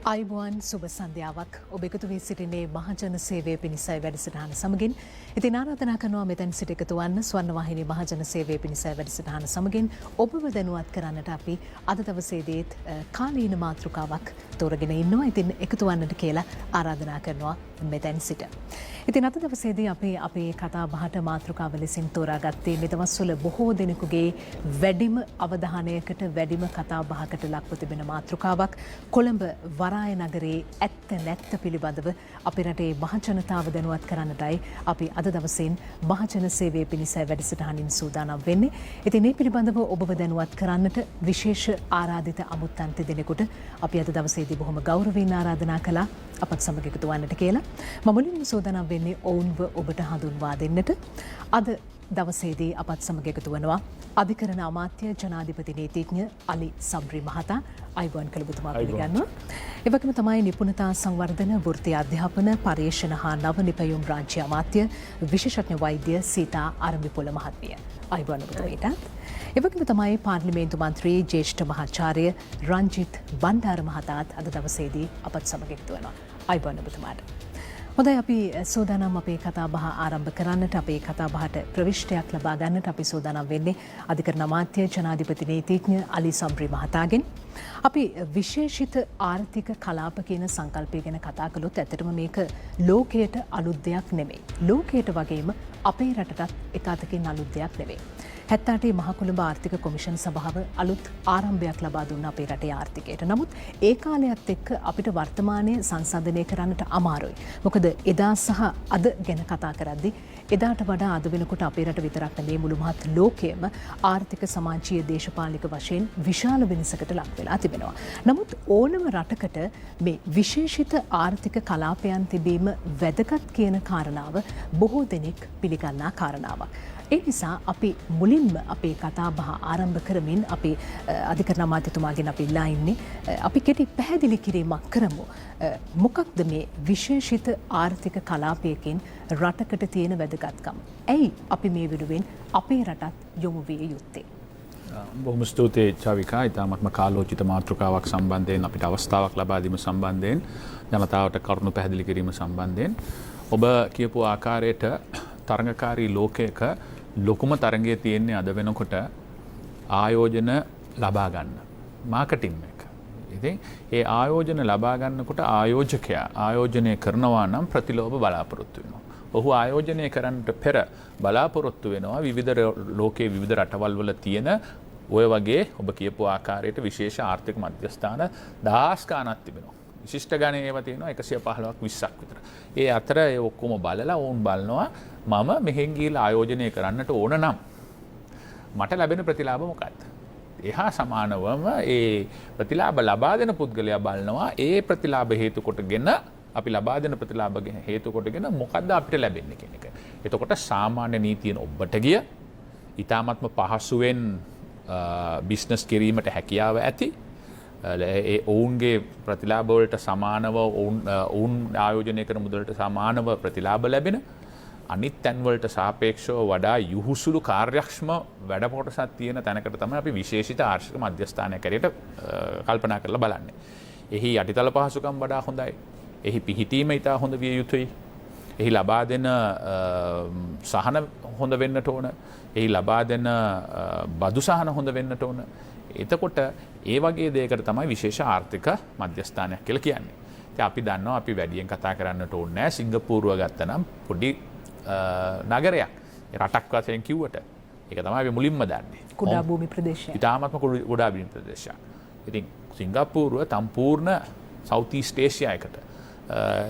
අයිබුවන් සුබ සන්ධ්‍යාවක් ඔබ එකතු වී සිටින්නේ මහජන සේවය පිණිසයි වැඩසටහන සමගින්. ඉතින් ආරාධනා කරනවා මෙතැන් සිට එකතු වන්න ස්වර්ණවාහිනී මහජන සේවය පිණිසයි වැඩසටහන සමගින් ඔබව දැනුවත් කරන්නට අපි අද දවසේදීත් කාලීන මාතෘකාවක් තෝරගෙන ඉන්නවා. ඉතින් එකතු වන්නට කියලා ආරාධනා කරනවා මෙතැන් සිට. ඉතින් අද දවසේදී අපි අපේ කතා බහට මාතෘකාව ලෙසින් තෝරාගත්තේ මේ දවස්වල බොහෝ දෙනෙකුගේ වැඩිම අවධානයකට වැඩිම කතා බහකට ලක්ව තිබෙන මාතෘකාවක් කොළඹ වරාය නගරයේ ඇත්ත නැත්ත පිළිබඳව අපේ රටේ මහජනතාව දැනුවත් කරන්නටයි අපි අද දවසෙන් මහජන සේවය පිණිසයි වැඩසටහනින් සූදානම් වෙන්නේ. ඉතින් මේ පිළිබඳව ඔබව දැනුවත් කරන්නට විශේෂ ආරාධිත අමුත්තන් දෙනෙකුට අපි අද දවසේදී බොහොම ගෞරවයෙන් ආරාධනා කළා අපත් සමග එකතු වන්නට කියලා. මම මුලින්ම සූදානම් වෙන්නේ ඔවුන්ව ඔබට හඳුන්වා දෙන්නට. අද දවසේදී අපත් සමග එකතු වෙනවා අධිකරණ අමාත්‍ය ජනාධිපති නීතිඥ අලි සම්රි මහතා. අයිබෝන් කළබුතුමා පිළිගන්නවා. ඒ වගේම තමයි නිපුණතා සංවර්ධන වෘත්තීය අධ්‍යාපන පර්යේෂණ හා නව නිපැයුම් රාජ්‍ය අමාත්‍ය විශේෂඥ වෛද්‍ය සීතා අරඹිපොළ මහත්මිය. අයිබෝන් ඔබතුමීටත්. ඒ වගේම තමයි පාර්ලිමේන්තු මන්ත්‍රී ජ්‍යෙෂ්ඨ මහාචාර්ය රංජිත් බණ්ඩාර මහතාත් අද දවසේදී අපත් සමග එකතු වෙනවා. අයිබෝන් ඔබතුමාට. හොඳයි අපි සූදානම් අපේ කතා බහ ආරම්භ කරන්නට අපේ කතා බහට ප්‍රවිෂ්ටයක් ලබා ගන්නට අපි සූදානම් වෙන්නේ අධිකරණ අමාත්‍ය ජනාධිපති නීතිඥ අලි සම්රි මහතාගෙන්. අපි විශේෂිත ආර්ථික කලාප කියන සංකල්පය ගැන කතා කළොත් ඇත්තටම මේක ලෝකයට අලුත් දෙයක් නෙමෙයි. ලෝකයට වගේම අපේ රටටත් එක අතකින් අලුත් දෙයක් නෙමෙයි. 78 මහකොළඹ ආර්ථික කොමිෂන් සභාව අලුත් ආරම්භයක් ලබා දුන්න අපේ රටේ ආර්ථිකයට. නමුත් ඒ කාලයත් එක්ක අපිට වර්තමානයේ සංසන්දනය කරන්නට අමාරුයි. මොකද එදා සහ අද ගැන කතා කරද්දී එදාට වඩා අද වෙනකොට අපේ රට විතරක් නෙමෙයි මුළු මහත් ලෝකයේම ආර්ථික සමාජීය දේශපාලනික වශයෙන් විශාල වෙනසකට ලක් වෙලා තිබෙනවා. නමුත් ඕනම රටකට මේ විශේෂිත ආර්ථික කලාපයන් තිබීම වැදගත් කියන කාරණාව බොහෝ දෙනෙක් පිළිගන්නා කාරණාවක්. ඒ නිසා අපි මුලින්ම අපේ කතා බහ ආරම්භ කරමින් අපි අධිකරණ අමාත්‍යතුමාගෙන් අපි ඉල්ලා ඉන්නේ අපි කෙටි පැහැදිලි කිරීමක් කරමු. මොකක්ද මේ විශේෂිත ආර්ථික කලාපයකින් රටකට තියෙන වැදගත්කම? ඇයි අපි මේ වෙනුවෙන් අපේ රටත් යොමු විය යුත්තේ? බොහොම ස්තුතියි චවිකා. ඉතාමත්ම කාලෝචිත මාතෘකාවක් සම්බන්ධයෙන් අපිට අවස්ථාවක් ලබා දීම සම්බන්ධයෙන් ජනතාවට කරුණු පැහැදිලි කිරීම සම්බන්ධයෙන් ඔබ කියපු ආකාරයට තරඟකාරී ලෝකයක ලොකුම තරගය තියෙන්නේ අද වෙනකොට ආයෝජන ලබා ගන්න මාකටිං එක. ඉතින් ඒ ආයෝජන ලබා ගන්නකොට ආයෝජකයා ආයෝජනය කරනවා නම් ප්‍රතිලෝභ බලාපොරොත්තු වෙනවා. ඔහු ආයෝජනය කරන්නට පෙර බලාපොරොත්තු වෙනවා විවිධ ලෝකයේ විවිධ රටවල් වල තියෙන ඔය වගේ ඔබ කියපු ආකාරයට විශේෂ ආර්ථික මධ්‍යස්ථාන දහස් ගණනක් තිබෙනවා. විශිෂ්ට ගණන් ඒවා තියෙනවා 115ක් 20ක් විතර. ඒ අතර ඒ ඔක්කොම බලලා වුන් බලනවා මම මෙහෙන් ගිහලා ආයෝජනය කරන්නට ඕන නම් මට ලැබෙන ප්‍රතිලාභ මොකක්ද? එහා සමානවම ඒ ප්‍රතිලාභ ලබා දෙන පුද්ගලයා බලනවා ඒ ප්‍රතිලාභ හේතු කොටගෙන අපි ලබා දෙන ප්‍රතිලාභ හේතු කොටගෙන මොකද්ද අපිට ලැබෙන්නේ කියන එක. එතකොට සාමාන්‍ය නීතියෙන් ඔබට ගිය ඊටාත්ම පහසුවෙන් බිස්නස් කිරීමට හැකියාව ඇති ඒ ඔවුන්ගේ ප්‍රතිලාභ වලට සමානව ඔවුන් ආයෝජනය කරන මුදලට සමානව ප්‍රතිලාභ ලැබෙන අනිත් තැන්වලට සාපේක්ෂව වඩා යහුසුළු කාර්යක්ෂම වැඩ කොටසක් තියෙන තැනකට තමයි අපි විශේෂිත ආර්ථික මධ්‍යස්ථානයක් ඇරෙට කල්පනා කරලා බලන්නේ. එහි යටිතල පහසුකම් වඩා හොඳයි. එහි පිහිටීම ඉතා හොඳ විය යුතුයි. එහි ලබා දෙන සහන හොඳ වෙන්නට ඕන. එහි ලබා දෙන බදු සහන හොඳ වෙන්නට ඕන. එතකොට ඒ වගේ දෙයකට තමයි විශේෂ ආර්ථික මධ්‍යස්ථානයක් කියලා කියන්නේ. ඉතින් අපි දන්නවා අපි වැඩියෙන් කතා කරන්නට ඕනේ නැහැ සිංගප්පූරුව ගත්තනම් පොඩි නගරයක්. රටක් වශයෙන් කිව්වට ඒක තමයි අපි මුලින්ම දන්නේ. කුඩා භූමි ප්‍රදේශයක්. ඊටාත්ම කුඩා භූමි ප්‍රදේශයක්. ඉතින් සිංගප්පූරුව සම්පූර්ණ සවුත් ඊස්ට් ඒෂියායකට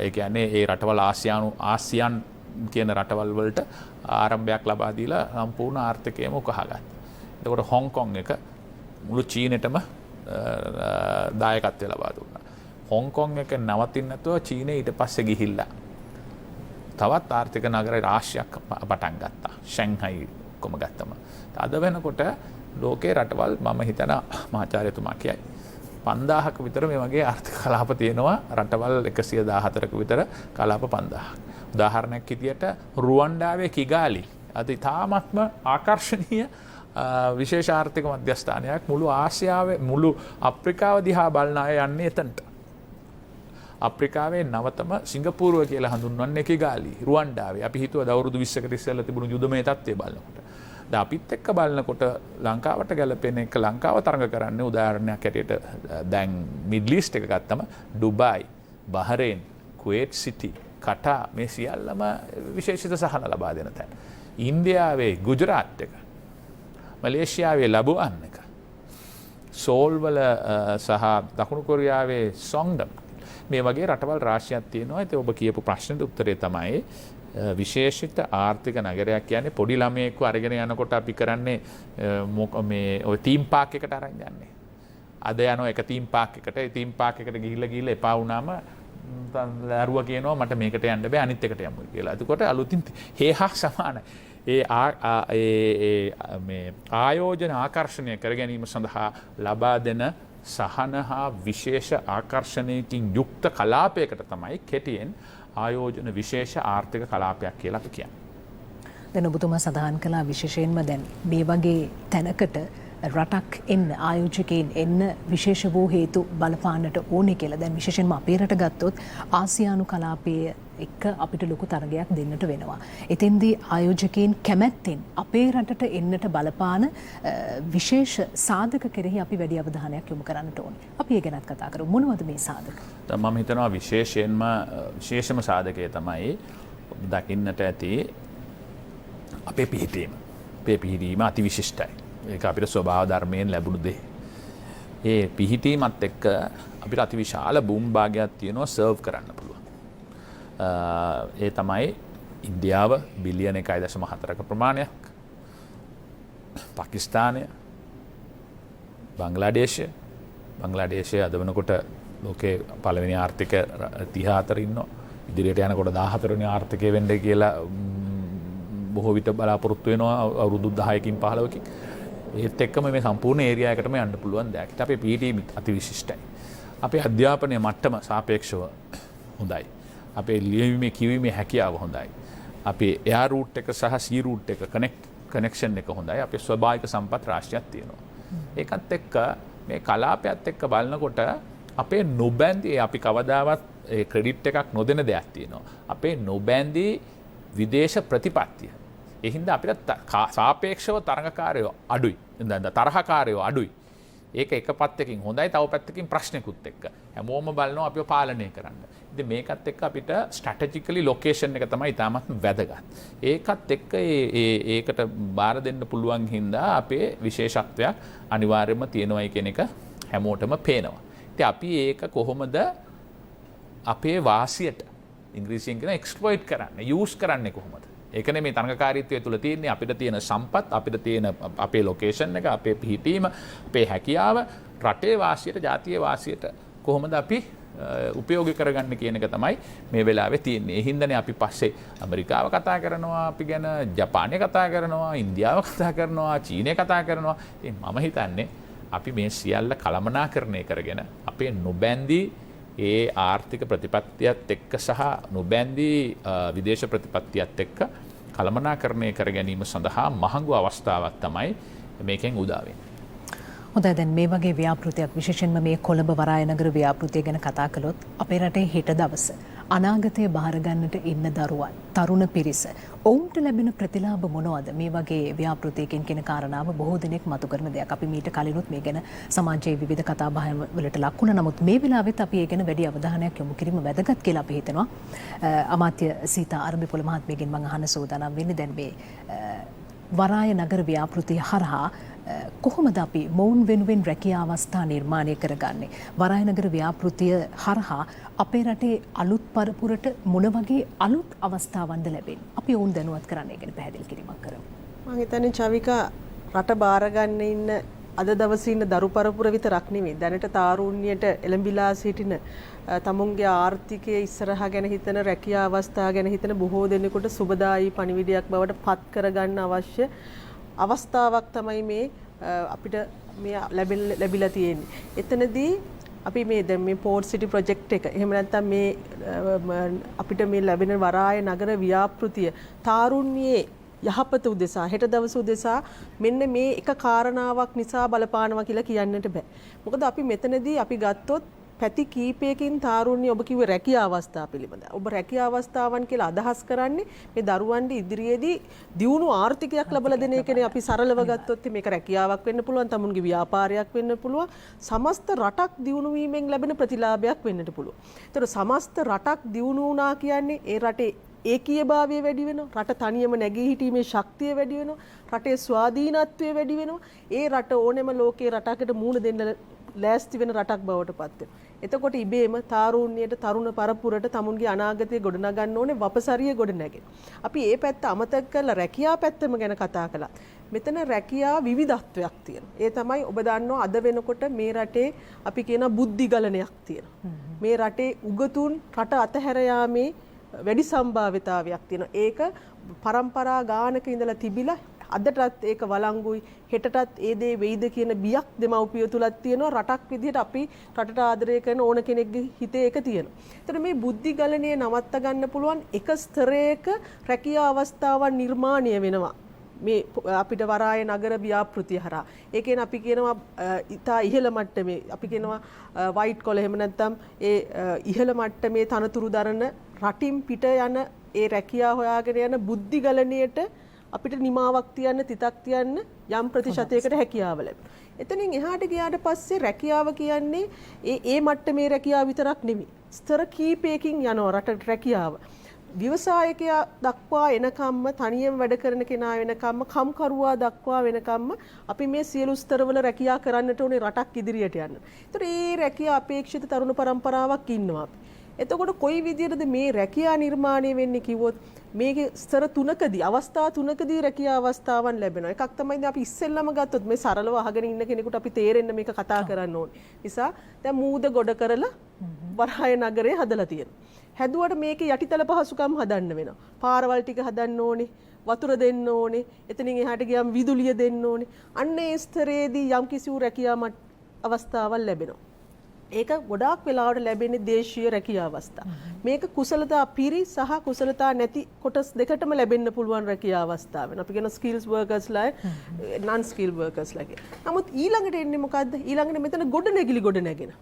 ඒ කියන්නේ ඒ රටවල් ආසියාන් කියන රටවල් වලට ආරම්භයක් ලබා දීලා සම්පූර්ණ ආර්ථිකයම උකහාගත්තා. එතකොට හොංකොං එක මුළු චීනෙටම දායකත්වය ලබා දුන්නා. හොංකොං එක නවතින්න නැතුව චීනය ඊට පස්සේ ගිහිල්ලා තවත් ආර්ථික නගර රාශියක් පටන් ගත්තා. ෂැන්හයි කොම ගත්තම. අද වෙනකොට ලෝකේ රටවල් මම හිතන මහාචාර්යතුමා කියයි 5000ක විතර මේ වගේ ආර්ථික කලාප තියෙනවා. රටවල් 114ක විතර කලාප 5000ක්. උදාහරණයක් විදියට රුවන්ඩාවේ කිගාලි අද ඉතාමත්ම ආකර්ශනීය විශේෂ ආර්ථික මධ්‍යස්ථානයක් මුළු ආසියාවේ මුළු අප්‍රිකාව දිහා බලන අය යන්නේ එතනට. අප්‍රිකාවේ නවතම සිංගප්පූරුව කියලා හඳුන්වන්නේ කිගාලි රුවන්ඩාවේ. අපි හිතුවා දවුරුදු 20කට ඉස්සෙල්ලා තිබුණු යුදමය තත්ත්වය බලනකොට. දැන් අපිත් එක්ක බලනකොට ලංකාවට ගැලපෙන එක ලංකාව තරඟ කරන්නේ උදාහරණයක් හැටියට දැන් මිඩ්ල් ඊස්ට් එක ගත්තම ඩුබායි, බහරේන්, කුවේට් සිටි, කටා මේ සියල්ලම විශේෂිත සහන ලබා දෙන තැන. ඉන්දියාවේ ගුජරාට් එක, මලේසියාවේ ලබුවන් එක, සෝල් වල සහ දකුණු කොරියාවේ සොන්ග්ඩම් මේ වගේ රටවල් රාශියක් තියෙනවා. ඉතින් ඔබ කියපු ප්‍රශ්නෙට උත්තරේ තමයි විශේෂිත ආර්ථික නගරයක් කියන්නේ පොඩි ළමයෙක්ව අරගෙන යනකොට අපි කරන්නේ මේ ඔය තීම් පාක් එකට අරන් යන්නේ. අද යනවා එක තීම් පාක් එකට. ඒ තීම් පාක් එකට ගිහිල්ලා එපා වුණාම දරුවා කියනවා මට මේකට යන්න බෑ අනිත් එකට යමු කියලා. එතකොට අලුතින් හේහක් සමානයි. මේ ආයෝජන ආකර්ෂණය කර ගැනීම සඳහා ලබා දෙන සහන හා විශේෂ ආකර්ෂණයකින් යුක්ත කලාපයකට තමයි කෙටියෙන් ආයෝජන විශේෂ ආර්ථික කලාපයක් කියලා අපි කියන්නේ. දැන් ඔබතුමා සඳහන් කළා විශේෂයෙන්ම දැන් මේ වගේ තැනකට රටක් එන්න ආයෝජකයින් එන්න විශේෂ වූ හේතු බලපාන්නට ඕනේ කියලා. දැන් විශේෂයෙන්ම අපේ රට ගත්තොත් ආසියානු කලාපයේ එක්ක අපිට ලොකු තරගයක් දෙන්නට වෙනවා. එතෙන්දී ආයෝජකයින් කැමැත්තෙන් අපේ රටට එන්නට බලපාන විශේෂ සාධක කෙරෙහි අපි වැඩි අවධානයක් යොමු කරන්නට ඕනේ. අපි ඒ ගැනත් කතා කරමු. මොනවද මේ සාධක? මම හිතනවා විශේෂම සාධකය තමයි දකින්නට ඇති අපේ පිහිටීම. අපේ පිහිටීම අති විශිෂ්ටයි. ඒක අපිට ස්වභාව ධර්මයෙන් ලැබුණු දේ. ඒ පිහිටීමත් එක්ක අපිට අතිවිශාල භූමිභාගයක් තියෙනවා සර්ව් කරන්න පුළුවන්. ඒ තමයි ඉන්දියාව බිලියන 1.4ක ප්‍රමාණයක්, පාකිස්තානය, බංග්ලාදේශය අද වෙනකොට ලෝකේ පළවෙනි ආර්ථික 34 ඉන්නවා. ඉදිරියට යනකොට 14 වෙනි ආර්ථිකය වෙන්න කියලා බොහෝ විට බලාපොරොත්තු වෙනවා අවුරුදු 10කින් 15කින්. ඒත් එක්කම මේ සම්පූර්ණ ඒරියා එකටම යන්න පුළුවන් දෙයක්. අපේ PTM අති විශිෂ්ටයි. අපේ අධ්‍යාපනයේ මට්ටම සාපේක්ෂව හොඳයි. අපේ ලියවීමේ කියවීමේ හැකියාව හොඳයි. අපේ එයා රූට් එක සහ සී රූට් එක කනෙක්ෂන් එක හොඳයි. අපේ ස්වභාවික සම්පත් රාශියක් තියෙනවා. ඒකත් එක්ක මේ කලාපයත් එක්ක බලනකොට අපේ නොබැඳී අපි කවදාවත් ඒ ක්‍රෙඩිට් එකක් නොදෙන දෙයක් තියෙනවා. අපේ නොබැඳී විදේශ ප්‍රතිපත්තිය. ඒ හින්දා අපිට සාපේක්ෂව තරඟකාරයෝ අඩුයි. තරහකාරයෝ අඩුයි. ඒක එක පැත්තකින් හොඳයි, තව පැත්තකින් ප්‍රශ්නකුත් එක්ක. හැමෝම බලනවා අපිව පාලනය කරන්න. ඉතින් මේකත් එක්ක අපිට ස්ට්‍රැටජිකලි ලොකේෂන් එක තමයි ඉතාමත් වැදගත්. ඒකත් එක්ක ඒකට බාර දෙන්න පුළුවන් හින්දා අපේ විශේෂත්වයක් අනිවාර්යයෙන්ම තියෙනවයි කියන එක හැමෝටම පේනවා. ඉතින් අපි ඒක කොහොමද අපේ වාසියට ඉංග්‍රීසියෙන් කියන එක්ස්ප්ලොයිට් කරන්නේ, යූස් කරන්නේ කොහොමද? ඒකනේ මේ තරඟකාරීත්වය තුළ තියෙන්නේ. අපිට තියෙන සම්පත්, අපිට තියෙන අපේ ලොකේෂන් එක, අපේ පිහිටීම, අපේ හැකියාව රටේ වාසියට, ජාතියේ වාසියට කොහොමද අපි උපයෝගී කරගන්න කියන එක තමයි මේ වෙලාවේ තියෙන්නේ. ඒ හින්දානේ අපි පස්සේ ඇමරිකාව කතා කරනවා, අපි ගැන ජපානය කතා කරනවා, ඉන්දියාව කතා කරනවා, චීනය කතා කරනවා. ඉතින් මම හිතන්නේ අපි මේ සියල්ල කළමනාකරණය කරගෙන අපේ නොබැඳී ඒ ආර්ථික ප්‍රතිපත්තියත් එක්ක සහ නොබැඳී විදේශ ප්‍රතිපත්තියත් එක්ක කළමනාකරණය කර ගැනීම සඳහා මහඟු අවස්ථාවක් තමයි මේකෙන් උදා වෙන්නේ. හොඳයි, දැන් මේ වගේ ව්‍යාපෘතියක් විශේෂයෙන්ම මේ කොළඹ වරාය නගර ව්‍යාපෘතිය ගැන කතා කළොත් අපේ රටේ හෙට දවස අනාගතය බාර ගන්නට ඉන්න දරුවන්, තරුණ පිරිස ඔවුන්ට ලැබෙන ප්‍රතිලාභ මොනවද? මේ වගේ ව්‍යාපෘතියකින් කියන කාරණාව බොහෝ දෙනෙක් මතු කරන දෙයක්. අපි මීට කලිනුත් මේ ගැන සමාජයේ විවිධ කතා බහ වලට ලක් වුණා. නමුත් මේ වෙලාවෙත් අපි ඒ ගැන වැඩි අවධානයක් යොමු කිරීම වැදගත් කියලා අපි හිතනවා. අමාත්‍ය සීතා අරඹිපොළ මහත්මියගෙන් මම අහන්න සූදානම් වෙන්නේ දැන් මේ වරාය නගර ව්‍යාපෘතිය හරහා කොහොමද අපි මොවුන් වෙනුවෙන් රැකියා අවස්ථා නිර්මාණය කරගන්නේ? වරාය නගර ව්‍යාපෘතිය හරහා අපේ රටේ අලුත් පරපුරට මොන වගේ අලුත් අවස්ථාවන්ද ලැබෙන්නේ? අපි ඔවුන් දැනුවත් කරන්නේ ගැන පැහැදිලි කිරීමක් කරමු. මම හිතන්නේ චවිකා රට බාර ගන්න ඉන්න අද දවසේ ඉන්න දරු පරපුර විතරක් නෙමෙයි දැනට තාරුණ්‍යයට එළඹිලා සිටින තමුන්ගේ ආර්ථිකයේ ඉස්සරහා ගැන හිතන රැකියා අවස්ථා ගැන හිතන බොහෝ දෙනෙකුට සුබදායි පණිවිඩයක් බවට පත් කරගන්න අවශ්‍ය අවස්ථාවක් තමයි මේ අපිට මේ ලැබිලා තියෙන්නේ. එතනදී අපි මේ දැන් මේ පෝර්ට් සිටි ප්‍රොජෙක්ට් එක එහෙම නැත්නම් මේ අපිට මේ ලැබෙන වරාය නගර ව්‍යාපෘතිය තාරුණ්‍යයේ යහපත උදෙසා හෙට දවස උදෙසා මෙන්න මේ එක කාරණාවක් නිසා බලපානවා කියලා කියන්නට බෑ. මොකද අපි මෙතනදී අපි ගත්තොත් පැති කීපයකින් තාරුණ්‍ය ඔබ කිව්වේ රැකියා අවස්ථා පිළිබඳ. ඔබ රැකියා අවස්ථාවන් කියලා අදහස් කරන්නේ මේ දරුවන්ට ඉදිරියේදී දියුණු ආර්ථිකයක් ලබා දෙන එකනේ. අපි සරලව ගත්තොත් මේක රැකියාවක් වෙන්න පුළුවන්, තමුන්ගේ ව්‍යාපාරයක් වෙන්න පුළුවන්, සමස්ත රටක් දියුණු වීමෙන් ලැබෙන ප්‍රතිලාභයක් වෙන්නට පුළුවන්. ඒතර සමස්ත රටක් දියුණු වුණා කියන්නේ ඒ රටේ ඒකීයභාවය වැඩි වෙනවා, රට තනියම නැගී හිටීමේ ශක්තිය වැඩි වෙනවා, රටේ ස්වාධීනත්වය වැඩි වෙනවා. ඒ රට ඕනෙම ලෝකේ රටකට මූණ දෙන්න ලෑස්ති වෙන රටක් බවට පත් වෙනවා. එතකොට ඉබේම තාරුණ්‍යයට, තරුණ පරපුරට තමුන්ගේ අනාගතය ගොඩනගන්න ඕනේ, වපසරිය ගොඩනැගෙන. අපි ඒ පැත්ත අමතක කරලා රැකියා පැත්තම ගැන කතා කළා. මෙතන රැකියා විවිධත්වයක් තියෙනවා. ඒ තමයි ඔබ දන්නවා අද වෙනකොට මේ රටේ අපි කියන බුද්ධි ගලණයක් තියෙනවා. මේ රටේ උගතුන් රට අතහැර යාමේ වැඩි සම්භාවිතාවයක් තියෙනවා. ඒක පරම්පරා ගානක ඉඳලා තිබිලා අදටත් ඒක වළංගුයි, හෙටටත් ඒ දේ වෙයිද කියන බියක් දෙමව්පිය තුලක් තියෙනවා. රටක් විදිහට අපි රටට ආදරය කරන ඕන කෙනෙක්ගේ හිතේ ඒක තියෙනවා. ඒතර මේ බුද්ධි ගලණය නවත්ත ගන්න පුළුවන් එක ස්තරයක රැකියා අවස්ථාවන් නිර්මාණය වෙනවා. මේ අපිට වරාය නගර ව්‍යාපෘතිය හරහා. ඒ කියන්නේ අපි කියනවා ඉතා ඉහළ මට්ටමේ, අපි කියනවා වයිට් කොලර් එහෙම නැත්නම් ඒ ඉහළ මට්ටමේ තනතුරු දරන රටින් පිට යන ඒ රැකියා හොයාගෙන යන බුද්ධි ගලණයට අපිට නිමාවක් තියන්න, තිතක් තියන්න යම් ප්‍රතිශතයකට හැකියාව ලැබෙනවා. එතනින් එහාට ගියාට පස්සේ රැකියාව කියන්නේ ඒ මට්ටමේ රැකියාව විතරක් නෙමෙයි. ස්තර කීපයකින් යනවා රටට රැකියාව. ව්‍යවසායකයා දක්වා එනකම්ම, තනියම වැඩ කරන කෙනා වෙනකම්ම, කම්කරුවා දක්වා වෙනකම්ම අපි මේ සියලු ස්තරවල රැකියා කරන්නට ඕනේ රටක් ඉදිරියට යන්න. ඒතර මේ රැකියා අපේක්ෂිත තරුණ පරම්පරාවක් ඉන්නවා අපි. එතකොට කොයි විදිහටද මේ රැකියා නිර්මාණය වෙන්නේ කිව්වොත් මේකේ ස්තර තුනකදී, අවස්ථා තුනකදී රැකියා අවස්ථාවන් ලැබෙනවා. එකක් තමයි දැන් අපි ඉස්සෙල්ලම ගත්තොත් මේ සරලව අහගෙන ඉන්න කෙනෙකුට අපි තේරෙන්න මේක කතා කරන්න ඕනේ. නිසා දැන් මූද ගොඩ කරලා වරාය නගරේ හදලා තියෙනවා. හැදුවට මේකේ යටිතල පහසුකම් හදන්න වෙනවා. පාරවල් ටික හදන්න ඕනේ, වතුර දෙන්න ඕනේ, එතනින් එහාට ගියාම විදුලිය දෙන්න ඕනේ. අන්න ඒ ස්තරයේදී යම් කිසි රැකියා අවස්ථාවක් ලැබෙනවා. ඒක ගොඩාක් වෙලාවට ලැබෙන්නේ දේශීය රැකියා අවස්ථා. මේක කුසලතා පිරි සහ කුසලතා නැති කොටස් දෙකටම ලැබෙන්න පුළුවන් රැකියා අවස්ථා වෙනවා. අපි කියන ස්කිල්ස් වර්කර්ස්ලා, නන් ස්කිල් වර්කර්ස්ලා කියන. නමුත් ඊළඟට එන්නේ මොකද්ද? ඊළඟට මෙතන ගොඩනැගිලි ගොඩනැගෙන.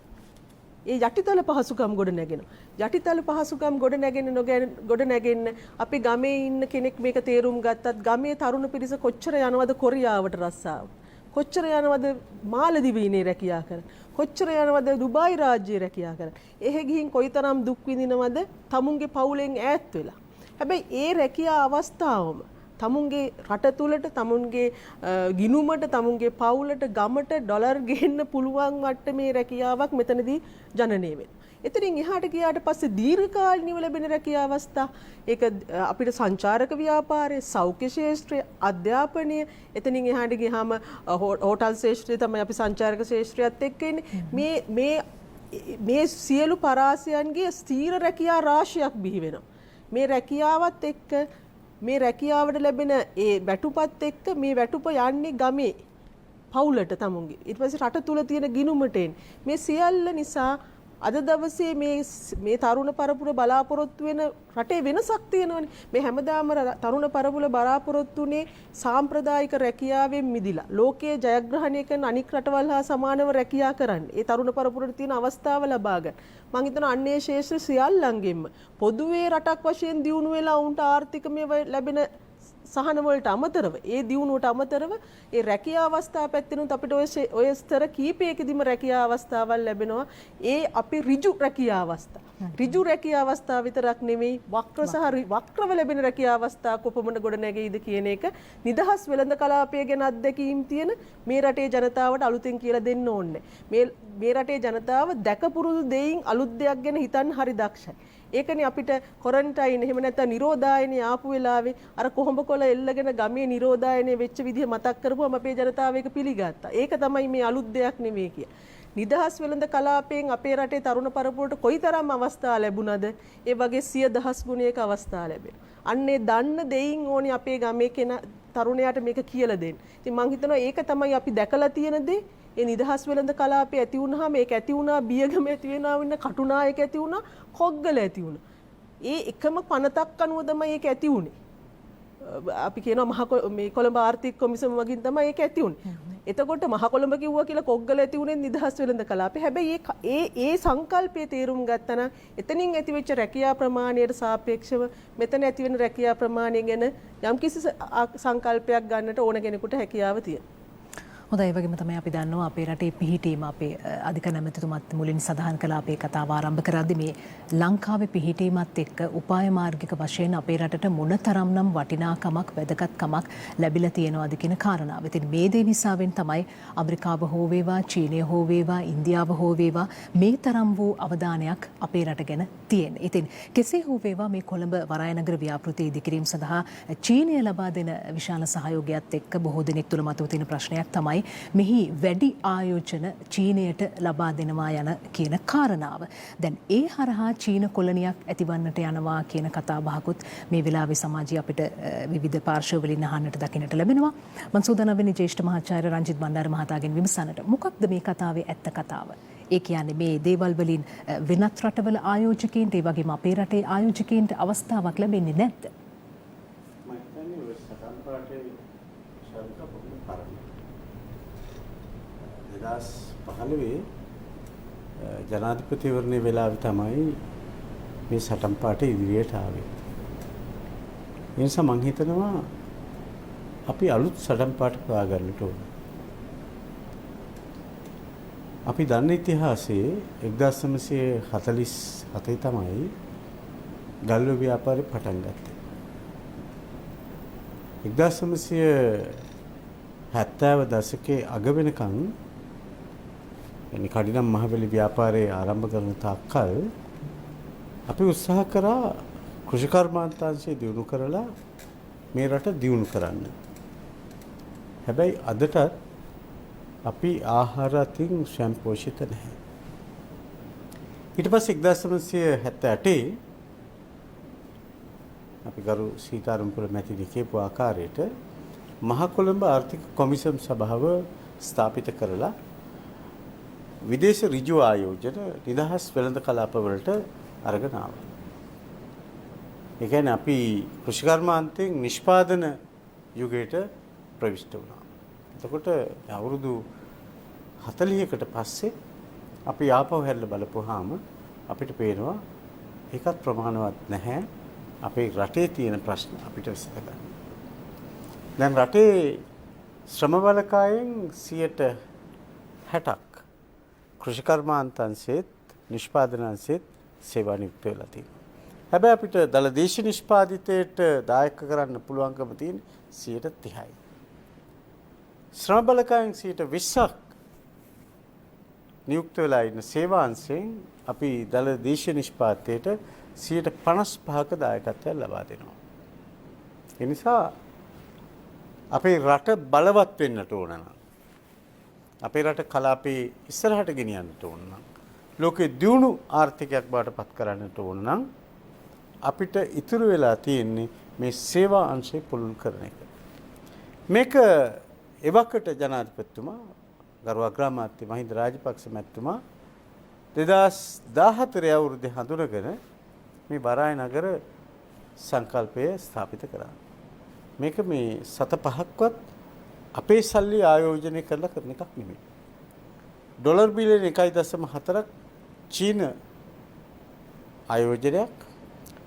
ඒ යටිතල පහසුකම් ගොඩනැගෙන. යටිතල පහසුකම් ගොඩනැගෙන්න අපි ගමේ ඉන්න කෙනෙක් මේක තේරුම් ගත්තත් ගමේ තරුණ පිරිස කොච්චර යනවද කොරියාවට රස්සාව? කොච්චර යනවද මාලදිවයිනේ රැකියා කරන්න? කොච්චර යනවද දුබායි රාජ්‍යයේ රැකියා කරන්න? එහෙ ගිහින් කොයිතරම් දුක් විඳිනවද තමුන්ගේ පවුලෙන් ඈත් වෙලා. හැබැයි ඒ රැකියා අවස්ථාවම තමුන්ගේ රට තුලට, තමුන්ගේ ගිණුමට, තමුන්ගේ පවුලට, ගමට ඩොලර් ගෙන්න පුළුවන් මට්ටමේ රැකියාවක් මෙතනදී ජනනය වෙනවා. එතනින් එහාට ගියාට පස්සේ දීර්ඝකාලීනව ලැබෙන රැකියා අවස්ථා, ඒක අපිට සංචාරක ව්‍යාපාරය, සෞඛ්‍ය ශාස්ත්‍රය, අධ්‍යාපනය, එතනින් එහාට ගියාම හෝටල් ශාස්ත්‍රය තමයි අපි සංචාරක ශාස්ත්‍රයත් එක්ක ඉන්නේ. මේ සියලු පරාසයන්ගේ ස්ථීර රැකියා රාශියක් බිහි වෙනවා. මේ රැකියාවත් එක්ක, මේ රැකියාවට ලැබෙන ඒ වැටුපත් එක්ක මේ වැටුප යන්නේ ගමේ පවුලට තමුන්ගේ. ඊට පස්සේ රට තුල තියෙන ගිණුමට මේ සියල්ල නිසා අද දවසේ මේ තරුණ පරපුර බලාපොරොත්තු වෙන රටේ වෙනසක් තියෙනවනේ. මේ හැමදාම තරුණ පරපුර බලාපොරොත්තු උනේ සාම්ප්‍රදායික රැකියාවෙන් මිදිලා ලෝකයේ ජයග්‍රහණය කරන අනික් රටවල් හා සමානව රැකියා කරන්න. ඒ තරුණ පරපුරට තියෙන අවස්ථාව ලබා ගන්න. මම හිතනවා අන්නේ ශේෂ්ත්‍ර සියල්ලංගෙම පොදුවේ රටක් වශයෙන් දියුණු වෙලා උන්ට ආර්ථිකමය ලැබෙන සහන වලට අමතරව, ඒ දියුණුවට අමතරව ඒ රැකියා අවස්ථා පැත්තෙනුත් අපිට ඔය ස්තර කීපයකදීම රැකියා අවස්ථාවල් ලැබෙනවා. ඒ අපි ඍජු රැකියා අවස්ථා. ඍජු රැකියා අවස්ථා විතරක් නෙමෙයි, වක්‍ර සහ වක්‍රව ලැබෙන රැකියා අවස්ථා කොපමණ ගොඩ නැගෙයිද කියන එක නිදහස් වෙළඳ කලාපය ගැන අත්දැකීම් තියෙන මේ රටේ ජනතාවට අලුතෙන් කියලා දෙන්න ඕනේ. මේ රටේ ජනතාව දැකපුරුදු දෙයින් අලුත් දෙයක් ගැන හිතන්න හරි දක්ෂයි. ඒකනේ අපිට කොරන්ටයින් එහෙම නැත්නම් නිරෝධායනේ ආපු වෙලාවේ අර කොහොඹ කොළ එල්ලගෙන ගමේ නිරෝධායනේ වෙච්ච විදිහ මතක් කරපුවම අපේ ජනතාව ඒක පිළිගත්තා. ඒක තමයි මේ අලුත් දෙයක් නෙමෙයි කිය. නිදහස් වෙළඳ කලාපයෙන් අපේ රටේ තරුණ පරපුරට කොයිතරම් අවස්ථා ලැබුණද? ඒ වගේ 100,000 ගුණයක අවස්ථා ලැබෙනවා. අන්නේ දන්න දෙයින් ඕනේ අපේ ගමේ කෙනා තරුණයාට මේක කියලා දෙන්න. ඉතින් මම හිතනවා ඒක තමයි අපි දැකලා තියෙන දේ. ඒ නිදහස් වෙළඳ කලාපය ඇති වුණාම ඒක ඇති වුණා බියගම ඇති වෙනවා වෙන කටුනායක ඇති වුණා කොග්ගල ඇති වුණා. ඒ එකම පනතක් අනුව තමයි ඒක ඇති වුණේ. අපි කියනවා මේ කොළඹ ආර්ථික කොමිසම වගින් තමයි ඒක ඇති වුණේ. එතකොට මහ කොළඹ කිව්වා කියලා කොග්ගල ඇති උනේ නිදහස් වෙළඳ කලාපේ. හැබැයි ඒ සංකල්පයේ තේරුම් ගත්තා නම් එතනින් ඇතිවෙච්ච රැකියා ප්‍රමාණයට සාපේක්ෂව මෙතන ඇති වෙන රැකියා ප්‍රමාණය ගැන යම්කිසි සංකල්පයක් ගන්නට ඕන කෙනෙකුට හැකියාව තියෙනවා. හොඳයි ඒ වගේම තමයි අපි දන්නවා අපේ රටේ පිහිටීම අපේ අධික නැමැතිතුමත් මුලින් සඳහන් කළා අපේ කතාව ආරම්භ කරද්දී මේ ලංකාවේ පිහිටීමත් එක්ක උපාය මාර්ගික වශයෙන් අපේ රටට මොනතරම්නම් වටිනාකමක් වැදගත්කමක් ලැබිලා තියෙනවද කියන කාරණාව. ඉතින් මේ දේ නිසාවෙන් තමයි ඇමරිකාව හෝ වේවා චීනය හෝ වේවා ඉන්දියාව හෝ වේවා මේ තරම් වූ අවධානයක් අපේ රට ගැන තියෙන්නේ. ඉතින් කෙසේ හෝ වේවා මේ කොළඹ වරායනගර ව්‍යාපෘති ඉදිකිරීම සඳහා චීනය ලබා දෙන විශාල සහයෝගයත් එක්ක බොහෝ දෙනෙක් තුළ මතුව තියෙන ප්‍රශ්නයක් තමයි මෙහි වැඩි ආයෝජන චීනයට ලබා දෙනවා යන කියන කාරණාව. දැන් ඒ හරහා චීන කොලනියක් ඇතිවන්නට යනවා කියන කතාබහකුත් මේ වෙලාවේ සමාජය අපිට විවිධ පාර්ශ්ව වලින් අහන්නට දකින්නට ලැබෙනවා. මම සූදානම් වෙන්නේ ජ්‍යෙෂ්ඨ මහාචාර්ය රංජිත් බණ්ඩාර මහතාගෙන් විමසන්නට. මොකක්ද මේ කතාවේ ඇත්ත කතාව? ඒ කියන්නේ මේ දේවල් වලින් වෙනත් රටවල ආයෝජකයින්ට ඒ වගේම අපේ රටේ ආයෝජකයින්ට අවස්ථාවක් ලැබෙන්නේ නැද්ද? මම හිතන්නේ ඔය සටන් පාටේ ශාරික 2015 ජනාධිපතිවරණයේ වෙලාවේ තමයි මේ සටන් පාට ඉදිරියට ආවේ. ඒ නිසා මම හිතනවා අපි අලුත් සටන් පාට හොයාගන්නට ඕන. අපි දන්න ඉතිහාසයේ 1947 තමයි ගල්ව ව්‍යාපාරය පටන් ගත්තේ. 1970 දශකයේ අග වෙනකන් කඩිනම් මහවැලි ව්‍යාපාරය ආරම්භ කරන තාක්කල් අපි උත්සාහ කරා කෘෂිකර්මාන්තාංශය දියුණු කරලා මේ රට දියුණු කරන්න. හැබැයි අදටත් අපි ආහාර අතින් ස්වයං පෝෂිත නැහැ. ඊට පස්සේ 1978 අපි ගරු සීතාරම්පුර මැතිනි කියපු ආකාරයට මහ කොළඹ ආර්ථික කොමිසම් සභාව ස්ථාපිත කරලා විදේශ ඍජු ආයෝජන නිදහස් වෙළඳ කලාප වලට අරගෙන ආවා. ඒ කියන්නේ අපි කෘෂිකර්මාන්තයෙන් නිෂ්පාදන යුගයට ප්‍රවිෂ්ඨ වුණා. එතකොට අවුරුදු 40කට පස්සේ අපි ආපහු හැරිලා බලපුවාම අපිට පේනවා ඒකත් ප්‍රමාණවත් නැහැ. අපේ රටේ තියෙන ප්‍රශ්න අපිට විසඳගන්න. දැන් රටේ ශ්‍රම බලකායෙන් 60%ක් කෘෂිකර්මාන්තංශෙත් නිෂ්පාදනාංශෙත් සේවා නියුක්ත වෙලා තියෙනවා. හැබැයි අපිට දලදේශ නිෂ්පාදිතයට දායක කරන්න පුළුවන්කම තියෙන 30%යි. ශ්‍රම බලකායෙන් 20%ක් නියුක්ත වෙලා ඉන්න සේවාංශයෙන් අපි දලදේශ නිෂ්පාදිතයට 55%ක දායකත්වය ලබා දෙනවා. ඒ නිසා අපේ රට බලවත් වෙන්නට ඕන නම් අපේ රට කලාපේ ඉස්සරහට ගෙනියන්නට ඕන නම් ලෝකේ දියුණු ආර්ථිකයක් බවට පත් කරන්නට ඕන නම් අපිට ඉතුරු වෙලා තියෙන්නේ මේ සේවා අංශය පුළුල් කරන එක. මේක එවකට ජනාධිපතිතුමා ගරු අග්‍රාමාත්‍ය මහින්ද රාජපක්ෂ මැතිතුමා 2014 අවුරුද්දේ හඳුනගෙන මේ වරායනගර සංකල්පය ස්ථාපිත කරා. මේක මේ 7-5ක්වත් අපේ සල්ලි ආයෝජනය කරලා කරන එකක් නෙමෙයි. ඩොලර් බිලියන 1.4ක් චීන ආයෝජනයක්.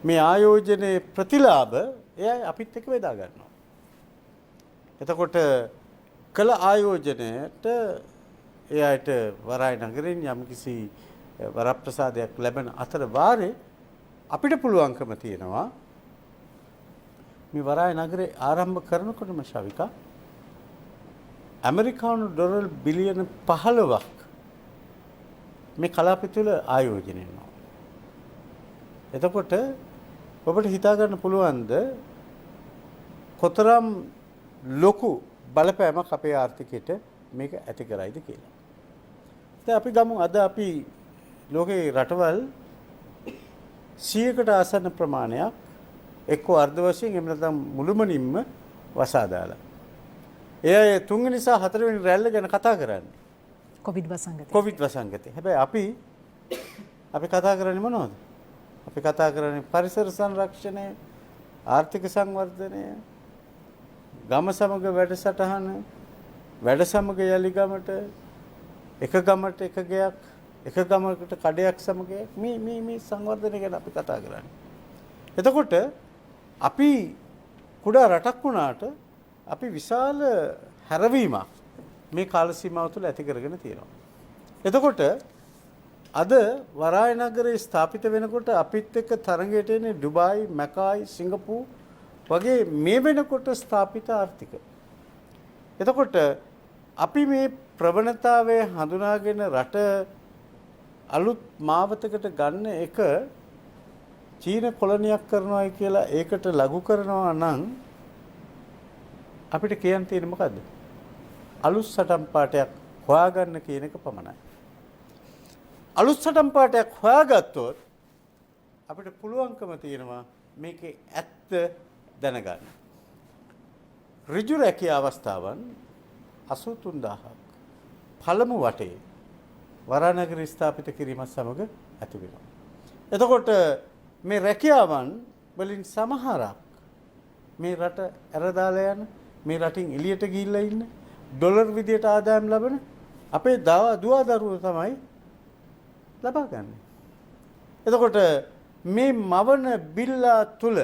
මේ ආයෝජනයේ ප්‍රතිලාභ එයා අපිත් එක්ක බෙදා ගන්නවා. එතකොට කළ ආයෝජනයට එයාට වරායනගරෙන් යම්කිසි වරප්‍රසාදයක් ලැබෙන අතර වාරේ අපිට පුළුවන්කම තියෙනවා මේ වරායනගරේ ආරම්භ කරනකොටම ශවිකා ඇමරිකානු ඩොලර් බිලියන 15ක් මේ කලාපය තුළ ආයෝජනය වෙනවා. එතකොට ඔබට හිතා ගන්න පුළුවන්ද කොතරම් ලොකු බලපෑමක් අපේ ආර්ථිකයට මේක ඇති කරයිද කියලා. දැන් අපි ගමු අද අපි ලෝකේ රටවල් 100කට ආසන්න ප්‍රමාණයක් එක්ක අර්ධ වශයෙන් එහෙම නැත්නම් මුළුමනින්ම වසා දාලා. එයා තුන්වෙනි සහ හතරවෙනි රැල්ල ගැන කතා කරන්නේ. කොවිඩ් වසංගතය. කොවිඩ් වසංගතය. හැබැයි අපි කතා කරන්නේ මොනවද? අපි කතා කරන්නේ පරිසර සංරක්ෂණය, ආර්ථික සංවර්ධනය, ගම සමග වැඩසටහන, වැඩ සමග යලිගමට එක ගමට එක ගයක් එක ගමකට කඩයක් සමගයක් මේ සංවර්ධනය ගැන අපි කතා කරන්නේ. එතකොට අපි කුඩා රටක් වුණාට අපි විශාල හැරවීමක් මේ කාල සීමාව තුළ ඇති කරගෙන තියෙනවා. එතකොට අද වරාය නගරේ ස්ථාපිත වෙනකොට අපිත් එක්ක තරඟයට එන්නේ ඩුබායි, මැකායි, සිංගප්පූරු වගේ මේ වෙනකොට ස්ථාපිත ආර්ථික. එතකොට අපි මේ ප්‍රවණතාවය හඳුනාගෙන රට අලුත් මාවතකට ගන්න එක චීන කොලනියක් කරනවායි කියලා ඒකට ලඝු කරනවා නම් අපිට කියන්න තියෙන්නේ මොකද්ද? අලුත් සටන් පාඨයක් හොයාගන්න කියන එක පමණයි. අලුත් සටන් පාඨයක් හොයාගත්තොත් අපිට පුළුවන්කම තියෙනවා මේකේ ඇත්ත දැනගන්න. ඍජු රැකියා අවස්ථාවන් 83000ක් පළමු වටේ වරානගරේ ස්ථාපිත කිරීමත් සමග ඇති වෙනවා. එතකොට මේ රැකියාවන් වලින් සමහරක් මේ රට ඇරදාලා යන මේ රටින් එළියට ගිහිල්ලා ඉන්න ඩොලර් විදියට ආදායම් ලබන අපේ දුව දරුවෝ තමයි ලබා ගන්න. එතකොට මේ මවන බිල්ලා තුල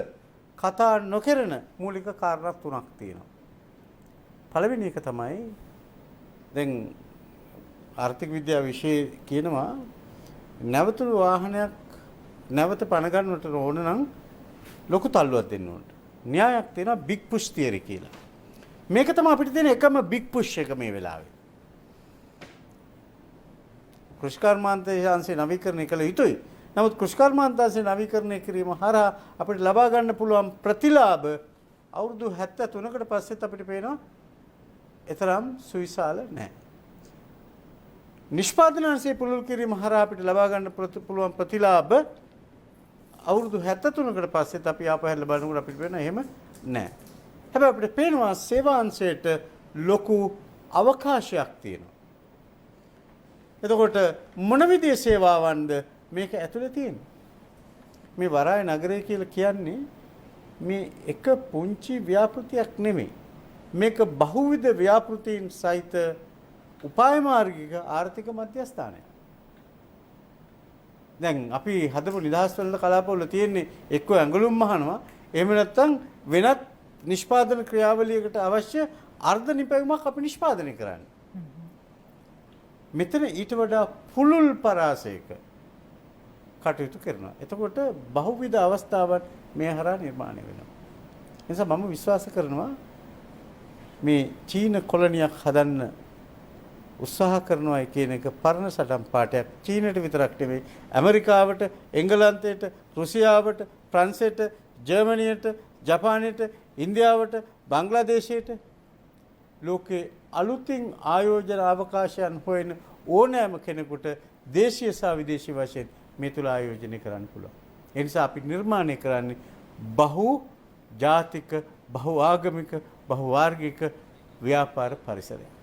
කතා නොකරන මූලික කාරණා තුනක් තියෙනවා. පළවෙනි එක තමයි දැන් ආර්ථික විද්‍යාව විෂයේ කියනවා නැවතුණු වාහනයක් නැවත පණ ගන්නට ඕන නම් ලොකු තල්ලුවක් දෙන්න ඕනට. න්‍යායක් තියෙනවා බිග් පුෂ් තියරි කියලා. මේක තමයි අපිට තියෙන එකම බිග් පුෂ් එක මේ වෙලාවේ. කෘෂිකර්මාන්තයන්සේ නවීකරණය කළ යුතුයි. නමුත් කෘෂිකර්මාන්තයන්සේ නවීකරණය කිරීම හරහා අපිට ලබා ගන්න පුළුවන් ප්‍රතිලාභ අවුරුදු 73කට පස්සෙත් අපිට පේනවා එතරම් සුවිශාල නැහැ. නිෂ්පාදනංශයේ පුළුල් කිරීම හරහා අපිට ලබා ගන්න පුළුවන් ප්‍රතිලාභ අවුරුදු 73කට පස්සෙත් අපි ආපහු බලනකොට අපිට වෙන එහෙම නැහැ. හැබැයි අපිට පේනවා සේවාංශයට ලොකු අවකාශයක් තියෙනවා. එතකොට මොන විදිහේ සේවාවන්ද මේක ඇතුලේ තියෙන්නේ? මේ වරාය නගරය කියලා කියන්නේ මේ එක පුංචි ව්‍යාපෘතියක් නෙමෙයි. මේක බහුවිධ ව්‍යාපෘතීන් සහිත උපාය මාර්ගික ආර්ථික මධ්‍යස්ථානයක්. දැන් අපි හදපු නිදහස් වෙළඳ කලාපවල තියෙන්නේ එක්ක ඇඟලුම් මහනවා එහෙම නැත්නම් වෙනත් නිෂ්පාදන ක්‍රියාවලියකට අවශ්‍ය අර්ධ නිපැයුමක් අපි නිෂ්පාදනය කරන්නේ. මෙතන ඊට වඩා පුළුල් පරාසයක කටයුතු කරනවා. එතකොට බහුවිධ අවස්ථාවන් මේ හරහා නිර්මාණය වෙනවා. ඒ නිසා මම විශ්වාස කරනවා මේ චීන කොලනියක් හදන්න උත්සාහ කරනවා කියන එක පරණ සටන් පාඨයක්. චීනට විතරක් නෙවෙයි ඇමරිකාවට, එංගලන්තයට, රුසියාවට, ප්‍රංශයට, ජර්මනියට, ජපානයට, ඉන්දියාවට, බංග්ලාදේශයට ලෝකේ අලුතින් ආයෝජන අවකාශයන් හොයන ඕනෑම කෙනෙකුට දේශීය සහ විදේශීය වශයෙන් මේ තුල ආයෝජනය කරන්න පුළුවන්. ඒ නිසා අපි නිර්මාණය කරන්නේ බහු ජාතික, බහු ආගමික, බහු වාර්ගික ව්‍යාපාර පරිසරයක්.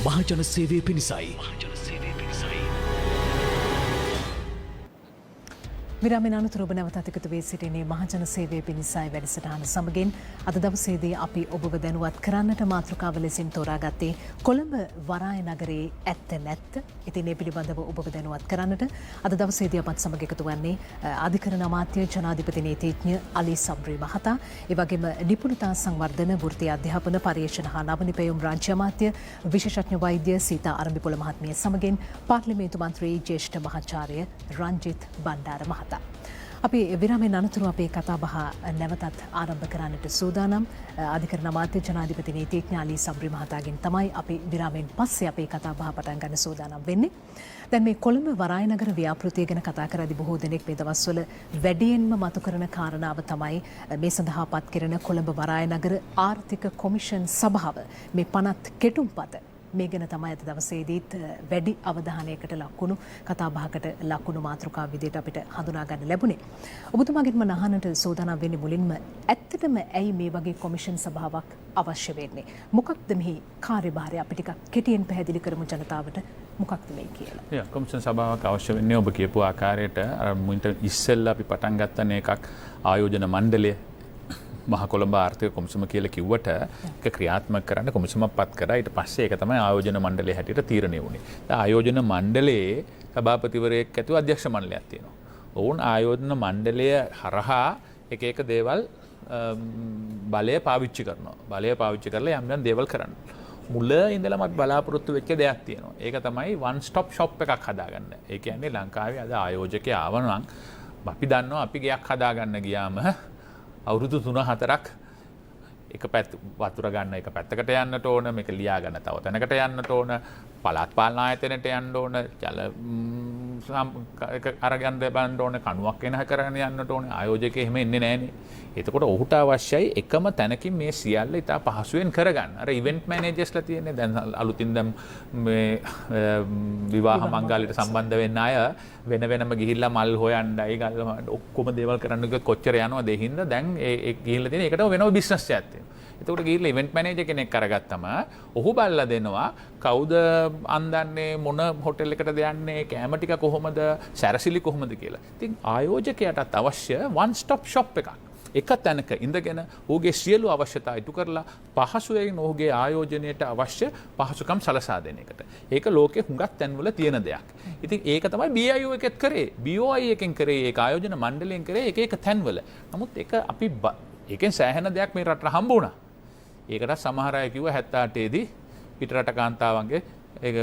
මහජන සේවය පිණිසයි. විරාමයෙන් අනතුරු ඔබ නැවතත් එකතු වී සිටින්නේ මහජන සේවය පිණිසයි වැඩසටහන සමගින් අද දවසේදී අපි ඔබව දැනුවත් කරන්නට මාතෘකාව ලෙසින් තෝරාගත්තේ කොළඹ වරාය නගරයේ ඇත්ත නැත්ත. ඉතින් මේ පිළිබඳව ඔබව දැනුවත් කරන්නට අද දවසේදී අපත් සමග එකතු වන්නේ අධිකරණ අමාත්‍ය ජනාධිපති නීතිඥ අලි සබ්රි මහතා, ඒ වගේම නිපුණතා සංවර්ධන වෘත්තීය අධ්‍යාපන පර්යේෂණ හා නව නිපැයුම් රාජ්‍ය අමාත්‍ය විශේෂඥ වෛද්‍ය සීතා අරඹිපොළ මහත්මිය සමගින් පාර්ලිමේන්තු මන්ත්‍රී ජ්‍යෙෂ්ඨ මහාචාර්ය රංජිත් බණ්ඩාර මහතා. අපි විරාමයෙන් අනතුරු අපේ කතාබහ නැවතත් ආරම්භ කරන්නට සූදානම්. අධිකරණ අමාත්‍ය ජනාධිපති නීතිඥ අලි සබ්රි මහතාගෙන් තමයි අපි විරාමයෙන් පස්සේ අපේ කතාබහ පටන් ගන්න සූදානම් වෙන්නේ. දැන් මේ කොළඹ වරාය නගර ව්‍යාපෘතිය ගැන කතා කරද්දී බොහෝ දෙනෙක් මේ දවස්වල වැඩියෙන්ම මතු කරන කාරණාව තමයි මේ සඳහා පත් කෙරෙන කොළඹ වරාය නගර ආර්ථික කොමිෂන් සභාව මේ පනත් කෙටුම්පත මේ ගැන තමයි අද දවසේදීත් වැඩි අවධානයකට ලක්වුණු කතාබහකට ලක්වුණු මාතෘකාව විදිහට අපිට හඳුනා ගන්න ලැබුණේ. ඔබතුමාගෙන්ම අහන්නට සූදානම් වෙන්නේ මුලින්ම ඇත්තටම ඇයි මේ වගේ කොමිෂන් සභාවක් අවශ්‍ය වෙන්නේ? මොකක්ද මෙහි කාර්යභාරය? අපි ටිකක් කෙටියෙන් පැහැදිලි කරමු ජනතාවට මොකක්ද මේ කියලා. කොමිෂන් සභාවක් අවශ්‍ය වෙන්නේ ඔබ කියපු ආකාරයට අර මුලින්ම ඉස්සෙල්ලා අපි පටන් ගත්තනේ එකක් ආයෝජන මණ්ඩලය මහ කොළඹ ආර්ථික කොමිසම කියලා කිව්වට ඒක ක්‍රියාත්මක කරන්න කොමිසමක් පත් කරා. ඊට පස්සේ ඒක තමයි ආයෝජන මණ්ඩලය හැටියට තීරණය වුණේ. දැන් ආයෝජන මණ්ඩලයේ සභාපතිවරයෙක් ඇතුළු අධ්‍යක්ෂ මණ්ඩලයක් තියෙනවා. ඔවුන් ආයෝජන මණ්ඩලය හරහා එක දේවල් බලය පාවිච්චි කරනවා. බලය පාවිච්චි කරලා යම් යම් දේවල් කරන්න. මුල ඉඳලම අපි බලාපොරොත්තු වෙච්ච දෙයක් තියෙනවා. ඒක තමයි one stop shop එකක් හදාගන්න. ඒ කියන්නේ ලංකාවේ අද ආයෝජකයා ආවනම් අපි දන්නවා අපි ගයක් හදාගන්න ගියාම අවුරුදු 3-4ක් එක පැත්ත වතුර ගන්න එක පැත්තකට යන්නට ඕන, මේක ලියා ගන්න තව තැනකට යන්නට ඕන, පළාත් පාලන ආයතනයට යන්න ඕන, ජල අරගන්න බඳ ඕන, කණුවක් වෙනහ කරගෙන යන්නට ඕන. ආයෝජකයෙ එහෙම එන්නේ නැහනේ. එතකොට ඔහුට අවශ්‍යයි එකම තැනකින් මේ සියල්ල ඉතා පහසුවෙන් කරගන්න. අර ඉවෙන්ට් මැනේජර්ස්ලා තියෙන්නේ දැන් අලුතින් දැන් මේ විවාහ මංගල්‍යයට සම්බන්ධ වෙන්න අය වෙන වෙනම ගිහිල්ලා මල් හොයන්නයි ගල් ඔක්කොම දේවල් කරන්න ගියොත් කොච්චර යනවද ඒ හින්දා දැන් ඒ ගිහිල්ලා තියෙන ඒකට වෙනම බිස්නස් එකක් තියෙනවා. එතකොට ගිහිල්ලා ඉවෙන්ට් මැනේජර් කෙනෙක් අරගත්තම ඔහු බලලා දෙනවා කවුද අන්දන්නේ, මොන හොටෙල් එකටද යන්නේ, කෑම ටික කොහොමද, සැරසිලි කොහොමද කියලා. ඉතින් ආයෝජකයාටත් අවශ්‍ය one stop shop එකක්. එක තැනක ඉඳගෙන ඔහුගේ සියලු අවශ්‍යතා ඉටු කරලා පහසුවෙන් ඔහුගේ ආයෝජනයට අවශ්‍ය පහසුකම් සලසා දෙන එකට. ඒක ලෝකේ හුඟක් තැන්වල තියෙන දෙයක්. ඉතින් ඒක තමයි BIO එකෙත් කරේ. BOI එකෙන් කරේ, ඒක ආයෝජන මණ්ඩලයෙන් කරේ එක තැන්වල. නමුත් ඒක අපි ඒකෙන් සෑහෙන දෙයක් මේ රටට හම්බ වුණා. ඒකට සමහර අය කිව්වා 78 දී පිටරට කාන්තාවන්ගේ ඒක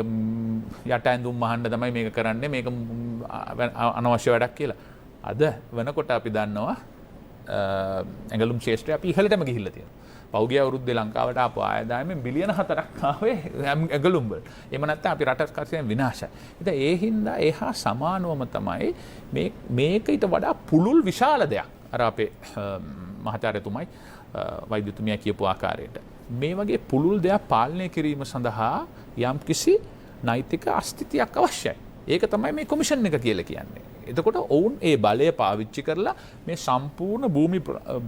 යට ඇඳුම් මහන්න තමයි මේක කරන්නේ, මේක අනවශ්‍ය වැඩක් කියලා. අද වෙනකොට අපි දන්නවා ඇඟලුම් ශේෂ්ත්‍රය අපි ඉහළටම ගිහිල්ලා තියෙනවා. පෞගිය අවුරුද්දේ ලංකාවට ආපු ආදායමෙන් බිලියන 4ක් ආවේ ඇඟලුම් වල. එහෙම නැත්නම් අපි රට කර්ෂණය විනාශයි. ඉතින් ඒ හින්දා එහා සමානවම තමයි මේක ඊට වඩා පුළුල් විශාල දෙයක්. අර අපේ මහාචාර්යතුමයි වෛද්‍යතුමිය කියපු ආකාරයට මේ වගේ පුළුල් දෙයක් පාලනය කිරීම සඳහා යම්කිසි නෛතික අස්තිතියක් අවශ්‍යයි. ඒක තමයි මේ කොමිෂන් එක කියලා කියන්නේ. එතකොට ඔවුන් ඒ බලය පාවිච්චි කරලා මේ සම්පූර්ණ භූමි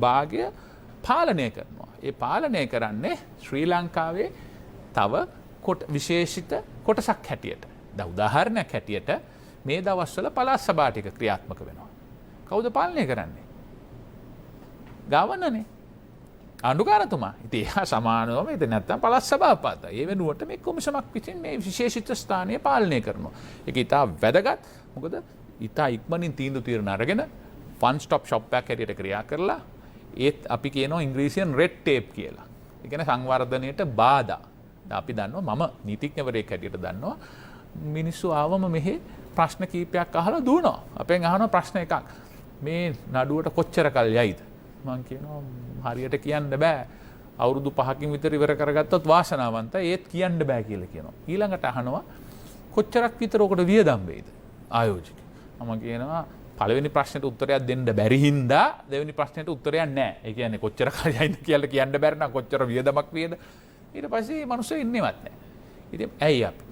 භාගය පාලනය කරනවා. ඒ පාලනය කරන්නේ ශ්‍රී ලංකාවේ තව විශේෂිත කොටසක් හැටියට. දැන් උදාහරණයක් හැටියට මේ දවස්වල පළාත් සභා ටික ක්‍රියාත්මක වෙනවා. කවුද පාලනය කරන්නේ? ගවර්නර්නේ. ආණ්ඩුකාරතුමා. ඉතින් එහා සමානවම ඉතින් නැත්තම් පළාත් සභාපති. ඒ වෙනුවට මේ කොමිසමක් විසින් මේ විශේෂිත ස්ථානය පාලනය කරනවා. ඒක ඉතා වැදගත්. මොකද ඉතා ඉක්මනින් තීන්දුව తీරන අරගෙන one stop shop එකක් හැටියට ක්‍රියා කරලා ඒත් අපි කියනවා ඉංග්‍රීසියෙන් red tape කියලා. ඒ කියන්නේ සංවර්ධනයට බාධා. අපි දන්නවා මම නීතිඥවරයෙක් හැටියට දන්නවා මිනිස්සු ආවම මෙහි ප්‍රශ්න කීපයක් අහලා දුවනවා. අපෙන් අහන ප්‍රශ්න එකක්. මේ නඩුවට කොච්චර කල් යයිද? මම කියනවා හරියට කියන්න බෑ. අවුරුදු 5කින් විතර ඉවර කරගත්තොත් වාසනාවන්තයි. ඒත් කියන්න බෑ කියලා කියනවා. ඊළඟට අහනවා කොච්චරක් විතර ඔකට වියදම් වෙයිද? ආයෝජක. මම කියනවා පළවෙනි ප්‍රශ්නෙට උත්තරයක් දෙන්න බැරි හින්දා දෙවෙනි ප්‍රශ්නෙට උත්තරයක් නැහැ. ඒ කියන්නේ කොච්චර කාලයයිද කියලා කියන්න බැරි නම් කොච්චර වියදමක් වේද? ඊට පස්සේ මිනිස්සු ඉන්නේවත් නැහැ. ඉතින් ඇයි අපි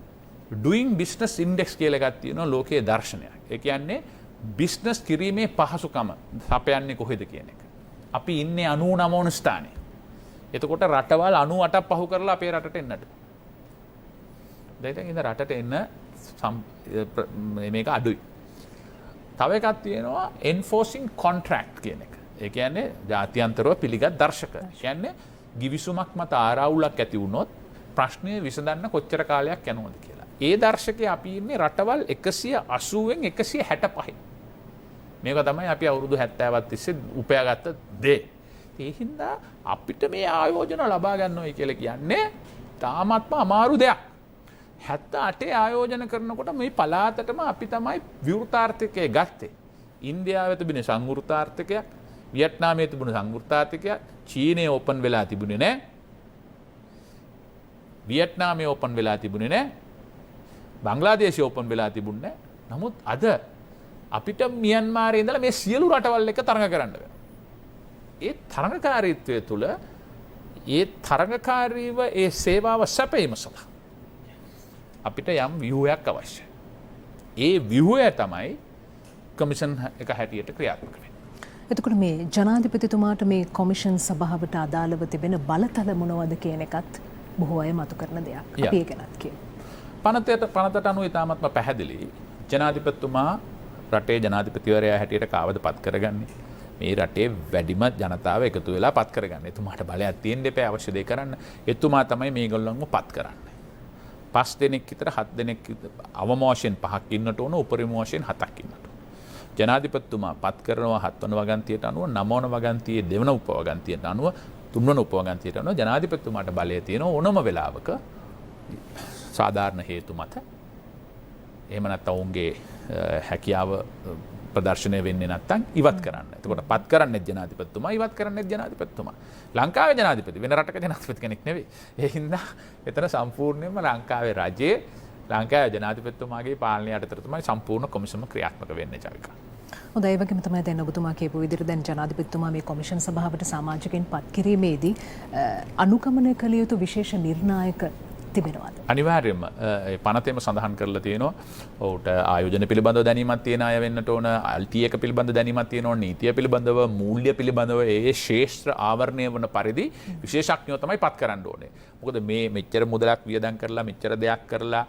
doing business index කියලා එකක් තියෙනවා ලෝකයේ දර්ශනයක්. ඒ කියන්නේ බිස්නස් කිරීමේ පහසුකම සපයන්නේ කොහෙද කියන එක. අපි ඉන්නේ 99 වන ස්ථානයේ. එතකොට රටවල් 98ක් පහු කරලා අපේ රටට එන්නට. දැන් ඉතින් රටට එන්න මේක අඩුයි. තව එකක් තියෙනවා enforcing contract කියන එක. ඒ කියන්නේ ජාත්‍යන්තරව පිළිගත් දර්ශක. කියන්නේ givisුමක් මත ආරවුලක් ඇති වුණොත් ප්‍රශ්නය විසඳන්න කොච්චර කාලයක් යනවද කියලා. ඒ දර්ශකයේ අපි ඉන්නේ රටවල් 180න් 165. මේක තමයි අපි අවුරුදු 70ක් තිස්සේ උපයාගත්ත දේ. ඒ හින්දා අපිට මේ ආයෝජන ලබා ගන්නවයි කියලා කියන්නේ තාමත්ම අමාරු දෙයක්. 78 ආයෝජන කරනකොට මේ පළාතටම අපි තමයි විවෘතාර්ථකය ගත්තේ. ඉන්දියාවේ තිබුණේ සංවෘතාර්ථකයක්, වියට්නාමයේ තිබුණේ සංවෘතාර්ථකයක්, චීනයේ ඕපන් වෙලා තිබුණේ නැහැ. වියට්නාමයේ ඕපන් වෙලා තිබුණේ නැහැ. බංග්ලාදේශයේ ඕපන් වෙලා තිබුණේ නැහැ. නමුත් අද අපිට මියන්මාරයේ ඉඳලා මේ සියලු රටවල් එක තරඟ කරන්න වෙනවා. ඒ තරඟකාරීත්වය තුළ ඒ තරඟකාරීව ඒ සේවාව සැපයීම සඳහා අපිට යම් ව්‍යුහයක් අවශ්‍යයි. ඒ ව්‍යුහය තමයි කොමිෂන් එක හැටියට ක්‍රියාත්මක වෙන්නේ. එතකොට මේ ජනාධිපතිතුමාට මේ කොමිෂන් සභාවට අදාළව තිබෙන බලතල මොනවද කියන එකත් බොහෝ අය මතු කරන දෙයක්. අපි ඒක ගැනත් කියමු. පනතට අනුව ඉතාමත්ම පැහැදිලි. ජනාධිපතිතුමා රටේ ජනාධිපතිවරයා හැටියට කාවද පත් කරගන්නේ. මේ රටේ වැඩිම ජනතාව එකතු වෙලා පත් කරගන්න. එතුමාට බලයක් තියෙන්න එපා අවශ්‍ය දේ කරන්න. එතුමා තමයි මේගොල්ලන්ව පත් කරන්නේ. 5 දෙනෙක් විතර 7 දෙනෙක් අවම වශයෙන් 5ක් ඉන්නට ඕන, උපරිම වශයෙන් 7ක් ඉන්නට ඕන. ජනාධිපතිතුමා පත් කරනවා 7 වන වගන්තියට අනුව, 9 වන වගන්තියේ 2 වන උපවගන්තියට අනුව, 3 වන උපවගන්තියට අනුව ජනාධිපතිතුමාට බලය තියෙන ඕනම වෙලාවක සාධාරණ හේතු මත එහෙම නැත්නම් ඔවුන්ගේ හැකියාව ප්‍රදර්ශනය වෙන්නේ නැත්නම් ඉවත් කරන්න. එතකොට පත් කරන්නේ ජනාධිපතිතුමා, ඉවත් කරන්නේ ජනාධිපතිතුමා. ලංකාවේ ජනාධිපති වෙන රටක ජනාධිපති කෙනෙක් නෙවෙයි. ඒ හින්දා එතන සම්පූර්ණයෙන්ම ලංකාවේ රජයේ ලංකාවේ ජනාධිපතිතුමාගේ පාලනය යටතට තමයි සම්පූර්ණ කොමිසම ක්‍රියාත්මක වෙන්නේ චවිකා. හොඳයි, ඒ වගේම තමයි දැන් ඔබතුමා කියපු විදිහට දැන් ජනාධිපතිතුමා මේ කොමිෂන් සභාවට සමාජිකයන් පත් කිරීමේදී අනුගමනය කළ යුතු විශේෂ නිර්ණායක තිබෙනවාද? අනිවාර්යයෙන්ම පනතේම සඳහන් කරලා තියෙනවා. ඔහුට ආයෝජන පිළිබඳව දැනීමක් තියෙන අය වෙන්නට ඕන, අල්ටි එක පිළිබඳව දැනීමක් තියෙනවා, නීතිය පිළිබඳව, මූල්‍ය පිළිබඳව ඒ ශේෂ්ත්‍ර ආවරණය වන පරිදි විශේෂඥයෝ තමයි පත් කරන්න ඕනේ. මොකද මේ මෙච්චර මුදලක් වියදම් කරලා මෙච්චර දෙයක් කරලා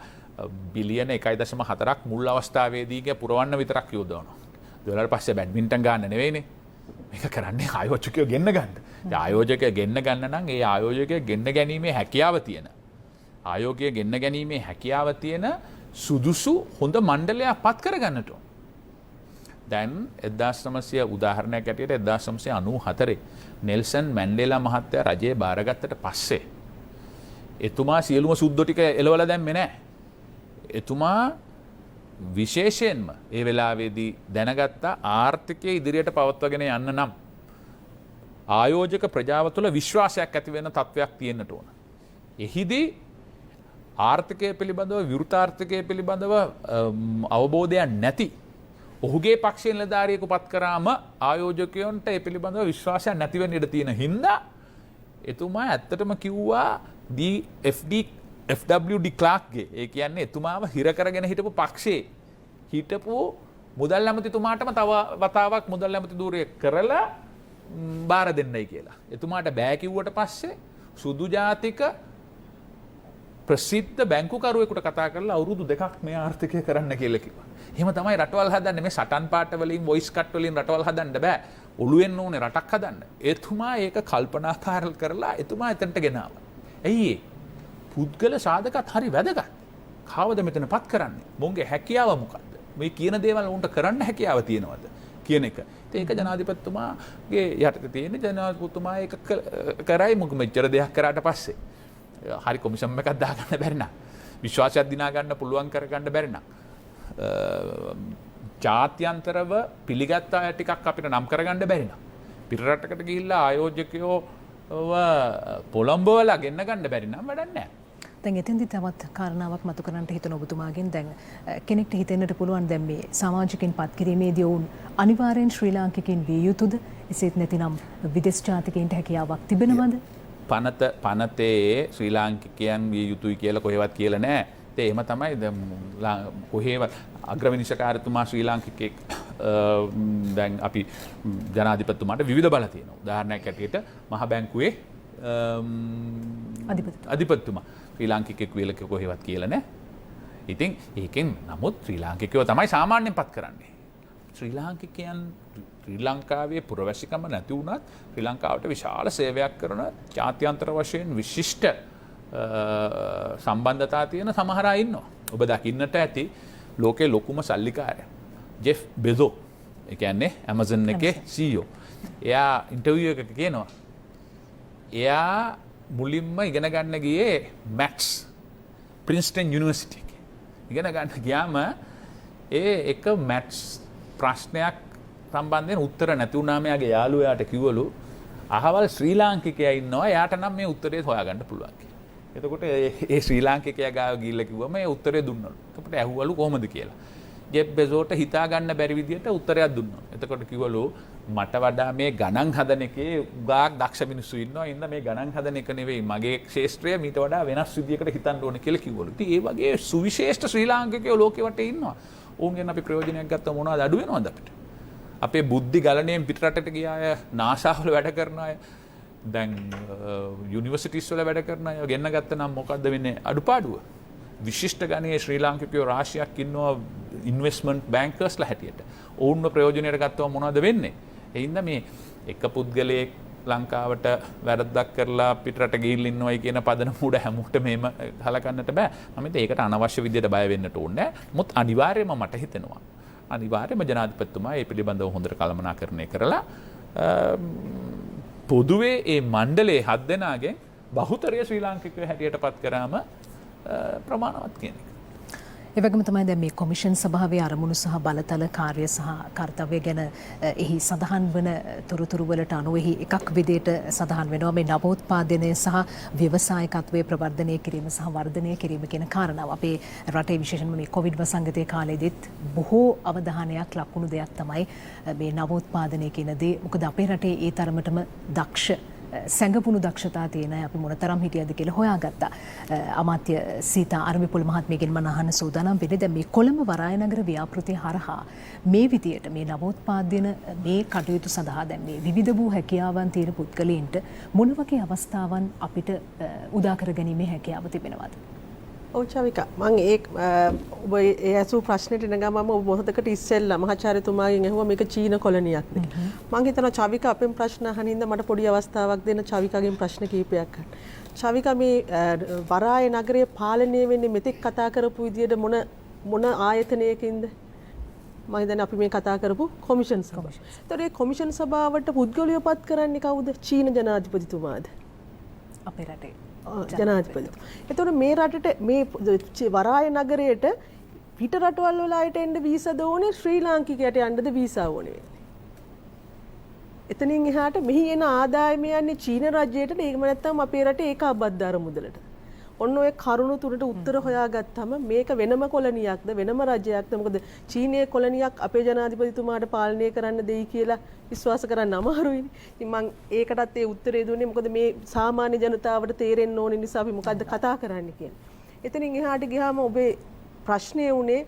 බිලියන 1.4ක් මුල් අවස්ථාවේදී පුරවන්න විතරක් යොදවනවා. ඊට පස්සේ බැඩ්මින්ටන් ගන්න නෙවෙයිනේ. මේක කරන්නේ ආයෝජකයෝ ගෙන්න ගන්න. ආයෝජකය ගෙන්න ගන්න නම් ඒ ආයෝජකය ගෙන්න ගැනීමේ හැකියාව තියෙන. ආයෝගය ගෙන්න ගැනීමේ හැකියාව තියෙන සුදුසු හොඳ මණ්ඩලයක් පත් කරගන්නට ඕන. දැන් 1900 උදාහරණයක් ඇටියට 1994 නෙල්සන් මැන්ඩෙලා මහත්තයා රජයේ බාරගත්තට පස්සේ එතුමා සියලුම සුද්දෝ ටික එලවලා දැම්මේ නැහැ. එතුමා විශේෂයෙන්ම ඒ වෙලාවේදී දැනගත්ත ආර්ථිකය ඉදිරියට පවත්වාගෙන යන්න නම් ආයෝජක ප්‍රජාව තුළ විශ්වාසයක් ඇති වෙන තත්ත්වයක් තියෙන්නට ඕන. එහිදී ආර්ථිකය පිළිබඳව, විවෘතාර්ථිකය පිළිබඳව අවබෝධයක් නැති ඔහුගේ පක්ෂයෙන් නිලධාරියෙකු පත් කරාම ආයෝජකයන්ට ඒ පිළිබඳව විශ්වාසයක් නැති වෙන්න ඉඩ තියෙන හින්දා එතුමා ඇත්තටම කිව්වා FW ඩි ක්ලාක්ගේ, ඒ කියන්නේ එතුමාව හිර කරගෙන හිටපු පක්ෂයේ හිටපු මුදල් ඇමතිතුමාටම තව වතාවක් මුදල් ඇමති ධූරය කරලා බාර දෙන්නයි කියලා. එතුමාට බෑ කිව්වට පස්සේ සුදු ජාතික ප්‍රසිද්ධ බැංකුකරුවෙකුට කතා කරලා අවුරුදු 2ක් මේ ආර්ථිකය කරන්න කියලා කිව්වා. එහෙම තමයි රටවල් හදන්නේ. මේ සටන් පාට වලින්, වොයිස් කට් වලින් රටවල් හදන්න බෑ. ඔළුවෙන් ඕනේ රටක් හදන්න. එතුමා ඒක කල්පනාකාරී කරලා එතුමා එතනට ගෙනාවා. ඇයි පුද්ගල සාධකත් හරි වැදගත්. කවද මෙතන පත් කරන්නේ? මොන්ගේ හැකියාව මොකක්ද? මේ කියන දේවල් උන්ට කරන්න හැකියාව තියෙනවද කියන එක. ඒක ජනාධිපතිතුමාගේ යටතේ තියෙන ජනාධිපතිතුමා ඒක කරයි. මොකද මෙච්චර දෙයක් කරාට පස්සේ හරි කොමිසම් එකක් දාගන්න බැරි නම්, විශ්වාසයක් දිනා ගන්න පුළුවන් කරගන්න බැරි නම්, ජාත්‍යන්තරව පිළිගත් අය ටිකක් අපිට නම් කරගන්න බැරි නම්, පිට රටකට ගිහිල්ලා ආයෝජකයෝ පොළඹවලා ගෙන්න ගන්න බැරි නම් වැඩක් නැහැ. දැන් එතෙන්දි තවත් කාරණාවක් මතු කරන්නට හිතන ඔබතුමාගෙන් දැන් කෙනෙක්ට හිතෙන්නට පුළුවන් දැන් මේ සමාජිකින් පත් කිරීමේදී වුන් අනිවාර්යෙන් ශ්‍රී ලාංකිකයින් විය යුතුද? එසේත් නැතිනම් විදේශ ජාතිකයින්ට හැකියාවක් තිබෙනවද? පනතේ ශ්‍රී ලාංකිකයන් විය යුතුයි කියලා කොහෙවත් කියලා නැහැ. ඒ එහෙම තමයි කොහේවත් අග්‍රවිනිශ්චකාරතුමා ශ්‍රී ලාංකිකයෙක් දැන් අපි ජනාධිපතිතුමාට විවිධ බල තියෙනවා. උදාහරණයක් ඇටියට මහ බැංකුවේ අධිපතිතුමා ශ්‍රී ලාංකිකයෙක් වියලක කොහෙවත් කියලා නැහැ. ඉතින් ඒකෙන් නමුත් ශ්‍රී ලාංකිකයෝ තමයි සාමාන්‍යයෙන් පත් කරන්නේ. ශ්‍රී ලාංකිකයන් ශ්‍රී ලංකාවේ පුරවැසිකම නැති වුණත් ශ්‍රී ලංකාවට විශාල සේවයක් කරන ජාත්‍යන්තර වශයෙන් විශිෂ්ට සම්බන්ධතා තියෙන සමහර අය ඉන්නවා. ඔබ දකින්නට ඇති ලෝකේ ලොකුම සල්ලිකාරයා ජෙෆ් බෙසෝ, ඒ කියන්නේ Amazon එකේ CEO. එයා ඉන්ටර්වියු එකක කියනවා එයා මුලින්ම ඉගෙන ගන්න ගියේ මැක්ස් ප්‍රින්ස්ටන් යුනිවර්සිටි එකේ. ඉගෙන ගන්න ගියාම එක මැත්ස් ප්‍රශ්නයක් සම්බන්ධයෙන් උත්තර නැති වුණාම යාගේ යාළුවාට කිව්වලු අහවල් ශ්‍රී ලාංකිකයා ඉන්නවා, එයාට නම් මේ උත්තරේ හොයාගන්න පුළුවන් කියලා. එතකොට ඒ ශ්‍රී ලාංකිකයා ගාව ගිහිල්ලා කිව්වම ඒ උත්තරේ දුන්නලු. එතකොට ඇහුවලු කොහොමද කියලා. ජෙෆ් බෙසෝට හිතා ගන්න බැරි විදියට උත්තරයක් දුන්නා. එතකොට කිව්වලු මට වඩා මේ ගණන් හදන එකේ උගාක් දක්ෂ මිනිස්සු ඉන්නවා. ඉන්න මේ ගණන් හදන එක නෙවෙයි මගේ ක්ෂේත්‍රය මීට වඩා වෙනස් විදියකට හිතන්න ඕනේ කියලා කිව්වලු. ඉතින් ඒ වගේ සුවිශේෂ්ඨ ශ්‍රී ලාංකිකයෝ ලෝකෙ වටේ ඉන්නවා. ඔවුන්ගෙන් අපි ප්‍රයෝජනයක් ගත්තම මොනවද අඩු වෙනවද අපිට? අපේ බුද්ධි ගලණයෙන් පිටරටට ගිය අය, නාසා වල වැඩ කරන අය, දැන් යුනිවර්සිටිස් වල වැඩ කරන අය ගෙන්න ගත්ත නම් මොකද්ද වෙන්නේ අඩුපාඩුව? විශිෂ්ට ගණයේ ශ්‍රී ලාංකිකයෝ රාශියක් ඉන්නවා ඉන්වෙස්ට්මන්ට් බැංකර්ස්ලා හැටියට. ඔවුන්ව ප්‍රයෝජනයට ගත්තම මොනවද වෙන්නේ? ඒ හින්දා මේ එක පුද්ගලයෙක් ලංකාවට වැරද්දක් කරලා පිටරට ගිහින් ඉන්නවයි කියන පදනම උඩ හැමෝටම මේම හලකන්නට බෑ. මම හිතේ ඒකට අනවශ්‍ය විදියට බය වෙන්නට ඕනේ නෑ. මොකද අනිවාර්යයෙන්ම මට හිතෙනවා. අනිවාර්යයෙන්ම ජනාධිපතිතුමා මේ පිළිබඳව හොඳට කළමනාකරණය කරලා පොදුවේ මේ මණ්ඩලයේ 7 දෙනාගෙන් බහුතරය ශ්‍රී ලාංකිකයෝ හැටියට පත් කරාම ප්‍රමාණවත් කියන එක. ඒ වගේම තමයි දැන් මේ කොමිෂන් සභාවේ අරමුණු සහ බලතල කාර්ය සහ කාර්යය ගැන එහි සඳහන් වන තොරතුරු වලට අනුව එහි එකක් විදිහට සඳහන් වෙනවා මේ නවෝත්පාදනය සහ ව්‍යවසායකත්වයේ ප්‍රවර්ධනය කිරීම සහ වර්ධනය කිරීම කියන කාරණාව. අපේ රටේ විශේෂයෙන්ම මේ කොවිඩ් වසංගතයේ කාලෙදිත් බොහෝ අවධානයක් ලක්වුණු දෙයක් තමයි මේ නවෝත්පාදනය කියන දේ. මොකද අපේ රටේ ඒ තරමටම දක්ෂ සැඟපුණු දක්ෂතා තියෙන අපි මොනතරම් හිටියද කියලා හොයාගත්තා. අමාත්‍ය සීතා අරවිපුල් මහත්මියගෙන් මම අහන්න සූදානම් වෙන්නේ දැන් මේ කොළඹ වරායනගර ව්‍යාපෘතිය හරහා මේ විදියට මේ නවෝත්පාදන මේ කටයුතු සඳහා දැන් මේ විවිධ වූ හැකියාවන් තියෙන පුද්ගලයන්ට මොන වගේ අවස්ථාවන් අපිට උදා කරගැනීමේ හැකියාව තිබෙනවද? ඔව් චවිකා මම ඔබ ඒ අසු ප්‍රශ්නෙට එන ගමම ඔබ මොහොතකට ඉස්සෙල්ලා මහාචාර්යතුමාගෙන් ඇහුවා මේක චීන කොලනියක්ද මම හිතනවා චවිකා අපෙන් ප්‍රශ්න අහන හින්දා මට පොඩි අවස්ථාවක් දෙන්න චවිකාගෙන් ප්‍රශ්න කීපයක් අහන්න. චවිකා මේ වරාය නගරය පාලනය වෙන්නේ මෙතෙක් කතා කරපු විදියට මොන ආයතනයකින්ද? මම හිතන්නේ අපි මේ කතා කරපු කොමිෂන් සභාව. ඒතකොට මේ කොමිෂන් සභාවට පුද්ගලයෝ පත් කරන්නේ කවුද? චීන ජනාධිපතිතුමාද? අපේ රටේ ජනාධිපති. එතකොට මේ රටට මේ වරාය නගරයට පිට රටවල් වල අයට එන්න වීසාද ඕනේ ශ්‍රී ලාංකිකයට යන්නද වීසා ඕනේ වෙන්නේ. එතනින් එහාට මෙහි එන ආදායම යන්නේ චීන රජයට ඒකම නැත්නම් අපේ රටේ ඒකාබද්ධ මුදලට. ඔන්න ඔය කරුණු තුනට උත්තර හොයාගත්තම මේක වෙනම කොලනියක්ද වෙනම රජයක්ද මොකද චීනයේ කොලනියක් අපේ ජනාධිපතිතුමාට පාලනය කරන්න දෙයි කියලා විශ්වාස කරන්න අමාරුයිනේ. ඉතින් මම ඒකටත් ඒ උත්තරේ දුන්නේ මොකද මේ සාමාන්‍ය ජනතාවට තේරෙන්න ඕන නිසා අපි මොකද්ද කතා කරන්නේ කියන්නේ. එතනින් එහාට ගියාම ඔබේ ප්‍රශ්නය උනේ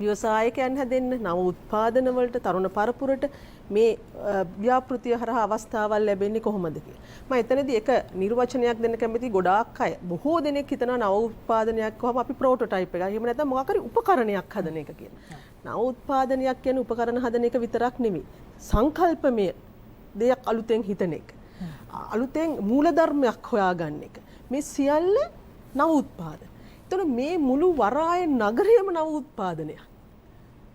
ව්‍යවසායකයන් හැදෙන්න නව උත්පාදන වලට තරුණ පරපුරට මේ ව්‍යාපෘතිය හරහා අවස්ථාවල් ලැබෙන්නේ කොහොමද කියලා. මම එතනදී එක නිර්වචනයක් දෙන්න කැමතියි. ගොඩාක් අය බොහෝ දෙනෙක් හිතනවා නව උත්පාදනයක් කොහොම අපි ප්‍රෝටෝටයිප් එකක්. එහෙම නැත්නම් මොකක් හරි උපකරණයක් හදන එක කියලා. නව උත්පාදනයක් කියන්නේ උපකරණ හදන එක විතරක් නෙමෙයි. සංකල්පමය දෙයක් අලුතෙන් හිතන එක. අලුතෙන් මූලධර්මයක් හොයාගන්න එක. මේ සියල්ල නව උත්පාදන. එතකොට මේ මුළු වරාය නගරයම නව උත්පාදනයක්.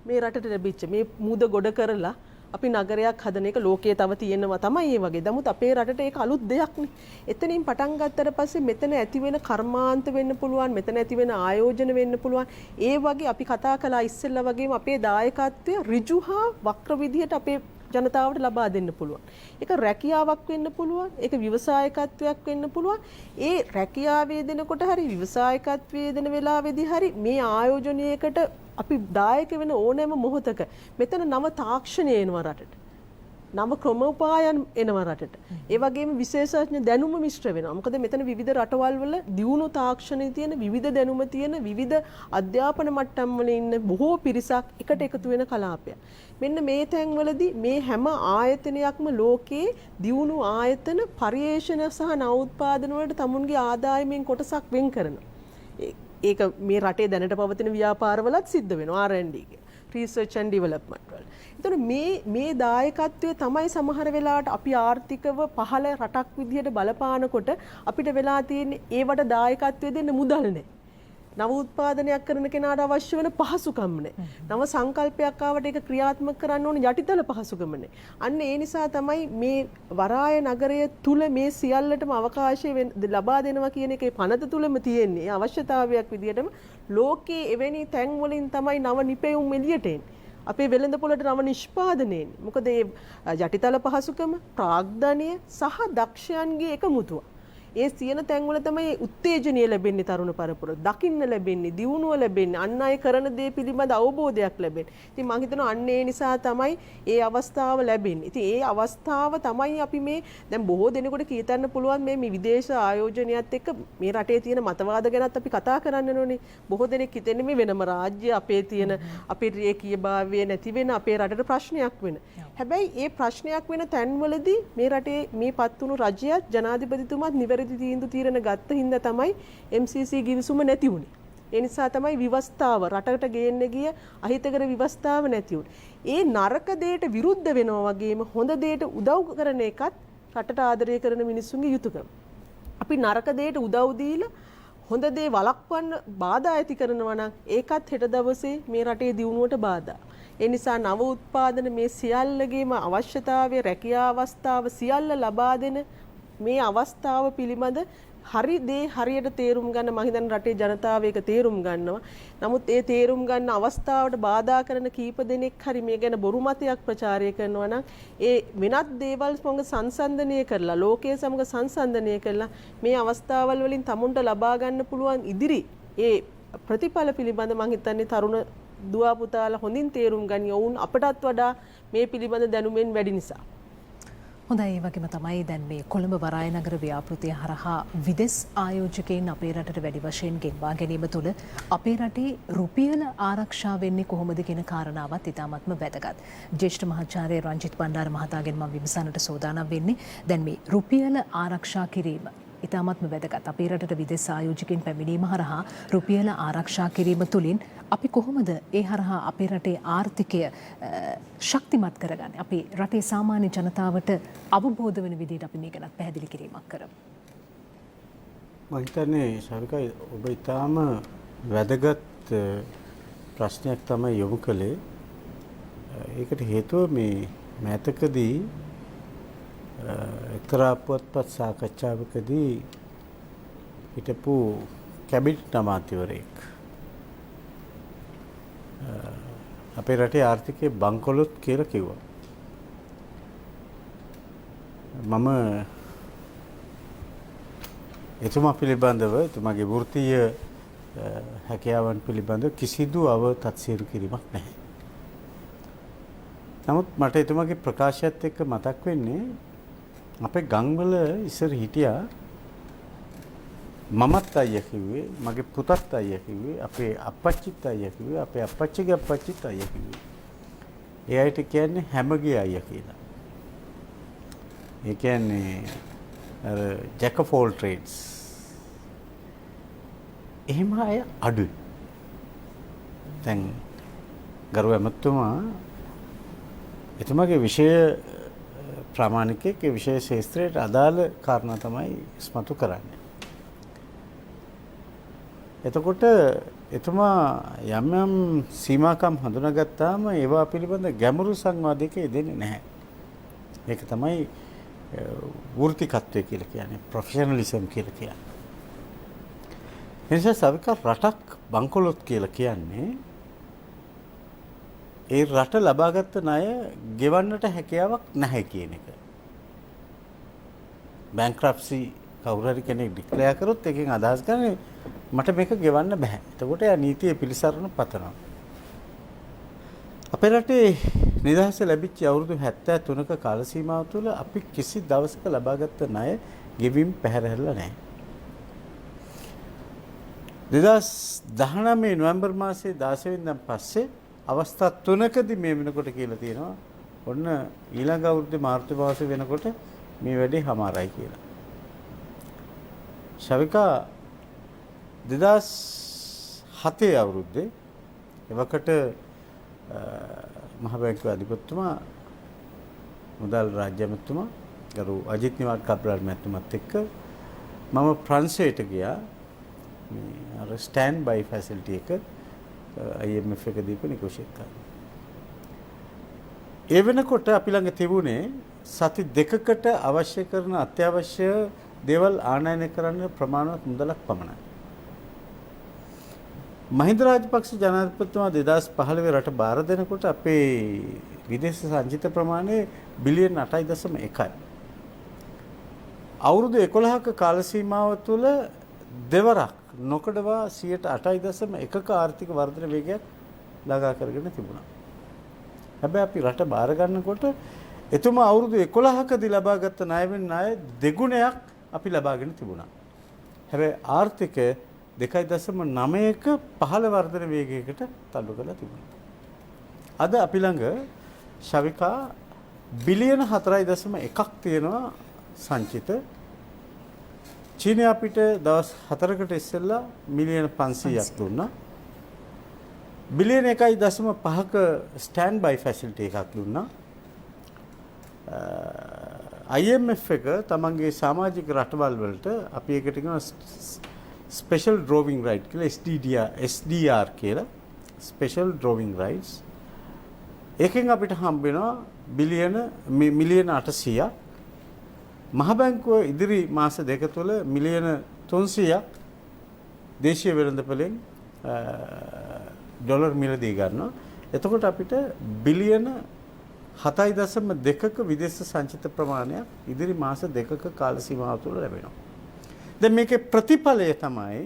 මේ රටට ලැබිච්ච මේ මුද ගොඩ කරලා අපි නගරයක් හදන එක ලෝකයේ තව තියෙනවා තමයි ඒ වගේ. නමුත් අපේ රටට ඒක අලුත් දෙයක් නේ. එතනින් පටන් ගත්තට පස්සේ මෙතන ඇති වෙන කර්මාන්ත වෙන්න පුළුවන්, මෙතන ඇති වෙන ආයෝජන වෙන්න පුළුවන්. ඒ වගේ අපි කතා කළා ඉස්සෙල්ලා වගේම අපේ දායකත්වය ඍජු හා වක්‍ර විදිහට අපේ ජනතාවට ලබා දෙන්න පුළුවන්. ඒක රැකියාවක් වෙන්න පුළුවන්, ඒක ව්‍යවසායකත්වයක් වෙන්න පුළුවන්. ඒ රැකියාවේ දෙනකොට හරි ව්‍යවසායකත්වයේ දෙන වෙලාවේදී හරි මේ ආයෝජනයකට අපි දායක වෙන ඕනෑම මොහොතක මෙතන නව තාක්ෂණය එනවා රටට. නව ක්‍රමෝපායන් එනවා රටට. ඒ වගේම විශේෂඥ දැනුම මිශ්‍ර වෙනවා. මොකද මෙතන විවිධ රටවල් වල දියුණු තාක්ෂණයේ තියෙන විවිධ දැනුම තියෙන විවිධ අධ්‍යාපන මට්ටම් වල ඉන්න බොහෝ පිරිසක් එකට එකතු වෙන කලාපයක්. මෙන්න මේ තැන්වලදී මේ හැම ආයතනයක්ම ලෝකයේ දියුණු ආයතන පරිේශන සහ නවෝත්පාදන වලට තමුන්ගේ ආදායමෙන් කොටසක් වෙන් කරනවා. ඒක මේ රටේ දැනට පවතින ව්‍යාපාරවලත් සිද්ධ වෙනවා R&D එක. රිසර්ච් ඇන්ඩ් ඩෙවලොප්මන්ට් වල. එතකොට මේ දායකත්වය තමයි සමහර වෙලාවට අපි ආර්ථිකව පහළ රටක් විදිහට බලපානකොට අපිට වෙලා තියෙන්නේ ඒවට දායකත්වය දෙන්න මුදල් නැහැ. නව උත්පාදනයක් කරන කෙනාට අවශ්‍ය වෙන පහසුකම් නැහැ. නව සංකල්පයක් ආවට ඒක ක්‍රියාත්මක කරන්න ඕන යටිතල පහසුකම් නැහැ. අන්න ඒ නිසා තමයි මේ වරාය නගරය තුල මේ සියල්ලටම අවකාශය ලබා දෙනවා කියන එකේ පනත තුලම තියෙන්නේ. අවශ්‍යතාවයක් විදිහටම ලෝකයේ එවැනි තැන් වලින් තමයි නව නිපැයුම් එළියට එන්නේ. අපේ වෙළඳ පොළට නව නිෂ්පාදනයෙන්. මොකද මේ යටිතල පහසුකම, ප්‍රාග්ධනය සහ දක්ෂයන්ගේ එකමුතුව. ඒ සියන තැන්වල තමයි උත්තේජනය ලැබෙන්නේ තරුණ පරපුර. දකින්න ලැබෙන්නේ, දියුණුව ලැබෙන්නේ, අන් අය කරන දේ පිළිබඳ අවබෝධයක් ලැබෙන්නේ. ඉතින් මම හිතනවා අන්න ඒ නිසා තමයි ඒ අවස්ථාව ලැබෙන්නේ. ඉතින් ඒ අවස්ථාව තමයි අපි මේ දැන් බොහෝ දෙනෙකුට කීතන්න පුළුවන් මේ විදේශ ආයෝජනයත් එක්ක මේ රටේ තියෙන මතවාද ගැනත් අපි කතා කරන්න ඕනේ. බොහෝ දෙනෙක් හිතන්නේ මේ වෙනම රාජ්‍ය අපේ තියෙන අපේ රේකීයභාවය නැති වෙන අපේ රටට ප්‍රශ්නයක් වෙන. හැබැයි ඒ ප්‍රශ්නයක් වෙන තැන්වලදී මේ රටේ මේ පත්තුණු රජයත් ජනාධිපතිතුමාත් නිවැරදි තීන්දුව తీරන ගත්ත හින්දා තමයි MCC ගිවිසුම නැති වුනේ. ඒ නිසා තමයි විවස්ථාව රටකට ගේන්න ගිය අහිතකර විවස්ථාව නැති වුනේ. ඒ නරක දෙයට විරුද්ධ වෙනවා වගේම හොඳ දෙයට උදව් කරන එකත් රටට ආදරය කරන මිනිස්සුන්ගේ යුතුයකම. අපි නරක දෙයට උදව් දීලා හොඳ දේ වළක්වන්න බාධා ඇති කරනවා නම් ඒකත් හෙට දවසේ මේ රටේ දියුණුවට බාධා. ඒ නිසා නව උත්පාදන මේ සියල්ලගේම අවශ්‍යතාවය රැකියා අවස්ථාව සියල්ල ලබා දෙන මේ අවස්ථාව පිළිබඳ හරි දේ හරියට තේරුම් ගන්න මම හිතන්නේ රටේ ජනතාව ඒක තේරුම් ගන්නවා. නමුත් ඒ තේරුම් ගන්න අවස්ථාවට බාධා කරන කීප දෙනෙක් හරි මේ ගැන බොරු මතයක් ප්‍රචාරය කරනවා නම් ඒ වෙනත් දේවල් සමග සංසන්දනය කරලා ලෝකයේ සමග සංසන්දනය කරලා මේ අවස්ථාවල් වලින් tamunට ලබා ගන්න පුළුවන් ඉදිරි ඒ ප්‍රතිඵල පිළිබඳ මම හිතන්නේ තරුණ දුව පුතාලා හොඳින් තේරුම් ගනි. ඔවුන් අපටත් වඩා මේ පිළිබඳ දැනුමෙන් වැඩි නිසා. හොඳයි ඒ වගේම තමයි දැන් මේ කොළඹ වරාය නගර ව්‍යාපෘතිය හරහා විදෙස් ආයෝජකයන් අපේ රටට වැඩි වශයෙන් ගෙන්වා ගැනීම තුළ අපේ රටේ රුපියල ආරක්ෂා වෙන්නේ කොහොමද කියන කාරණාවත් ඉතාමත්ම වැදගත්. ජ්‍යෙෂ්ඨ මහාචාර්ය රංජිත් බණ්ඩාර මහතාගෙන් මම විමසන්නට සූදානම් වෙන්නේ දැන් මේ රුපියල ආරක්ෂා කිරීම ඉතාමත්ම වැදගත්. අපේ රටට විදෙස් ආයෝජකයන් පැමිණීම හරහා රුපියල ආරක්ෂා කිරීම තුළින් අපි කොහොමද ඒ හරහා අපේ රටේ ආර්ථිකය ශක්තිමත් කරගන්නේ? අපි රටේ සාමාන්‍ය ජනතාවට අවබෝධ වෙන විදිහට අපි මේ ගැන පැහැදිලි කිරීමක් කරමු. මම හිතන්නේ ශාවිකා ඔබ ඊටාම වැදගත් ප්‍රශ්නයක් තමයි යොමු කළේ. ඒකට හේතුව මේ මෑතකදී එක්තරා පුවත්පත් සාකච්ඡාවකදී හිටපු කැබිනට් අමාත්‍යවරයෙක් අපේ රටේ ආර්ථිකයේ බංකොලොත් කියලා කිව්වා. මම එතුමා පිළිබඳව එතුමාගේ වෘත්තීය හැකියාවන් පිළිබඳව කිසිදු අවතක්සේරු කිරීමක් නැහැ. නමුත් මට එතුමාගේ ප්‍රකාශයත් එක්ක මතක් වෙන්නේ අපේ ගම්වල ඉස්සර හිටියා මමත් අයියා කිව්වේ මගේ පුතත් අයියා කිව්වේ අපේ අප්පච්චිත් අයියා කිව්වේ අපේ අප්පච්චිගේ අප්පච්චිත් අයියා කිව්වේ. ඒ අයට කියන්නේ හැමගේ අයියා කියලා. ඒ කියන්නේ අර ජැක් ඔෆ් ඕල් ට්‍රේඩ්ස්. එහෙම අය අඩුයි. දැන් ගරු ඇමතුමා එතුමාගේ විෂය ප්‍රාමාණිකයෙක් ඒ විෂය ශාස්ත්‍රයට අදාළ කාරණා තමයි ඉස්මතු කරන්නේ. එතකොට එතුමා යම් යම් සීමාකම් හඳුනාගත්තාම ඒවා පිළිබඳ ගැඹුරු සංවාදයක යෙදෙන්නේ නැහැ. ඒක තමයි වෘත්තිකත්වය කියලා කියන්නේ, ප්‍රොෆෙෂනලිසම් කියලා කියන්නේ. එනිසා සවිකා රටක් බංකොලොත් කියලා කියන්නේ ඒ රට ලබාගත් ණය ගෙවන්නට හැකියාවක් නැහැ කියන එක. බැංක්‍රප්සි කවුරු හරි කෙනෙක් ඩික්ලෙයාර් කරොත් එකෙන් අදහස් කරන්නේ මට මේක ගෙවන්න බෑ. එතකොට යා නීතිය පිළිසරණ පතනවා. අපේ රටේ නිදහස ලැබිච්ච අවුරුදු 73ක කාල සීමාව තුළ අපි කිසි දවසක ලබාගත් ණය ගෙවීම පැහැරහැරලා නැහැ. 2019 නොවැම්බර් මාසයේ 16 වෙනිදා පස්සේ අවස්ථා තුනකදී මේ වෙනකොට කියලා තියෙනවා ඔන්න ඊළඟ අවුරුද්දේ මාර්තු මාසෙ වෙනකොට මේ වැඩේ හමාරයි කියලා. ශවිකා 2007 අවුරුද්දේ එවකට මහ බැංකුවේ අධිපතිතුමා මුදල් රාජ්‍ය ඇමතුමා ගරු අජිත් නිවාඩ් කප්ලාල් මැතිතුමත් එක්ක මම ප්‍රංශයට ගියා මේ අර ස්ටෑන්ඩ් බයි ෆැසිලිටි එක IMF එක දීපු නිගොෂියේට් කරන්න. ඒ වෙනකොට අපි ළඟ තිබුණේ සති දෙකකට අවශ්‍ය කරන අත්‍යවශ්‍ය දේවල් ආනයනය කරන්න ප්‍රමාණවත් මුදලක් පමණයි. මහින්ද රාජපක්ෂ ජනාධිපතිතුමා 2015 රට බාර දෙනකොට අපේ විදේශ සංචිත ප්‍රමාණය බිලියන 8.1යි. අවුරුදු 11ක කාල සීමාව තුළ දෙවරක් නොකඩවා 8.1ක ආර්ථික වර්ධන වේගයක් ළඟා කරගෙන තිබුණා. හැබැයි අපි රට බාර ගන්නකොට එතුමා අවුරුදු 11කදී ලබාගත් ණය ණය දෙගුණයක් අපි ලබාගෙන තිබුණා. හැබැයි ආර්ථිකය 2.9ක පහළ වර්ධන වේගයකට තල්ලු කරලා තිබුණා. අද අපි ළඟ ශවිකා බිලියන 4.1ක් තියෙනවා සංචිත චීනය අපිට දවස් 4කට ඉස්සෙල්ලා මිලියන 500ක් දුන්නා. බිලියන 1.5ක ස්ටෑන්ඩ් බයි ෆැසිලිටි එකක් දුන්නා. IMF එක තමන්ගේ සමාජික රටවල් වලට අපි ඒකට කියනවා ස්පෙෂල් ඩ්‍රෝවිං රයිට් කියලා SDR කියලා ස්පෙෂල් ඩ්‍රෝවිං රයිට්ස්. ඒකෙන් අපිට හම්බ වෙනවා මිලියන 800ක්. මහ බැංකුව ඉදිරි මාස දෙක තුළ මිලියන 300ක් දේශීය වෙළඳපොලෙන් ඩොලර් මිලදී ගන්නවා. එතකොට අපිට බිලියන 7.2ක විදේශ සංචිත ප්‍රමාණයක් ඉදිරි මාස දෙකක කාල සීමාව තුළ ලැබෙනවා. දැන් මේකේ ප්‍රතිඵලය තමයි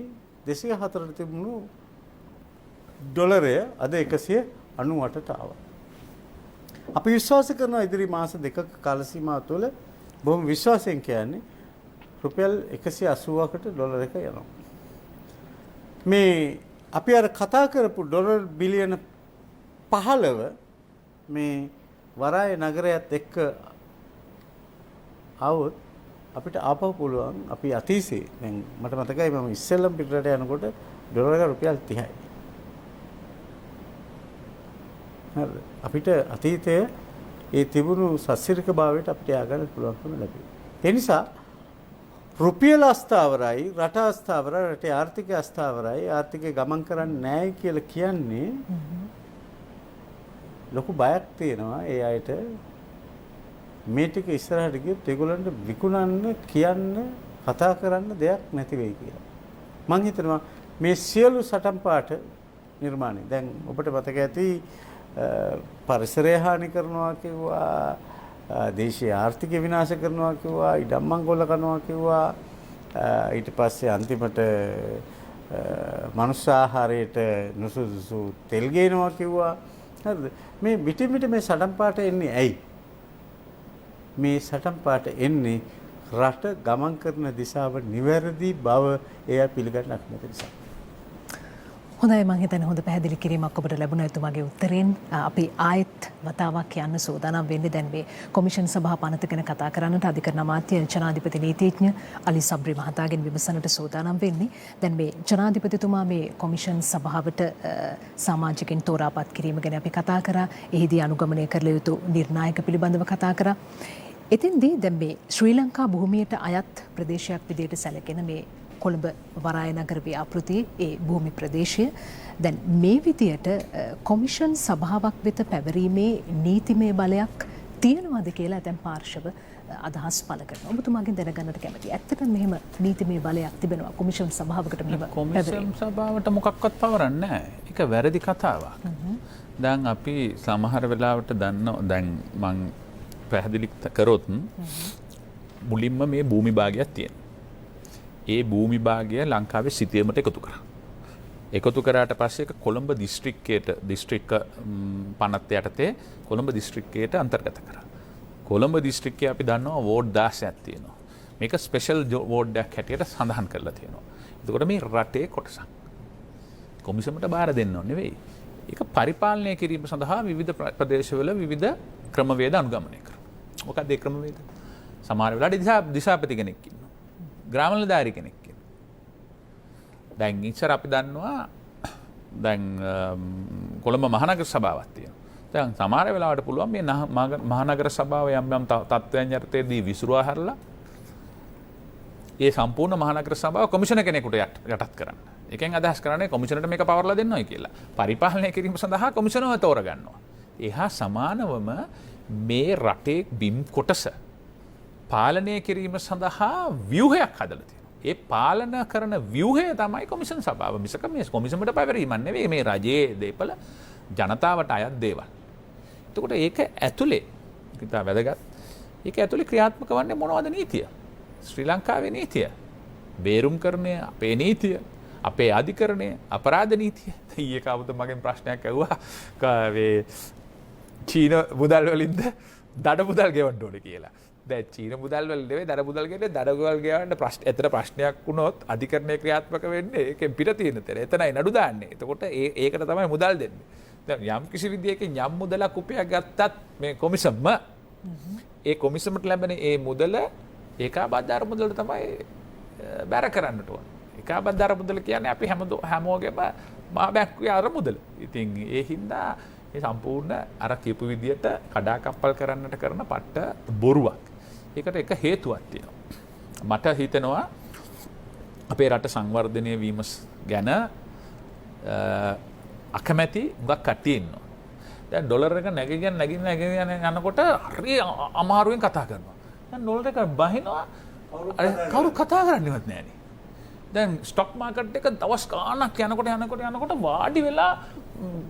204ට තිබුණු ඩොලරය අද 198ට ආවා. අපි විශ්වාස කරනවා ඉදිරි මාස දෙකක කාල සීමාව තුළ බොහොම විශ්වාසයෙන් කියන්නේ රුපියල් 180කට ඩොලර් එක යනවා. මේ අපි අර කතා කරපු ඩොලර් බිලියන 15 මේ වරාය නගරයත් එක්ක આવොත් අපිට ආපහු පුළුවන් අපි අතීතේ දැන් මට මතකයි මම ඉස්සෙල්ලම පිටරට යනකොට ඩොලර් එක රුපියල් 30යි. හරිද? අපිට අතීතයේ ඒ තිබුණු සස්සිරික භාවයට අපිට ය아가න්න පුළුවන්කම ලැබෙනවා. ඒ නිසා රුපියල අස්ථාවරයි, රට අස්ථාවරයි, රටේ ආර්ථිකය අස්ථාවරයි, ආර්ථිකය ගමන් කරන්නේ නැහැ කියලා කියන්නේ ලොකු බයක් තියෙනවා ඒ අයට මේ ටික ඉස්සරහට ගියොත් ඒගොල්ලන්ට විකුණන්න කියන්න කතා කරන්න දෙයක් නැති වෙයි කියලා. මම හිතනවා මේ සියලු සටන් පාඨ නිර්මාණය දැන් ඔබට මතක ඇති පරිසරය හානි කරනවා කිව්වා, දේශීය ආර්ථිකය විනාශ කරනවා කිව්වා, ඉඩම් මංගොල්ල කරනවා කිව්වා, ඊට පස්සේ අන්තිමට මනුස්ස ආහාරයට නුසුදුසු තෙල් ගේනවා කිව්වා. හරිද? මේ පිටින් පිට මේ සටන් පාඨ එන්නේ ඇයි? මේ සටන් පාඨ එන්නේ රට ගමන් කරන දිශාව නිවැරදි බව එය පිළිගන්නක් නැති නිසා. හොඳයි, මම හිතන්නේ හොඳ පැහැදිලි කිරීමක් ඔබට ලැබුණා එතුමාගේ උත්තරෙන්. අපි ආයෙත් වතාවක් යන්න සූදානම් වෙන්නේ දැන් මේ කොමිෂන් සභා පනත ගැන කතා කරන්නට අධිකරණ අමාත්‍ය ජනාධිපති නීතිඥ අලි සබ්රි මහතාගෙන් විමසන්නට සූදානම් වෙන්නේ. දැන් මේ ජනාධිපතිතුමා මේ කොමිෂන් සභාවට සමාජිකින් තෝරාපත් කිරීම ගැන අපි කතා කරා. එහිදී අනුගමනය කළ යුතු නිර්ණායක පිළිබඳව කතා කරා. එතින්දී දැන් මේ ශ්‍රී ලංකා භූමියට අයත් ප්‍රදේශයක් විදිහට සැලකෙන මේ කොළඹ වරාය නගර ව්‍යාපෘතියේ ඒ භූමි ප්‍රදේශය දැන් මේ විදියට කොමිෂන් සභාවක් වෙත පැවරීමේ නීතිමය බලයක් තියෙනවද කියලා දැන් පාර්ශව අදහස් පළ කරනවා. ඔබතුමාගෙන් දැනගන්නට කැමතියි. ඇත්තටම මෙහෙම නීතිමය බලයක් තිබෙනවා කොමිෂන් සභාවකට මෙහෙම කොමිෂන් සභාවට මොකක්වත් පවරන්නේ නැහැ. ඒක වැරදි කතාවක්. දැන් අපි සමහර වෙලාවට දන්නවා දැන් මං පැහැදිලි කරොත් මුලින්ම මේ භූමි භාගයක් තියෙනවා. ඒ භූමි භාගය ලංකාවේ සිතියමට එකතු කරා. එකතු කරාට පස්සේ ඒක කොළඹ දිස්ත්‍රික්ක පනත් යටතේ කොළඹ දිස්ත්‍රික්කයට අන්තර්ගත කරා. කොළඹ දිස්ත්‍රික්කයේ අපි දන්නවා වෝඩ් 16ක් තියෙනවා. මේක ස්පෙෂල් වෝඩ් එකක් හැටියට සඳහන් කරලා තියෙනවා. එතකොට මේ රටේ කොටසක්. කොමිසමට බාර දෙන්න ඕනේ නෙවෙයි. ඒක පරිපාලනය කිරීම සඳහා විවිධ ප්‍රදේශවල විවිධ ක්‍රමවේද අනුගමනය කරනවා. මොකක්ද ඒ ක්‍රමවේද? සමහර වෙලාවට දිසාපති කෙනෙක් ඉන්නවා. ග්‍රාමනිලධාරි කෙනෙක් ඉන්නවා. දැන් ඉස්සර අපි දන්නවා දැන් කොළඹ මහනගර සභාවක් තියෙනවා. දැන් සමහර වෙලාවට පුළුවන් මේ මහනගර සභාව යම් යම් තත්ත්වයන් යටතේදී විසිරුවා හැරලා ඒ සම්පූර්ණ මහනගර සභාව කොමිෂන කෙනෙකුට යටත් කරන්න. එකෙන් අදහස් කරන්නේ කොමිෂනට මේක පවර්ලා දෙන්නයි කියලා. පරිපාලනය කිරීම සඳහා කොමිෂනව තෝරගන්නවා. එහා සමානවම මේ රටේ බිම් කොටස පාලනය කිරීම සඳහා ව්‍යුහයක් හදලා තියෙනවා. ඒ පාලන කරන ව්‍යුහය තමයි කොමිෂන් සභාව. මිසක මේ කොමිෂමට පැවරීමක් නෙවෙයි. මේ රජයේ දේපල ජනතාවට අයත් දේවල්. එතකොට ඒක ඇතුලේ ඉතා වැදගත්. ඒක ඇතුලේ ක්‍රියාත්මක වන්නේ මොනවද නීතිය? ශ්‍රී ලංකාවේ නීතිය. බේරුම්කරණය අපේ නීතිය. අපේ අධිකරණය අපරාධ නීතිය. ඊයේ කවුද මගෙන් ප්‍රශ්නයක් ඇහුවා චීන මුදල් වලින්ද දඩ මුදල් ගෙවන්න ඕනේ කියලා. දැන් චීන මුදල් වල නෙවෙයි දඩ මුදල් ගෙන්නේ දඩ මුදල් ගෙවන්න ඇතර ප්‍රශ්නයක් වුණොත් අධිකරණයේ ක්‍රියාත්මක වෙන්නේ ඒකෙන් පිට තියෙන තැන. එතනයි නඩු දාන්නේ. එතකොට ඒකට තමයි මුදල් දෙන්නේ. දැන් යම් කිසි විදියකින් යම් මුදලක් උපයා ගත්තත් මේ කොමිසම ඒ කොමිසමට ලැබෙන ඒ මුදල ඒකාබද්ධ මුදලට තමයි බැර කරන්නට ඕන. එකබද්ධ අරමුදල කියන්නේ අපි හැමෝගෙම මහා බැංකුවේ අරමුදල. ඉතින් ඒ හින්දා මේ සම්පූර්ණ අර කියපු විදියට කඩාකප්පල් කරන්නට කරන පට්ට බොරුවක්. ඒකට එක හේතුවක් තියෙනවා. මට හිතෙනවා අපේ රට සංවර්ධනය වීම ගැන අකමැති හුඟක් කට්ටිය ඉන්නවා. දැන් ඩොලර් එක නැගගෙන යනකොට හරි අමාරුවෙන් කතා කරනවා. දැන් ඩොලර් එක බහිනවා කවුරු කතා කරන්නේවත් නැහැනේ. දැන් ස්ටොක් මාකට් එක දවස් ගාණක් යනකොට වාඩි වෙලා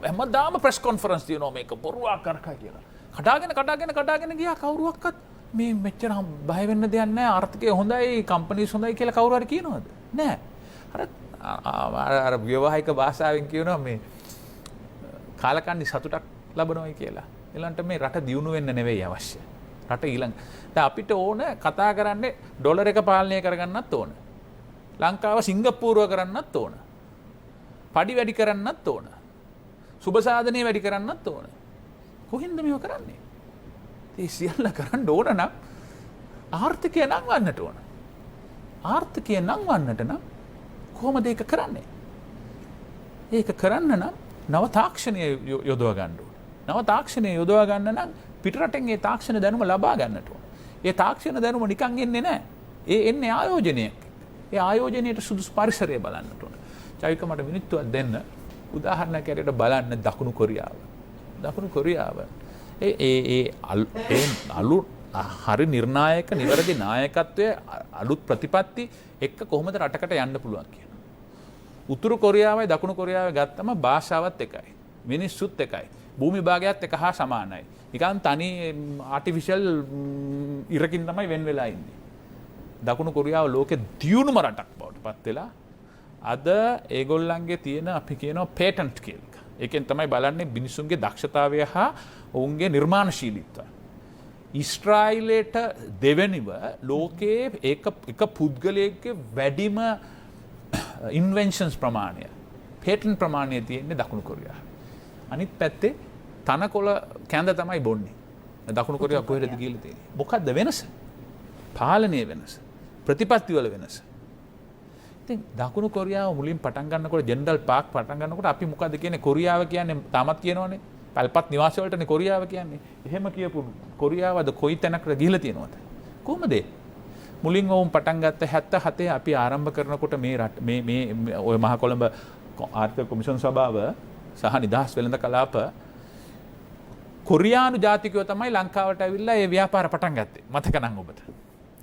හැමදාම ප්‍රෙස් කොන්ෆරන්ස් තියෙනවා මේක බොරුවක් කරකා කියලා. කඩාගෙන ගියා කවුරුවක්වත් මේ මෙච්චර බය වෙන්න දෙයක් නැහැ ආර්ථිකය හොඳයි කම්පනීස් හොඳයි කියලා කවුරු හරි කියනවද? නැහැ. අර ව්‍යවහාරික භාෂාවෙන් කියනවා මේ කාලකන්ණි සතුටක් ලබනවායි කියලා. ඊළඟට මේ රට දියුණු වෙන්න නෙවෙයි අවශ්‍ය. රට ඊළඟ දැන් අපිට ඕන කතා කරන්නේ ඩොලර් එක පාලනය කරගන්නත් ඕන. ලංකාව සිංගප්පූරුව කරන්නත් ඕන. පඩි වැඩි කරන්නත් ඕන. සුබ සාධනය වැඩි කරන්නත් ඕන. කොහෙන්ද මේව කරන්නේ? ඒ සියල්ල කරන්න ඕන නම් ආර්ථිකය නංවන්නට ඕන. ආර්ථිකය නංවන්නට නම් කොහොමද ඒක කරන්නේ? ඒක කරන්න නම් නව තාක්ෂණය යොදව ගන්න ඕන. නව තාක්ෂණය යොදව ගන්න නම් පිටරටෙන් ඒ තාක්ෂණ දැනුම ලබා ගන්නට ඕන. ඒ තාක්ෂණ දැනුම නිකන් එන්නේ නැහැ. ඒ එන්නේ ආයෝජනයක්. ඒ ආයෝජනයට සුදුසු පරිසරය බලන්නට ඕන. චෛක මට මිනිත්තුවක් දෙන්න. උදාහරණයක් ඇරෙට බලන්න දකුණු කොරියාව. දකුණු කොරියාව අලු හරි නිර්ණායක නිවැරදි නායකත්වය අලුත් ප්‍රතිපත්ති එක්ක කොහොමද රටකට යන්න පුළුවන් කියන. උතුරු කොරියාවයි දකුණු කොරියාව ගත්තම භාෂාවත් එකයි. මිනිස්සුත් එකයි. භූමි භාගයත් එක හා සමානයි. නිකන් තනි ආටිෆිෂල් ඉරකින් තමයි වෙන් වෙලා ඉන්නේ. දකුණු කොරියාව ලෝකෙ දියුණුම රටක් බවට පත් වෙලා අද ඒගොල්ලන්ගේ තියෙන අපි කියනවා පේටන්ට් කියලා. ඒකෙන් තමයි බලන්නේ මිනිසුන්ගේ දක්ෂතාවය හා ඔවුන්ගේ නිර්මාණශීලීත්වය. ඊශ්‍රායලයට දෙවැනිව ලෝකයේ එක පුද්ගලයෙක්ගේ වැඩිම ඉන්වෙන්ෂන්ස් ප්‍රමාණය පේටන්ට් ප්‍රමාණය තියෙන්නේ දකුණු කොරියාව. අනිත් පැත්තේ තනකොළ කැඳ තමයි බොන්නේ. දකුණු කොරියාව කොහෙද ගිහිල්ලා තියෙන්නේ? මොකද්ද වෙනස? පාලනය වෙනස. ප්‍රතිපත්තිවල වෙනස. ඉතින් දකුණු කොරියාව මුලින් පටන් ගන්නකොට ජෙනරල් පාක් පටන් ගන්නකොට අපි මොකද්ද කියන්නේ කොරියාව කියන්නේ තාමත් කියනවනේ පල්පත් නිවාස වලටනේ කොරියාව කියන්නේ. එහෙම කියපු කොරියාවද කොයි තැනකට ගිහිල්ලා තියෙනවද? කොහමද? මුලින් ඔවුන් පටන් ගත්ත 77 අපි ආරම්භ කරනකොට මේ රට මේ ඔය මහ කොළඹ ආර්ථික කොමිෂන් සභාව සහ නිදහස් වෙළඳ කලාප කොරියානු ජාතිකයෝ තමයි ලංකාවට ඇවිල්ලා ඒ ව්‍යාපාර පටන් ගත්තේ. මතක නම් ඔබට.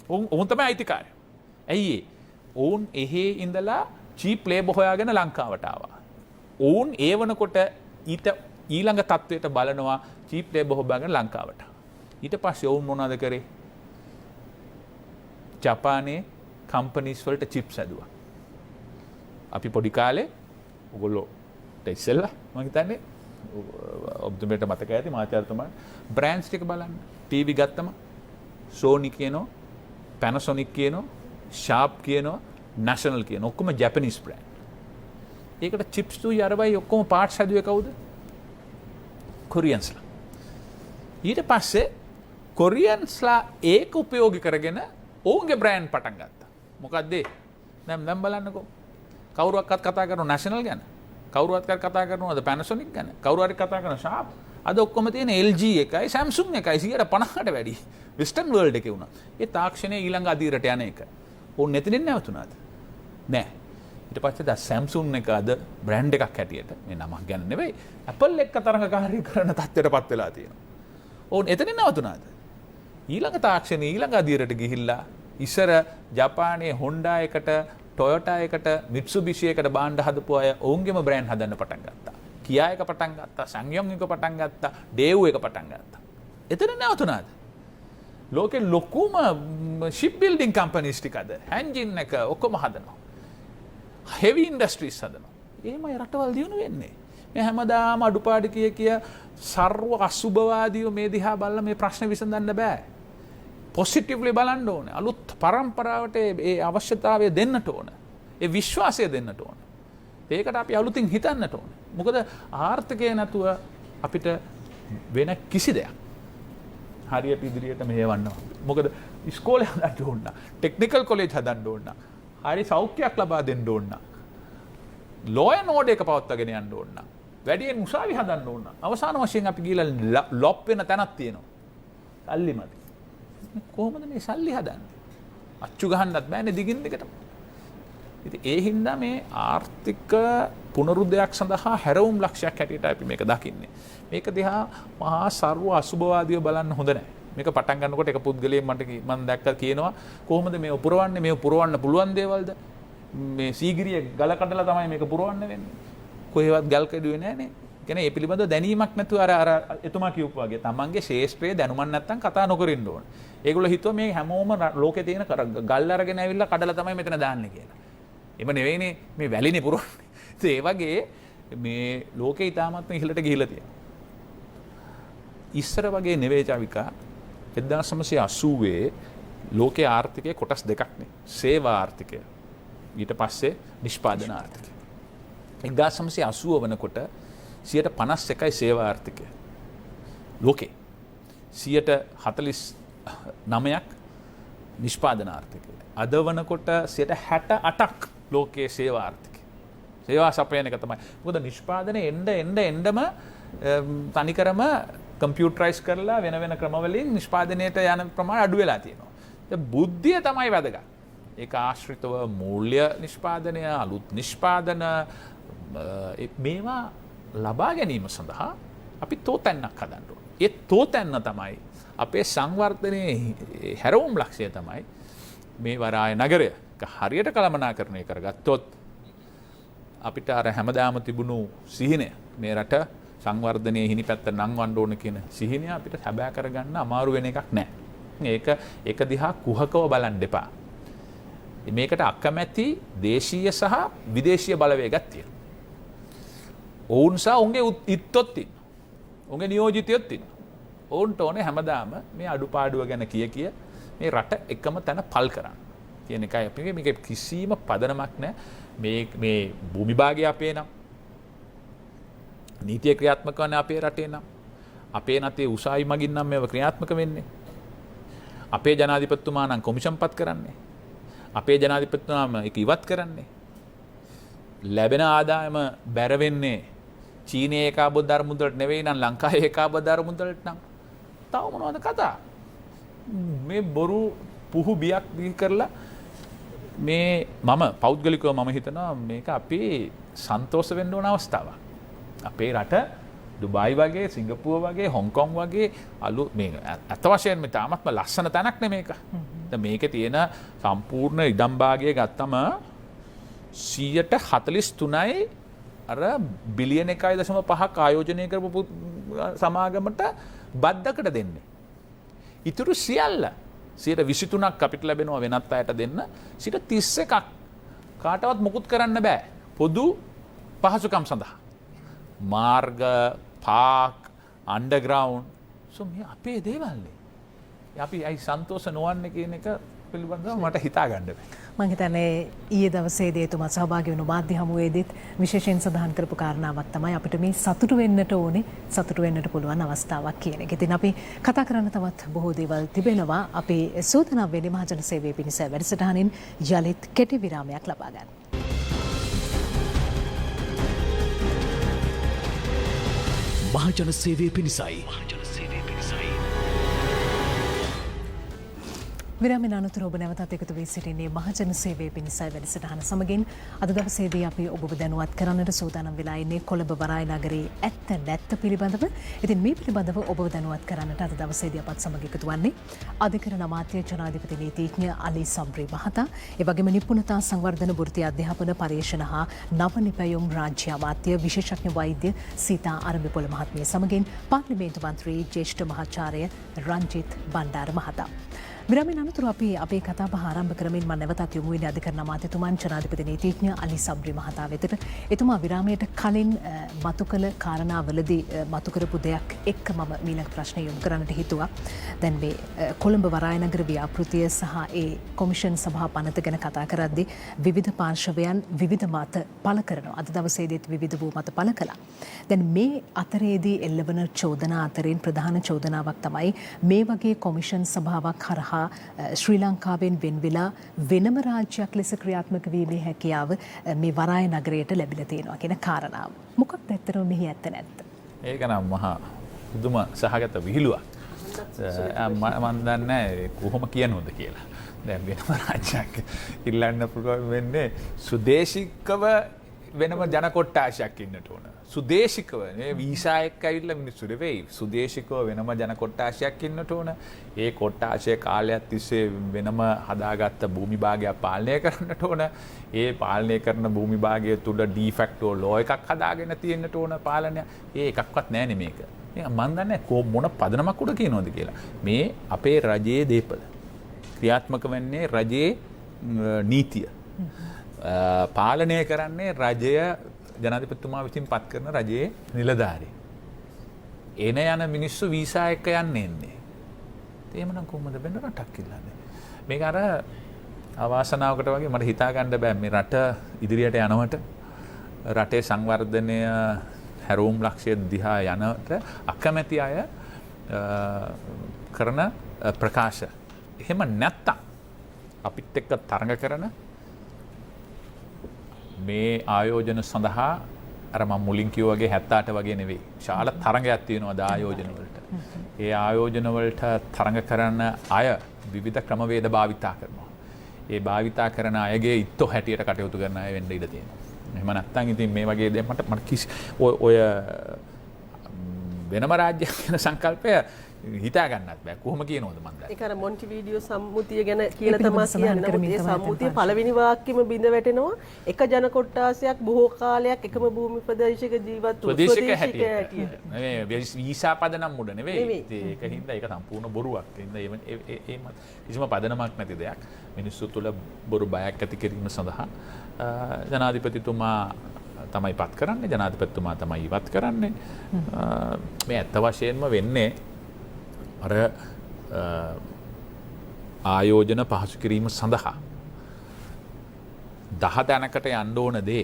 ඔවුන් තමයි අයිතිකාරයෝ. ඇයි ඒ? ඔවුන් එහෙ ඉඳලා චීප් ලේබර් හොයාගෙන ලංකාවට ආවා. ඔවුන් ඒ වනකොට ඊළඟ තත්වයට බලනවා චීප් ලේබර් හොයාගෙන ලංකාවට. ඊට පස්සේ ඔවුන් මොනවද කරේ? ජපානයේ කම්පනීස් වලට චිප්ස් හැදුවා. අපි පොඩි කාලේ ඔයගොල්ලෝට ඉස්සෙල්ලා මම හිතන්නේ ඔබතුමීට මතක ඇති මාත්‍යාරතුමා බ්‍රෑන්ඩ්ස් ටික බලන්න. ටීවී ගත්තම Sony කියනවා, Panasonic කියනවා, Sharp කියනවා, National කියනවා. ඔක්කොම ජැපනීස් බ්‍රෑන්ඩ්. ඒකට චිප්ස් තුයි අරවයි ඔක්කොම පාර්ට්ස් හැදුවේ කවුද? කොරියන්ස්ලා. ඊට පස්සේ කොරියන්ස්ලා ඒක උපයෝගී කරගෙන ඔවුන්ගේ බ්‍රෑන්ඩ් පටන් ගත්තා. මොකක්ද ඒ? දැන් බලන්නකෝ. කවුරුවක්වත් කතා කරනවා National ගැන. කවුරුවත් කතා කරනවද Panasonic ගැන? කවුරු හරි කතා කරන Sharp. අද ඔක්කොම තියෙන LG එකයි Samsung එකයි 50%ට වැඩි. වෙස්ටර්න් වර්ල්ඩ් එකේ වුණා. ඒ තාක්ෂණය ඊළඟ අදියරට යන එක. ඕන් නැතිනම් නැවතුණාද? නෑ. ඊට පස්සේ දැන් Samsung එක අද බ්‍රෑන්ඩ් එකක් හැටියට මේ නමක් ගැන නෙවෙයි Apple එක තරඟකාරී කරන තත්ත්වයටපත් වෙලා තියෙනවා. ඕන් එතනින් නැවතුණාද? ඊළඟ තාක්ෂණය ඊළඟ අදියරට ගිහිල්ලා ඉස්සර ජපානයේ Honda එකට Toyota එකට Mitsubishi එකට බාණ්ඩ හදපු අය ඔවුන්ගේම බ්‍රෑන්ඩ් හදන්න පටන් ගත්තා. Kia එක පටන් ගත්තා, Sangyong එක පටන් ගත්තා, Daewoo එක පටන් ගත්තා. එතන නැවතුණාද? ලෝකේ ලොකුම ship building companies ටික අද engine එක ඔක්කොම හදනවා. heavy industries හදනවා. එහෙමයි රටවල් දියුණු වෙන්නේ. මේ හැමදාම අඩුපාඩු කිය සර්ව අසුභවාදීව මේ දිහා බලලා මේ ප්‍රශ්න විසඳන්න බෑ. පොසිටිව්ලි බලන්න ඕනේ. අලුත් පරම්පරාවට ඒ අවශ්‍යතාවය දෙන්නට ඕන. ඒ විශ්වාසය දෙන්නට ඕන. ඒකට අපි අලුතින් හිතන්නට ඕනේ. මොකද ආර්ථිකය නැතුව අපිට වෙන කිසි දෙයක් හරියට ඉදිරියට මෙහෙවන්න. මොකද ඉස්කෝලේ හදන්න ඕන. ටෙක්නිකල් කොලෙජ් හදන්න ඕන. හරි සෞඛ්‍යයක් ලබා දෙන්න ඕන නම් ලෝ ඇන්ඩ් ඕඩර් එක පවත්වාගෙන යන්න ඕන නම් වැඩියෙන් උසාවි හදන්න ඕන නම් අවසාන වශයෙන් අපි ගිහලා ලොප් වෙන තැනක් තියෙනවා. සල්ලි මදි. කොහොමද මේ සල්ලි හදන්නේ? අච්චු ගහන්නත් බෑනේ දිගින් දිගටම. ඉතින් ඒ හින්දා මේ ආර්ථික පුනරුද්දයක් සඳහා හැරවුම් ලක්ෂයක් හැටියට අපි මේක දකින්නේ. මේක දිහා මහා සර්ව අසුභවාදීව බලන්න හොඳ නැහැ. මේක පටන් ගන්නකොට එක පුද්ගලයෙක් මම දැක්කා කියනවා කොහොමද මේ පුරවන්නේ මේ පුරවන්න පුළුවන් දේවල්ද? මේ සීගිරිය ගල කඩලා තමයි මේක පුරවන්න වෙන්නේ. කොහෙවත් ගල් කැඩුවේ නැහනේ. කියන්නේ ඒ පිළිබඳව දැනීමක් නැතුව අර එතුමා කියපු වගේ තමන්ගේ ශේෂ්ත්‍රයේ දැනුමක් නැත්තම් කතා නොකරින්න ඕන. ඒගොල්ලෝ හිතුවා මේ හැමෝම ලෝකේ තියෙන ගල් අරගෙන ඇවිල්ලා කඩලා තමයි මෙතන දාන්නේ කියලා. එම නෙවෙයිනේ මේ වැලිනේ පුරවන්නේ. ඒ වගේ මේ ලෝකේ ඊටාත්ම ඉහළට ගිහිලා තියෙනවා. ඉස්සර වගේ නෙවෙයි චවිකා 1980 ලෝකයේ ආර්ථිකයේ කොටස් දෙකක් නේ. සේවා ආර්ථිකය. ඊට පස්සේ නිෂ්පාදන ආර්ථිකය. 1980 වෙනකොට 51යි සේවා ආර්ථිකය. ලෝකේ 49ක් නිෂ්පාදන ආර්ථිකය. අද වනකොට 68ක් ලෝකයේ සේවා ආර්ථිකය. සේවා සපයන එක තමයි. මොකද නිෂ්පාදනයේ එන්නම තනිකරම කම්පියුටරයිස් කරලා වෙන වෙන ක්‍රමවලින් නිෂ්පාදනයට යන ප්‍රමාණය අඩු වෙලා තියෙනවා. බුද්ධිය තමයි වැදගත්. ඒක ආශ්‍රිතව මූල්‍ය නිෂ්පාදනය, අලුත් නිෂ්පාදන මේවා ලබා ගැනීම සඳහා අපි තෝතැන්නක් හදන්න ඕනේ. ඒ තෝතැන්න තමයි අපේ සංවර්ධනයේ හැරවුම් ලක්ෂ්‍යය තමයි මේ වරාය නගරය හරියට කළමනාකරණය කරගත්තොත් අපිට අර හැමදාම තිබුණු සිහිනය මේ රට සංවර්ධනයේ හිණි පැත්ත නංවන්න ඕන කියන සිහිනය අපිට හැබෑ කරගන්න අමාරු වෙන එකක් නැහැ. ඒක දිහා කුහකව බලන්න එපා. මේකට අකමැති දේශීය සහ විදේශීය බලවේගයක් තියෙනවා. ඔවුන් සහ ඔවුන්ගේ ඉත්තොත් තියෙනවා. ඔවුන්ගේ නියෝජිතයොත් තියෙනවා. ඔවුන්ට ඕනේ හැමදාම මේ අඩුපාඩුව ගැන කිය මේ රට එකම තැන පල් කරන්න කියන එකයි අපි මේක කිසිම පදනමක් නැහැ. මේ භූමි භාගය අපේ නම් නීතිය ක්‍රියාත්මක වන්නේ අපේ රටේ නම් අපේ නැතේ උසාවි මගින් නම් මේව ක්‍රියාත්මක වෙන්නේ. අපේ ජනාධිපතිතුමා නම් කොමිෂන් පත් කරන්නේ. අපේ ජනාධිපතිතුමාම ඒක ඉවත් කරන්නේ. ලැබෙන ආදායම බැර වෙන්නේ චීනයේ ඒකාබද්ධ මුදලට නෙවෙයි නම් ලංකාවේ ඒකාබද්ධ මුදලට නම්. තව මොනවද කතා? මේ බොරු පුහු බියක් දී කරලා මේ මම පෞද්ගලිකව මම හිතනවා මේක අපි සන්තෝෂ වෙන්න ඕන අවස්ථාවක්. අපේ රට දුබයි වගේ සිංගප්පූව වගේ හොංකොං වගේ මේ අත වශයෙන්ම තාමත්ම ලස්සන තැනක් නේ මේක. මේකේ තියෙන සම්පූර්ණ ඉඩම් භාගය ගත්තම 143යි අර බිලියන 1.5ක් ආයෝජනය කරපු සමාගමට බද්දකට දෙන්නේ. ඉතුරු සියල්ල 23ක් අපිට ලැබෙනවා වෙනත් අයට දෙන්න. 31ක් කාටවත් මුකුත් කරන්න බෑ. පොදු පහසුකම් සඳහා. මාර්ග, පාක්, අන්ඩර්ග්‍රවුන්ඩ්. මේ අපේ දේවල්නේ. අපි අයි සන්තෝෂ නොවන්නේ කියන එක පිළිබඳව මට හිතා ගන්න බෑ. මම හිතන්නේ ඊයේ දවසේදී එතුමා සහභාගී වුණු මාධ්‍ය හමුවේදීත් විශේෂයෙන් සඳහන් කරපු කාරණාවක් තමයි අපිට මේ සතුටු වෙන්නට ඕනේ, සතුටු වෙන්නට පුළුවන් අවස්ථාවක් කියන එක. ඉතින් අපි කතා කරන්න තවත් බොහෝ දේවල් තිබෙනවා. අපි සූදානම් වෙන්නේ මහජන සේවයේ පිණිස වැඩසටහනින් යලිත් කෙටි විරාමයක් ලබා ගන්න. මහජන සේවයේ පිණිසයි. විරාමයෙන් අනතුරු ඔබ නැවතත් එකතු වී සිටින්නේ මහජන සේවයේ පිණිසයි වැඩසටහන සමගින් අද දවසේදී අපි ඔබව දැනුවත් කරන්නට සූදානම් වෙලා ඉන්නේ කොළඹ වරාය නගරයේ ඇත්ත නැත්ත පිළිබඳව. ඉතින් මේ පිළිබඳව ඔබව දැනුවත් කරන්නට අද දවසේදී අපත් සමග එකතු වන්නේ අධිකරණ අමාත්‍ය ජනාධිපති නීතිඥ අලි සම්බ්‍රි මහතා, ඒ වගේම නිපුණතා සංවර්ධන වෘත්ති අධ්‍යාපන පරීක්ෂණ හා නව නිපැයුම් රාජ්‍ය අමාත්‍ය විශේෂඥ වෛද්‍ය සීතා අරඹපොළ මහත්මිය සමගින් පාර්ලිමේන්තු මන්ත්‍රී ජ්‍යෙෂ්ඨ මහාචාර්ය රංජිත් බණ්ඩාර මහතා. විරාමයෙන් අනතුරු අපි අපේ කතාබහ ආරම්භ කරමින් මම නැවතත් යොමු වෙන්නේ අධිකරණ අමාත්‍යතුමන් ජනාධිපති නීතිඥ අලි සම්බ්‍රි මහතා වෙතට. එතුමා විරාමයට කලින් මතු කළ කාරණාවලදී මතු කරපු දෙයක් එක්ක මම ඊළඟ ප්‍රශ්නය යොමු කරන්නට හිතුවා. දැන් මේ කොළඹ වරාය නගර ව්‍යාපෘතිය සහ ඒ කොමිෂන් සභා පනත ගැන කතා කරද්දී විවිධ පාර්ශවයන් විවිධ මත පළ කරනවා. අද දවසේදීත් විවිධ වූ මත පළ කළා. දැන් මේ අතරේදී එල්ලවන චෝදනා අතරින් ප්‍රධාන චෝදනාවක් තමයි මේ වගේ කොමිෂන් සභාවක් හරහා හා ශ්‍රී ලංකාවෙන් වෙන් වෙලා වෙනම රාජ්‍යයක් ලෙස ක්‍රියාත්මක වීමේ හැකියාව මේ වරාය නගරයට ලැබිලා තියෙනවා කියන කාරණාව. මොකක්ද ඇත්තටම මෙහි ඇත්ත නැත්ත? ඒක නම් මහා පුදුම සහගත විහිළුවක්. මම දන්නේ කොහොම කියනවද කියලා. දැන් වෙනම රාජ්‍යයක් ඉල්ලන්න පුළුවන් වෙන්නේ සුදේශිකව වෙනම ජන කොට්ටාශයක් ඉන්නට ඕන. සුදේශිකව මේ වීසා එක්ක ඇවිල්ලා මිනිස්සු නෙවෙයි. සුදේශිකව වෙනම ජන කොට්ටාශයක් ඉන්නට ඕන. ඒ කොට්ටාශය කාලයක් තිස්සේ වෙනම හදාගත්ත භූමි භාගයක් පාලනය කරන්නට ඕන. ඒ පාලනය කරන භූමි භාගය තුල ඩීෆැක්ටෝ ලෝ එකක් හදාගෙන තියෙන්නට ඕන පාලනය. ඒ එකක්වත් නැහැ මේක. මම දන්නේ මොන පදනමක් උඩ කියනවද කියලා. මේ අපේ රජයේ දේපල. ක්‍රියාත්මක වෙන්නේ රජයේ නීතිය. පාලනය කරන්නේ රජය ජනාධිපතිතුමා විසින් පත් කරන රජයේ නිලධාරී. එන යන මිනිස්සු වීසා එක්ක යන්නේ. එහෙමනම් කොහොමද වෙන රටක් ඉල්ලන්නේ? මේක අර අවාසනාවකට වගේ මට හිතා ගන්න බෑ මේ රට ඉදිරියට යනවට රටේ සංවර්ධනය හැරවුම් ලක්ෂ්‍ය දිහා යනට අකමැති අය කරන ප්‍රකාශ. එහෙම නැත්තම් අපිත් එක්ක තරඟ කරන මේ ආයෝජන සඳහා අර මම මුලින් කිව්වා වගේ 78 වගේ නෙවෙයි. විශාල තරඟයක් තියෙනවා ආයෝජන වලට. ඒ ආයෝජන වලට තරඟ කරන අය විවිධ ක්‍රමවේද භාවිතා කරනවා. ඒ භාවිතා කරන අයගේ ඉත්තෝ හැටියට කටයුතු කරන අය වෙන්න ඉඩ තියෙනවා. එහෙම නැත්නම් ඉතින් මේ වගේ දේ මට කිසි ඔය වෙනම රාජ්‍යයක් කියන සංකල්පය හිතා ගන්නත් බෑ. කොහොම කියනවද මන් දන්නේ. ඒක අර මොන්ටිවීඩියෝ සම්මුතිය ගැන කියලා තමයි කියන්නේ. මේ සම්මුතිය පළවෙනි වාක්‍යෙම බිඳ වැටෙනවා. එක ජන කොට්ටාසයක් බොහෝ කාලයක් එකම භූමි ප්‍රදේශයක ජීවත් වූ ප්‍රදේශයක හැටියට. මේ වීසා පදනම් උඩ නෙවෙයි. ඒක හින්දා ඒක සම්පූර්ණ බොරුවක්. ඒ කිසිම පදනමක් නැති දෙයක්. මිනිස්සු තුළ බොරු බයක් ඇති කිරීම සඳහා ජනාධිපතිතුමා තමයි පත් කරන්නේ. ජනාධිපතිතුමා තමයි ඉවත් කරන්නේ. මේ ඇත්ත වශයෙන්ම වෙන්නේ අර ආයෝජන පහසු කිරීම සඳහා 10 තැනකට යන්න ඕන දේ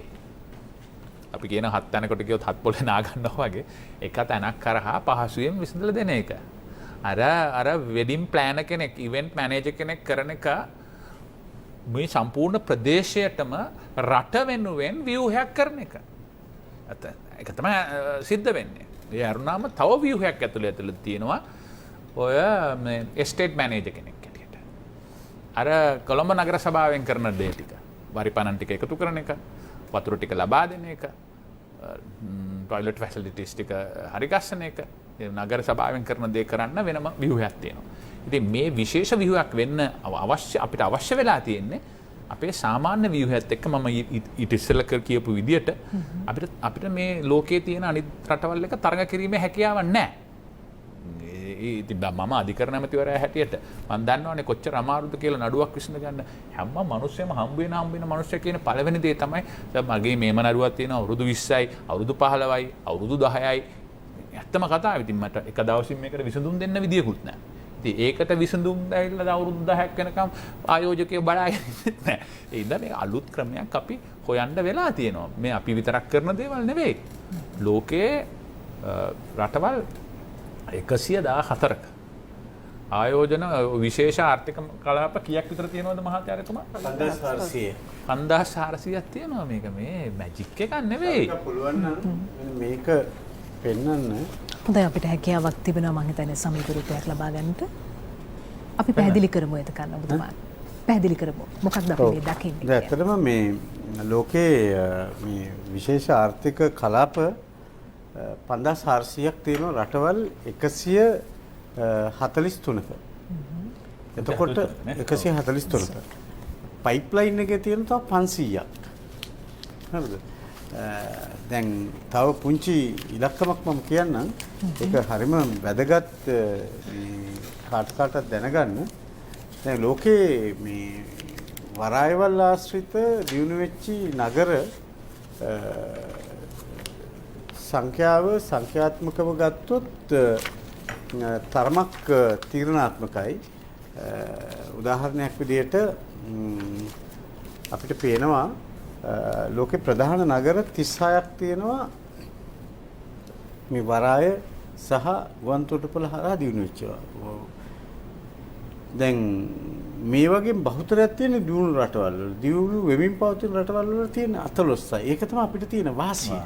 අපි කියන 7 තැනකට ගියොත් 7 පොලේ නා ගන්නවා වගේ එක තැනක් කරහා පහසුවෙන් විසඳලා දෙන එක. අර වෙඩින් ප්ලෑනර් කෙනෙක්, ඉවෙන්ට් මැනේජර් කෙනෙක් කරන එක මේ සම්පූර්ණ ප්‍රදේශයටම රට වෙනුවෙන් ව්‍යුහයක් කරන එක. ඒක තමයි සිද්ධ වෙන්නේ. ඒ අරුණාම තව ව්‍යුහයක් ඇතුළේ තියෙනවා. ඔය එස්ටේට් මැනේජර් කෙනෙක් හැටියට. අර කොළඹ නගර සභාවෙන් කරන දේ ටික, වරිපණන් ටික එකතු කරන එක, වතුර ටික ලබා දෙන එක, ටොයිලට් ෆැසිලිටිස් ටික හරි ගස්සන එක, නගර සභාවෙන් කරන දේ කරන්න වෙනම ව්‍යුහයක් තියෙනවා. ඉතින් මේ විශේෂ ව්‍යුහයක් වෙන්න අපිට අවශ්‍ය වෙලා තියෙන්නේ අපේ සාමාන්‍ය ව්‍යුහයත් එක්ක මම ඊට ඉස්සෙල්ලා කියපු විදිහට අපිට මේ ලෝකයේ තියෙන අනිත් රටවල් එක තරඟ කිරීමේ හැකියාවක් නැහැ. ඉතින් මම අධිකරණ ඇමතිවරයා හැටියට මම දන්නවනේ කොච්චර අමාරුද කියලා නඩුවක් විසඳ ගන්න. හැම මිනිස්සෙම හම්බ වෙන මිනිස්සු කියන පළවෙනි දේ තමයි මගේ මේම නඩුවක් තියෙනවා අවුරුදු 20යි, අවුරුදු 15යි, අවුරුදු 10යි. ඇත්තම කතාව. ඉතින් මට එක දවසින් මේකට විසඳුම් දෙන්න විදියකුත් නැහැ. ඉතින් ඒකට විසඳුම් දෙයිලා අවුරුදු 10ක් වෙනකම් ආයෝජකයෝ බලාගෙන ඉන්නෙත් නැහැ. ඒ ඉඳන් මේ අලුත් ක්‍රමයක් අපි හොයන්න වෙලා තියෙනවා. මේ අපි විතරක් කරන දේවල් නෙවෙයි. ලෝකයේ රටවල් 114ක ආයෝජන විශේෂ ආර්ථික කලාප කීයක් විතර තියෙනවද මහාචාර්යතුමා? 5400ක් තියෙනවා. මේක මේ මැජික් එකක් නෙවෙයි. පුළුවන් නම් මේක පෙන්වන්න. හොඳයි, අපිට හැකියාවක් තිබෙනවා මම හිතන්නේ සමීප රූපයක් ලබා ගන්නට. අපි පැහැදිලි කරමු එතකන් ඔබතුමා. පැහැදිලි කරමු. මොකක්ද අපි මේ දකින්නේ? ඇත්තටම මේ ලෝකයේ මේ විශේෂ ආර්ථික කලාප 5400ක් තියෙන රටවල් 143ක. එතකොට 143ක. පයිප්ලයින් එකේ තියෙන තව 500ක්. හරිද? දැන් තව පුංචි ඉලක්කමක් මම කියන්නම්. ඒක හරිම වැදගත් කාටත් දැනගන්න. දැන් ලෝකේ මේ වරායවල් ආශ්‍රිත දියුණු වෙච්චි නගර සංඛ්‍යාව සංඛ්‍යාත්මකව ගත්තොත් තරමක් තීරණාත්මකයි. උදාහරණයක් විදිහට අපිට පේනවා ලෝකේ ප්‍රධාන නගර 36ක් තියෙනවා මේ වරාය සහ ගුවන් තොටුපළ හරහා දියුණු වෙච්චවා. දැන් මේ වගේ බහුතරයක් තියෙන දියුණු රටවල් වල දියුණු වෙමින් පවතින රටවල් වල තියෙන අතලොස්සයි. ඒක තමයි අපිට තියෙන වාසිය.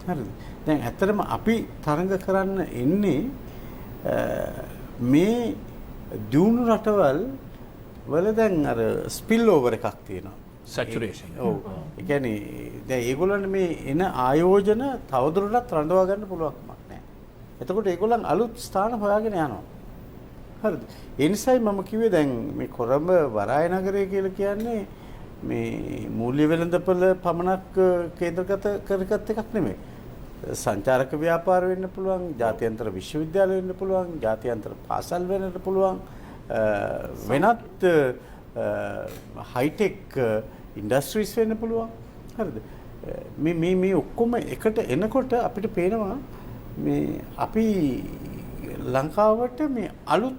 හරිද? දැන් ඇත්තටම අපි තරඟ කරන්න එන්නේ මේ දියුණු රටවල් වල දැන් අර ස්පිල් ඕවර් එකක් තියෙනවා. සැචුරේෂන්. ඔව්. ඒ කියන්නේ දැන් ඒගොල්ලන් මේ එන ආයෝජන තවදුරටත් රඳවා ගන්න පුළුවන්කමක් නැහැ. එතකොට ඒගොල්ලන් අලුත් ස්ථාන හොයාගෙන යනවා. හරිද? ඒ නිසායි මම කිව්වේ දැන් මේ කොළඹ වරාය නගරය කියලා කියන්නේ මේ මූල්‍ය වෙළඳපොළ පමණක් කේන්ද්‍රගත කරගත් එකක් නෙමෙයි. සංචාරක ව්‍යාපාර වෙන්න පුළුවන්, ජාත්‍යන්තර විශ්වවිද්‍යාල වෙන්න පුළුවන්, ජාත්‍යන්තර පාසල් වෙන්න පුළුවන්, වෙනත් හයිටෙක් ඉන්ඩස්ට්‍රීස් වෙන්න පුළුවන්. හරිද? මේ ඔක්කොම එකට එනකොට අපිට පේනවා මේ අපි ලංකාවට මේ අලුත්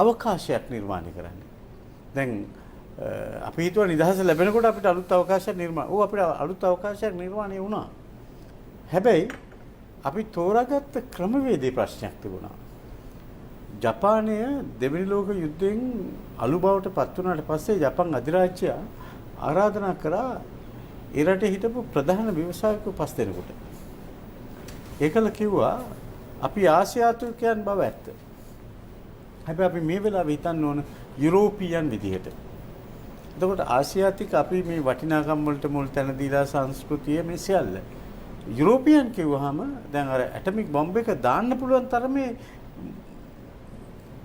අවකාශයක් නිර්මාණය කරන්නේ. දැන් අපි හිතුවා නිදහස ලැබෙනකොට අපිට අලුත් අවකාශයක් අපිට අලුත් අවකාශයක් නිර්මාණය වුණා. හැබැයි අපි තෝරාගත්ත ක්‍රමවේදයේ ප්‍රශ්නයක් තිබුණා. ජපානය දෙවැනි ලෝක යුද්ධයෙන් අලු බවට පත් වුණාට පස්සේ ජපන් අධිරාජ්‍යය ආරාධනා කරා ඒ රටේ හිටපු ප්‍රධාන ව්‍යවසායකයෝ 5 දෙනෙකුට. ඒකල කිව්වා අපි ආසියාතිකයන් බව ඇත්ත. හැබැයි අපි මේ වෙලාවේ හිතන්න ඕන යුරෝපීයන් විදිහට. එතකොට ආසියාතික අපි මේ වටිනාකම් වලට මුල් තැන දීලා සංස්කෘතිය මේ සියල්ල. යුරෝපීයන් කිව්වහම දැන් අර ඇටොමික් බෝම්බ එක දාන්න පුළුවන් තරමේ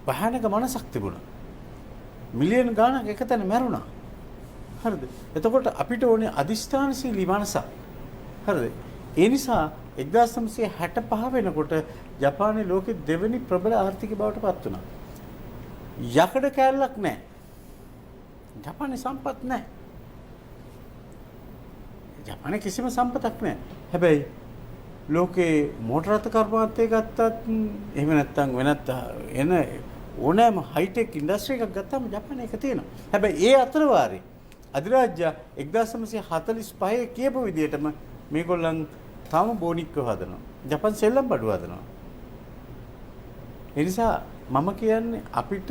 භයානක මනසක් තිබුණා. මිලියන ගාණක් එකතැන මැරුණා. හරිද? එතකොට අපිට ඕනේ අදිෂ්ඨානශීලී මනසක්. හරිද? ඒ නිසා 1965 වෙනකොට ජපානයේ ලෝකෙ දෙවෙනි ප්‍රබල ආර්ථික බවට පත් වුණා. යකඩ කෑල්ලක් නැහැ. ජපානයේ සම්පත් නැහැ. ජපානයේ කිසිම සම්පතක් නැහැ. හැබැයි ලෝකේ මෝටර රථ කර්මාන්තය ගත්තත් එහෙම නැත්නම් වෙනත් එන ඕනෑම හයිටෙක් ඉන්ඩස්ට්‍රි එකක් ගත්තාම ජපානයේ එක තියෙනවා. හැබැයි ඒ අතර වාරේ අධිරාජ්‍ය 1945 කියපු විදිහටම මේගොල්ලන් තාම බෝනික්ව හදනවා. ජපන් සෙල්ලම් බඩු හදනවා. ඒ නිසා මම කියන්නේ අපිට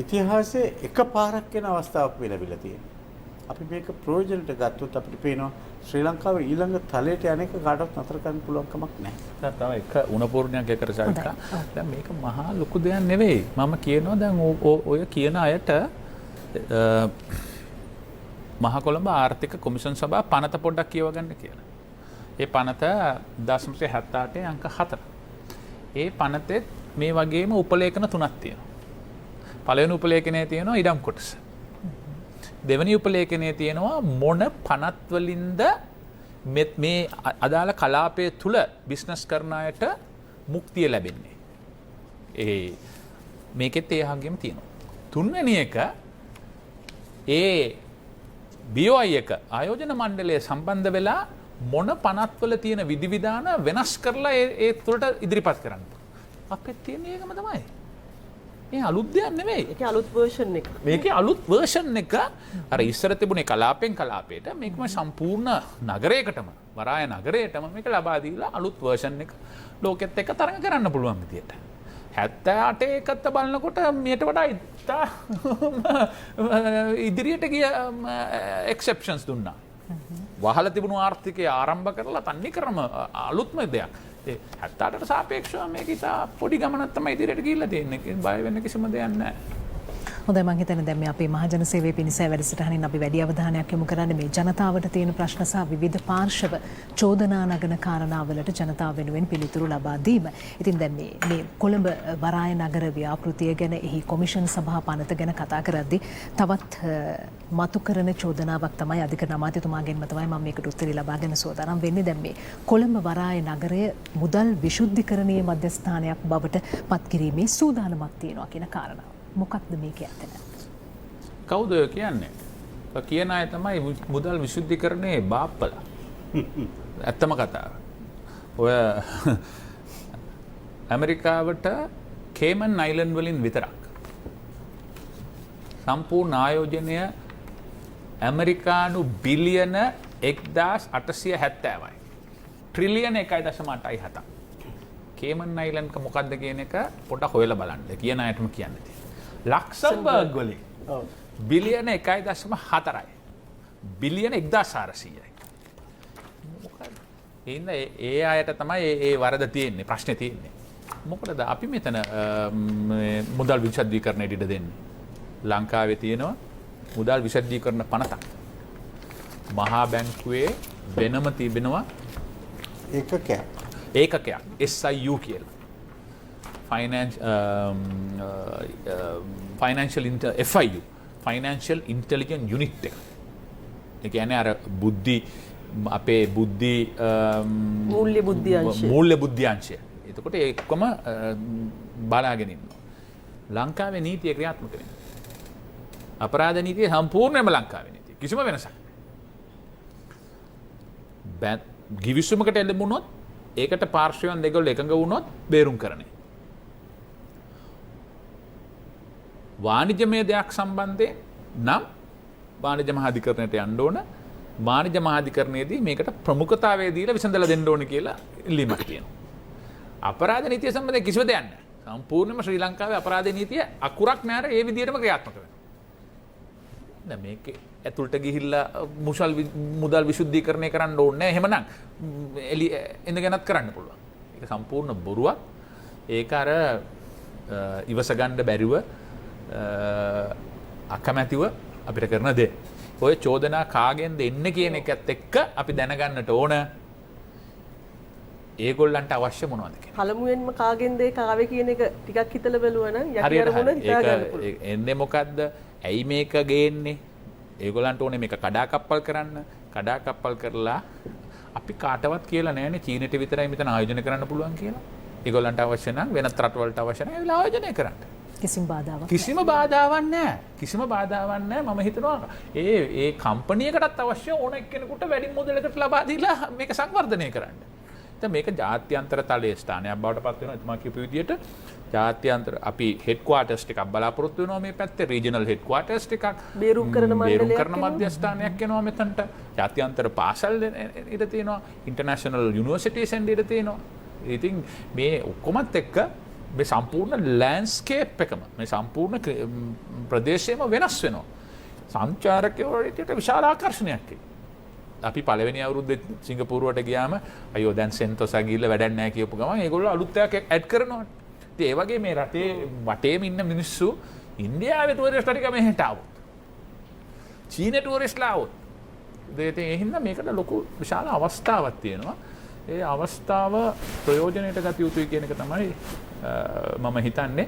ඉතිහාසයේ එකපාරක් වෙන අවස්ථාවක් වෙලවිලා තියෙනවා. අපි මේක ප්‍රයෝජනට ගත්තොත් අපිට පේනවා ශ්‍රී ලංකාව ඊළඟ තලයට යන්නේක කාටවත් නතර කරන්න පුළුවන් කමක් නැහැ. දැන් තව එක උණපූර්ණයක් එකට සාකච්ඡා. දැන් මේක මහා ලොකු දෙයක් නෙවෙයි. මම කියනවා දැන් ඔය කියන අයට මහා කොළඹ ආර්ථික කොමිෂන් සභාව පනත පොඩ්ඩක් කියව ගන්න කියලා. ඒ පනත 1978 අංක 4. ඒ පනතේ මේ වගේම උපලේඛන 3ක් තියෙනවා. පළවෙනි උපලේඛනයේ තියෙනවා ඉඩම් කොටස. දෙවෙනි උපලේඛනයේ තියෙනවා මොන පනත් වලින්ද මේ අදාළ කලාපය තුල බිස්නස් කරන අයට මුක්තිය ලැබෙන්නේ. මේකෙත් ඒ වගේම තියෙනවා. තුන්වෙනි එක ඒ BOI එක ආයෝජන මණ්ඩලය සම්බන්ධ වෙලා මොන පනත්වල තියෙන විධිවිධාන වෙනස් කරලා ඒ තුළට ඉදිරිපත් කරන්න. අපේ තියෙන ඒකම තමයි. මේ අලුත් දෙයක් නෙවෙයි. ඒකේ අලුත් වර්ෂන් එක. මේකේ අලුත් වර්ෂන් එක අර ඉස්සර තිබුණේ කලාපෙන් කලාපයට මේකම සම්පූර්ණ නගරයකටම වරාය නගරයටම මේක ලබා දීලා අලුත් වර්ෂන් එක ලෝකෙත් එක්ක තරඟ කරන්න පුළුවන් විදියට. 78 එකත් බලනකොට මෙයට වඩා ඉතා ඉදිරියට ගිය එක්සෙප්ෂන්ස් දුන්නා. වහල තිබුණු ආර්ථිකය ආරම්භ කරලා තන්නේ කරම අලුත්ම දෙයක්. 78ට සාපේක්ෂව මේක ඉතා පොඩි ගමනක් තමයි ඉදිරියට ගිහිල්ලා තියෙන්නේ. බය වෙන්න කිසිම දෙයක් නැහැ. හොඳයි මම හිතන්නේ දැන් මේ අපේ මහජන සේවය පිණිසයි වැඩසටහනින් අපි වැඩි අවධානයක් යොමු කරන්නේ මේ ජනතාවට තියෙන ප්‍රශ්න සහ විවිධ පාර්ශව චෝදනා නගන කාරණාවලට ජනතාව වෙනුවෙන් පිළිතුරු ලබා දීම. ඉතින් දැන් මේ කොළඹ වරාය නගර ව්‍යාපෘතිය ගැන එහි කොමිෂන් සභා පනත ගැන කතා කරද්දී තවත් මතු කරන චෝදනාවක් තමයි අධිකරණ අමාත්‍යතුමාගෙන්ම තමයි මම මේකට උත්තරේ ලබාගෙන සෝදානම් වෙන්නේ. දැන් මේ කොළඹ වරාය නගරය මුදල් විශුද්ධිකරණයේ මධ්‍යස්ථානයක් බවට පත් කිරීමේ සූදානමක් තියෙනවා කියන කාරණාව. මොකක්ද මේක ඇත්තට? කවුද කියන්නේ? කියන අය තමයි මුදල් විශුද්ධිකරණයේ බාප්පලා. ඇත්තම කතාව. ඔය ඇමරිකාවට කේමන් අයිලන්ඩ් වලින් විතරක් සම්පූර්ණ ආයෝජනය ඇමරිකානු බිලියන 1870යි. ට්‍රිලියන 1.87. කේමන් අයිලන්ඩ්ක මොකක්ද කියන එක පොඩ්ඩක් හොයලා බලන්න. කියන අයටම කියන්න තියෙනවා. ලක්සම්බර්ග් වලින් බිලියන 1.4යි. බිලියන 1400යි. මොකද ඒ අයට තමයි ඒ වරද තියෙන්නේ, ප්‍රශ්නේ තියෙන්නේ. මොකටද අපි මෙතන මුදල් විශද්දීකරණයට ඉඩ දෙන්නේ? ලංකාවේ තියෙනවා මුදල් විශද්දීකරණ පනතක්. මහා බැංකුවේ වෙනම තිබෙනවා ඒකකයක් SIU කියලා. FIU Financial Intelligence Unit එක. ඒ කියන්නේ අර බුද්ධි අපේ බුද්ධි මූල්‍ය බුද්ධ්‍යංශය. එතකොට ඒකම බලාගෙන ඉන්නවා. ලංකාවේ නීතිය ක්‍රියාත්මක වෙනවා. අපරාධ නීතිය සම්පූර්ණයෙන්ම ලංකාවේ නීතිය. කිසිම වෙනසක් නැහැ. ගිවිසුමකට එළඹුණොත් ඒකට පාර්ශ්වයන් දෙගොල්ලෝ එකඟ වුණොත් බේරුම් කරන්නේ. වාණිජමය දෙයක් සම්බන්ධයෙන් නම් වාණිජ මහාධිකරණයට යන්න ඕන. වාණිජ මහාධිකරණයේදී මේකට ප්‍රමුඛතාවය දීලා විසඳලා දෙන්න ඕන කියලා ඉල්ලීමක් තියෙනවා. අපරාධ නීතිය සම්බන්ධයෙන් කිසිම දෙයක් නැහැ. සම්පූර්ණයෙන්ම ශ්‍රී ලංකාවේ අපරාධ නීතිය අකුරක් නැර ඒ විදිහටම ක්‍රියාත්මක වෙනවා. දැන් මේකේ ඇතුළට ගිහිල්ලා මුදල් විශුද්ධීකරණය කරන්න ඕනේ නැහැ. එහෙමනම් එලි ඉඳගෙනත් කරන්න පුළුවන්. ඒක සම්පූර්ණ බොරුවක්. ඒක අර ඉවස ගන්න බැරිව අකමැතිව අපිට කරන දේ. ඔය චෝදනා කාගෙන්ද එන්නේ කියන එකත් එක්ක අපි දැනගන්නට ඕන ඒගොල්ලන්ට අවශ්‍ය මොනවද කියලා. පළමුවෙන්ම කාගෙන්ද ඒක ආවේ කියන එක ටිකක් හිතලා බලුවා නම් යටි අරමුණ හිතා ගන්න පුළුවන්. එන්නේ මොකද්ද? ඇයි මේක ගේන්නේ? ඒගොල්ලන්ට ඕනේ මේක කඩාකප්පල් කරන්න. කඩාකප්පල් කරලා අපි කාටවත් කියලා නැහැනේ චීනෙට විතරයි මෙතන ආයෝජනය කරන්න පුළුවන් කියලා. ඒගොල්ලන්ට අවශ්‍ය නම් වෙනත් රටවලට අවශ්‍ය නැහැ ඒලා ආයෝජනය කරන්න. කිසිම බාධාවක් නැහැ. කිසිම බාධාවක් නැහැ. මම හිතනවා ඒ කම්පැනියකටත් අවශ්‍ය ඕන එක්කෙනෙකුට වැඩි මුදලකට ලබා දීලා මේක සංවර්ධනය කරන්න. දැන් මේක ජාත්‍යන්තර තලයේ ස්ථානයක් බවට පත් වෙනවා. එතුමා කියපු විදිහට ජාත්‍යන්තර අපි හෙඩ්ක්වාටර්ස් ටිකක් බලාපොරොත්තු වෙනවා මේ පැත්තේ රීජනල් හෙඩ්ක්වාටර්ස් ටිකක් බේරුම් කරන මධ්‍යස්ථානයක් එනවා මෙතනට. ජාත්‍යන්තර පාසල් ඉඩ තියෙනවා. ඉන්ටර්නැෂනල් යුනිවර්සිටිස් ඉඩ තියෙනවා. ඉතින් මේ ඔක්කොමත් එක්ක මේ සම්පූර්ණ ලෑන්ඩ්ස්කේප් එකම මේ සම්පූර්ණ ප්‍රදේශයම වෙනස් වෙනවා. සංචාරකයෝට විශාල ආකර්ෂණයක් එයි. අපි පළවෙනි අවුරුද්දේ සිංගප්පූරුවට ගියාම අයියෝ දැන් සෙන්තොසා ගිහිල්ලා වැඩක් නැහැ කියපු ගමන් ඒගොල්ලෝ අලුත් එකක් ඇඩ් කරනවා. ඉතින් ඒ වගේ මේ රටේ වටේම ඉන්න මිනිස්සු ඉන්දියාවේ ටුවරිස්ට්ලා ටික මෙහෙට ආවොත් චීනේ ටුවරිස්ට්ලා ආවොත් ඉතින් ඒ හින්දා මේකට ලොකු විශාල අවස්ථාවක් තියෙනවා. ඒ අවස්ථාව ප්‍රයෝජනයට ගත යුතුයි කියන එක තමයි මම හිතන්නේ.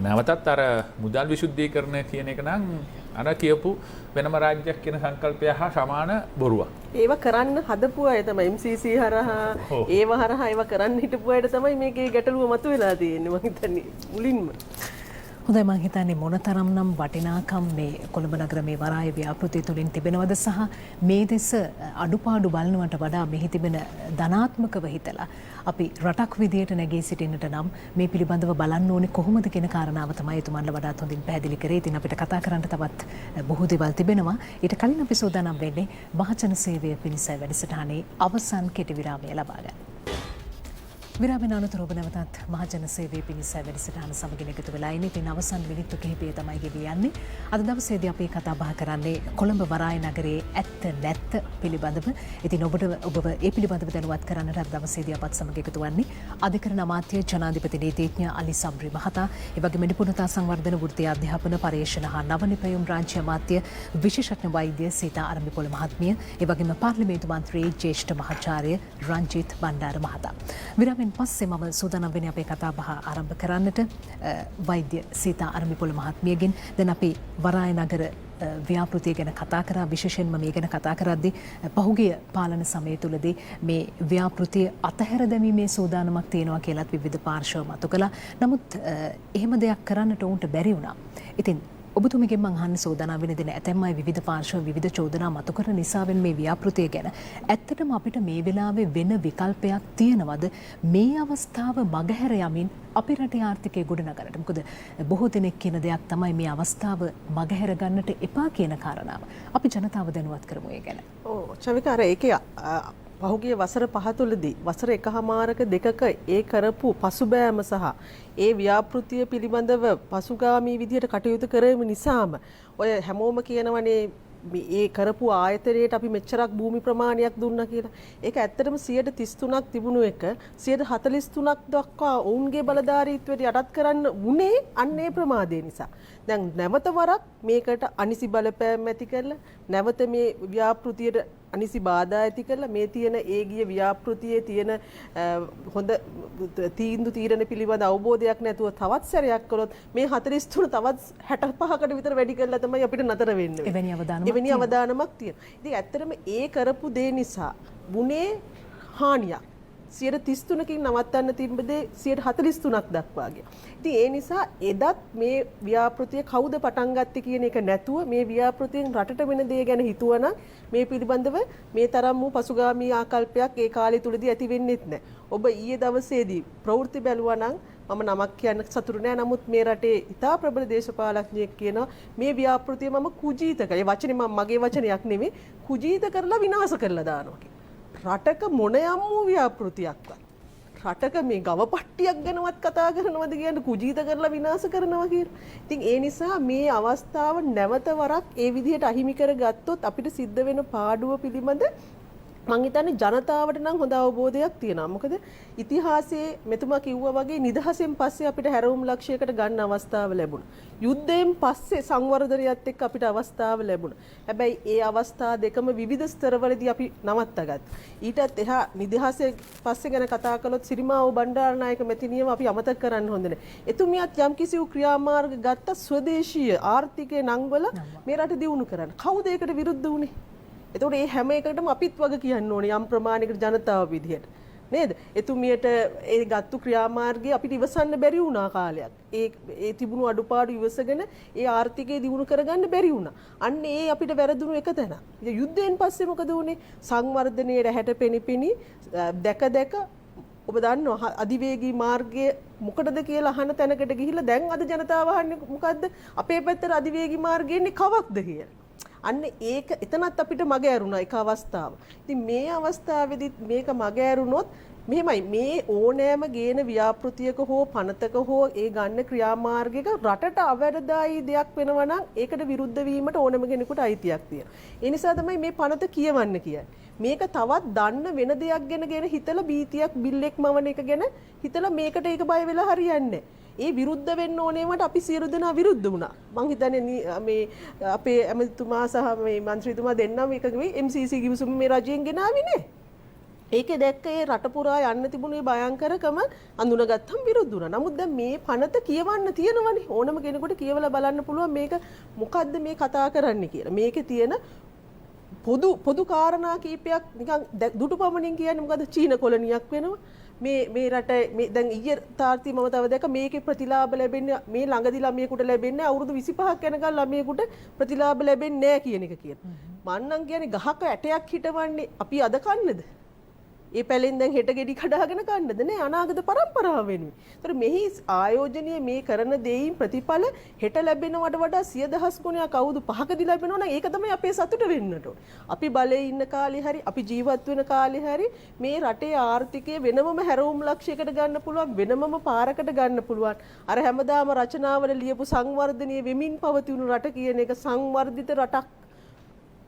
නැවතත් අර මුදල් විශුද්ධීකරණය කියන එක නම් අර කියපු වෙනම රාජ්‍යයක් කියන සංකල්පය හා සමාන බොරුවක්. ඒව කරන්න හදපු අය තමයි MCC හරහා ඒව හරහා ඒව කරන්න හිටපු අයට තමයි මේකේ ගැටලුව මතුවලා තියෙන්නේ මම හිතන්නේ මුලින්ම. හොඳයි මම හිතන්නේ මොනතරම් නම් වටිනාකම් මේ කොළඹ නගර මේ වරාය ව්‍යාපෘතිය තුළින් තිබෙනවද සහ මේ දෙස අඩුපාඩු බලනවට වඩා මෙහි තිබෙන ධනාත්මකව හිතලා අපි රටක් විදියට නැගී සිටින්නට නම් මේ පිළිබඳව බලන්න ඕනේ කොහොමද කියන කාරණාව තමයි එතුමන්ලා වඩාත් හොඳින් පැහැදිලි කරේ. ඉතින් අපිට කතා කරන්න තවත් බොහෝ දේවල් තිබෙනවා. ඊට කලින් අපි සූදානම් වෙන්නේ මහජන සේවය පිණිස වැඩසටහනේ අවසන් කෙටි විරාමය ලබා ගන්න. විරාමයෙන් අනතුරු ඔබ නැවතත් මහජන සේවය පිණිස වැඩසටහන සමගින් එකතු වෙලා ඉන්නේ. ඉතින් අවසන් මිනිත්තු කිහිපය තමයි ගෙවී යන්නේ. අද දවසේදී අපි කතා බහ කරන්නේ කොළඹ වරාය නගරයේ ඇත්ත නැත්ත පිළිබඳව. ඉතින් ඔබව ඒ පිළිබඳව දැනුවත් කරන්නට අද දවසේදී අපත් සමග එකතු වන්නේ අධිකරණ අමාත්‍ය ජනාධිපති නීතිඥ අලි සම්රි මහතා, ඒ වගේම නිපුණතා සංවර්ධන වෘත්තීය අධ්‍යාපන පර්යේෂණ හා නව නිපැයුම් රාජ්‍ය අමාත්‍ය විශේෂඥ වෛද්‍ය සීතා අරඹිපොළ මහත්මිය, ඒ වගේම පාර්ලිමේන්තු මන්ත්‍රී ජ්‍යෙෂ්ඨ මහාචාර්ය රංජිත් බණ්ඩාර මහතා. විරාමයෙන් පස්සේ මම සූදානම් වෙන්නේ අපේ කතා බහ ආරම්භ කරන්නට වෛද්‍ය සීතා අරඹිපොළ මහත්මියගෙන්. දැන් අපි වරාය නගර ව්‍යාපෘතිය ගැන කතා කරා. විශේෂයෙන්ම මේ ගැන කතා කරද්දී පහුගිය පාලන සමය තුළදී මේ ව්‍යාපෘතිය අතහැර දැමීමේ සූදානමක් තියෙනවා කියලාත් විවිධ පාර්ශ්ව මතු කළා. නමුත් එහෙම දෙයක් කරන්නට උන්ට බැරි වුණා. ඉතින් ඔබතුමගෙන් මං අහන්න සූදානම් වෙන දින ඇතැම් අය විවිධ පාර්ශ්ව විවිධ චෝදනා මතු කරන නිසාවෙන් මේ ව්‍යාපෘතිය ගැන ඇත්තටම අපිට මේ වෙලාවේ වෙන විකල්පයක් තියෙනවද මේ අවස්ථාව මගහැර යමින් අපේ රටේ ආර්ථිකය ගොඩනගන්නට? මොකද බොහෝ දෙනෙක් කියන දෙයක් තමයි මේ අවස්ථාව මගහැර ගන්නට එපා කියන කාරණාව. අපි ජනතාව දැනුවත් කරමු ඒ ගැන. ඔව් චවික අර ඒකේ පහුගිය වසර 5 තුළදී වසර 1මාරක දෙකක ඒ කරපු පසුබෑම සහ ඒ ව්‍යාපෘතිය පිළිබඳව පසුගාමී විදිහට කටයුතු කිරීම නිසාම ඔය හැමෝම කියනවනේ ඒ කරපු ආයතනයේට අපි මෙච්චරක් භූමි ප්‍රමාණයක් දුන්නා කියලා. ඒක ඇත්තටම 133ක් තිබුණු එක 143ක් දක්වා ඔවුන්ගේ බලධාරීත්වයට යටත් කරන්න උනේ අන්නේ ප්‍රමාදය නිසා. දැන් නැවත වරක් මේකට අනිසි බලපෑම් ඇති කරලා නැවත මේ ව්‍යාපෘතියට අනිසි බාධා ඇති කරලා මේ තියෙන ඒ ගිය ව්‍යාපෘතියේ තියෙන හොඳ තීරණ පිළිබඳ අවබෝධයක් නැතුව තවත් සැරයක් කළොත් මේ 43 තවත් 65කට විතර වැඩි කරලා තමයි අපිට නතර වෙන්නේ. එවැනි අවදානමක් තියෙනවා. ඉතින් ඇත්තටම ඒ කරපු දේ නිසා වුණේ හානියක්. 133කින් නවත්තන්න තිබ්බදේ 143ක් දක්වා ගියා. ඉතින් ඒ නිසා එදත් මේ ව්‍යාපෘතිය කවුද පටන් ගත්තේ කියන එක නැතුව මේ ව්‍යාපෘතියෙන් රටට වෙන දේ ගැන හිතුවනම් මේ පිළිබඳව මේ තරම් වූ පසුගාමී ආකල්පයක් ඒ කාලය තුලදී ඇති වෙන්නේත් නැහැ. ඔබ ඊයේ දවසේදී ප්‍රවෘත්ති බැලුවා නම් මම නමක් කියන්න සතුටු නෑ. නමුත් මේ රටේ ඉතා ප්‍රබල දේශපාලඥයෙක් කියනවා මේ ව්‍යාපෘතිය මම කුජීත කරලා. ඒ වචනේ මගේ වචනයක් නෙමෙයි. කුජීත කරලා විනාශ කරලා දානවා කියලා. රටක මොන යම් වූ ව්‍යාපෘතියක්වත් රටක මේ ගව පට්ටියක් ගැනවත් කතා කරනවද කියන්නේ කුජීත කරලා විනාශ කරනවා කියලා. ඉතින් ඒ නිසා මේ අවස්ථාව නැවත වරක් ඒ විදිහට අහිමි කරගත්තොත් අපිට සිද්ධ වෙන පාඩුව පිළිබඳ මං හිතන්නේ ජනතාවට නම් හොඳ අවබෝධයක් තියෙනවා. මොකද ඉතිහාසයේ මෙතුමා කිව්වා වගේ නිදහසෙන් පස්සේ අපිට හැරවුම් ලක්ෂයකට ගන්න අවස්ථාව ලැබුණා. යුද්ධයෙන් පස්සේ සංවර්ධනයත් එක්ක අපිට අවස්ථාව ලැබුණා. හැබැයි ඒ අවස්ථා දෙකම විවිධ ස්තරවලදී අපි නවත්තගත්තා. ඊටත් එහා නිදහසේ පස්සේ ගැන කතා කළොත් සිරිමාවෝ බණ්ඩාරනායක මැතිනියම අපි අමතක කරන්න හොඳ නැහැ. එතුමියත් යම්කිසි ක්‍රියාමාර්ග ගත්ත ස්වදේශීය ආර්ථිකයේ නංවල මේ රට දියුණු කරන්න. කවුද ඒකට විරුද්ධ වුනේ? එතකොට මේ හැම එකකටම අපිත් වගේ කියන්න ඕනේ යම් ප්‍රමාණයකට ජනතාව විදිහට නේද? එතුමියට ඒ ගත්තු ක්‍රියාමාර්ගය අපිට ඉවසන්න බැරි වුණා කාලයක්. ඒ තිබුණු අඩුපාඩු ඉවසගෙන ඒ ආර්ථිකය දියුණු කරගන්න බැරි වුණා. අන්න ඒ අපිට වැරදුණු එක තැන. යුද්ධයෙන් පස්සේ මොකද වුනේ? සංවර්ධනයේ රැහැට පෙනිපෙනි දැක ඔබ දන්නවා අධිවේගී මාර්ගය මොකටද කියලා අහන තැනකට ගිහිල්ලා දැන් අද ජනතාව අහන්නේ මොකද්ද? අපේ පැත්තට අධිවේගී මාර්ගය එන්නේ කවක්ද කියලා. අන්න ඒක එතනත් අපිට මග ඇරුණා එක අවස්ථාව. ඉතින් මේ අවස්ථාවේදී මේක මග ඇරුණොත් මෙහෙමයි මේ ඕනෑම ගේන ව්‍යාපෘතියක හෝ පනතක හෝ ඒ ගන්න ක්‍රියාමාර්ගයක රටට අවැඩදායී දෙයක් වෙනවා නම් ඒකට විරුද්ධ වීමට ඕනෑම කෙනෙකුට අයිතියක් තියෙනවා. ඒ නිසා තමයි මේ පනත කියවන්න කියන්නේ. මේක තවත් දන්න වෙන දෙයක් ගැන හිතලා බීතියක් බිල්ලෙක් මවන එක ගැන හිතලා මේකට ඒක බය වෙලා හරියන්නේ නැහැ. ඒ විරුද්ධ වෙන්න ඕනේවට අපි සියලු දෙනා විරුද්ධ වුණා. මං හිතන්නේ මේ අපේ ඇමතිතුමා සහ මේ മന്ത്രിතුමා දෙන්නම එකග වෙයි MCC කිවිසුම මේ රජයෙන් ගෙනාවේ නේ. ඒකේ දැක්ක ඒ රට පුරා යන්න තිබුණේ භයංකරකම අඳුනගත්තම් විරුද්ධ වුණා. නමුත් දැන් මේ පනත කියවන්න තියෙනවනේ. ඕනම කෙනෙකුට කියවලා බලන්න පුළුවන් මේක මොකද්ද මේ කතා කරන්නේ කියලා. මේකේ තියෙන පොදු කාරණා කීපයක් නිකන් දුටු පමණින් කියන්නේ මොකද්ද? චීන කොලනියක් වෙනවා. මේ රට මේ දැන් ඊයේ තාර්ති මම තව දැක්ක මේකේ ප්‍රතිලාභ ලැබෙන්නේ මේ ළඟදි ළමයෙකුට ලැබෙන්නේ අවුරුදු 25ක් යනකම් ළමයෙකුට ප්‍රතිලාභ ලැබෙන්නේ නැහැ කියන එක කියනවා. මන්නම් කියන්නේ ගහක ඇටයක් හිටවන්නේ අපි අද කන්නද? ඒ පැලෙන් දැන් හෙට ගෙඩි කඩාගෙන කන්නද නේ අනාගත පරම්පරාව වෙනුවෙන්. ඒතර මෙහි ආයෝජනීය මේ කරන දෙයින් ප්‍රතිඵල හෙට ලැබෙනවට වඩා 100,000 ගුණයක් අවුරුදු 5කදී ලැබෙනවා නම් ඒක තමයි අපේ සතුට වෙන්නට ඕනේ. අපි බලේ ඉන්න කාලේ හරි අපි ජීවත් වෙන කාලේ හරි මේ රටේ ආර්ථිකය වෙනමම හැරවුම් ලක්ෂයකට ගන්න පුළුවන් වෙනමම පාරකට ගන්න පුළුවන්. අර හැමදාම රචනාවල ලියපු සංවර්ධනීය වෙමින් පවතින රට කියන එක සංවර්ධිත රටක්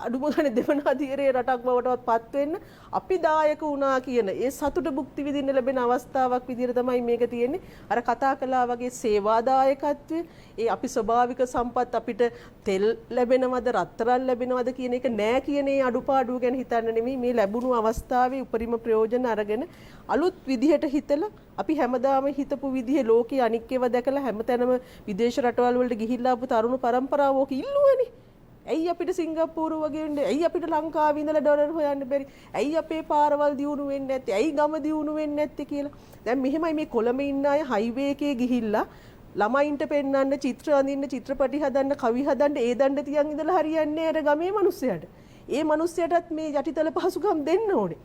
අඩුම ගානේ දෙවන අධීරයේ රටක් බවටවත් පත් වෙන්න අපි දායක වුණා කියන ඒ සතුට භුක්ති විඳින්න ලැබෙන අවස්ථාවක් විදිහට තමයි මේක තියෙන්නේ. අර කතා කළා වගේ සේවාදායකත්වය, ඒ අපි ස්වභාවික සම්පත් අපිට තෙල් ලැබෙනවද, රත්තරන් ලැබෙනවද කියන එක නෑ කියන ඒ අඩුපාඩුව ගැන හිතන්න නෙමෙයි මේ ලැබුණු අවස්ථාවේ උපරිම ප්‍රයෝජන අරගෙන අලුත් විදිහට හිතලා අපි හැමදාම හිතපු විදිහේ ලෝකයේ අනික් ඒවා දැකලා හැමතැනම විදේශ රටවල් වලට ගිහිල්ලා ආපු තරුණ පරම්පරාව ඕක ඉල්ලුවනේ. ඇයි අපිට සිංගප්පූරු වගේ වෙන්නේ? ඇයි අපිට ලංකාවේ ඉඳලා ඩොලර් හොයන්න බැරි? ඇයි අපේ පාරවල් දියුණු වෙන්නේ නැත්තේ? ඇයි ගම දියුණු වෙන්නේ නැත්තේ කියලා. දැන් මෙහෙමයි මේ කොළඹ ඉන්න අය හයිවේ එකේ ගිහිල්ලා ළමයින්ට පෙන්නන්න, චිත්‍ර අඳින්න, චිත්‍රපටි හදන්න, කවි හදන්න ඒ දණ්ඩ තියන් ඉඳලා හරියන්නේ අර ගමේ මිනිස්සයාට. ඒ මිනිස්සයාටත් මේ යටිතල පහසුකම් දෙන්න ඕනේ.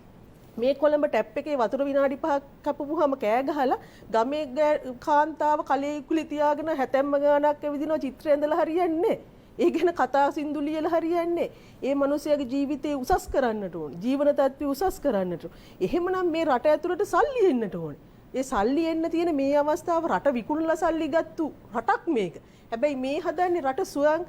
මේ කොළඹ ටැප් එකේ වතුර විනාඩි 5ක් කපපුවාම කෑ ගහලා ගමේ කාන්තාව කලේ ඉකුලි තියාගෙන හැතැම්ම ගානක් ඇවිදිනවා චිත්‍රය ඇඳලා හරියන්නේ. ඒ ගැන කතා සින්දු ලියලා හරියන්නේ. ඒ මිනිසයාගේ ජීවිතේ උසස් කරන්නට ඕන. ජීවන තත්ත්වය උසස් කරන්නට. එහෙමනම් මේ රට ඇතුළට සල්ලි එන්නට ඕන. ඒ සල්ලි එන්න තියෙන මේ අවස්ථාව රට විකුණලා සල්ලි ගත්තු රටක් මේක. හැබැයි මේ හදන්නේ රට සුවං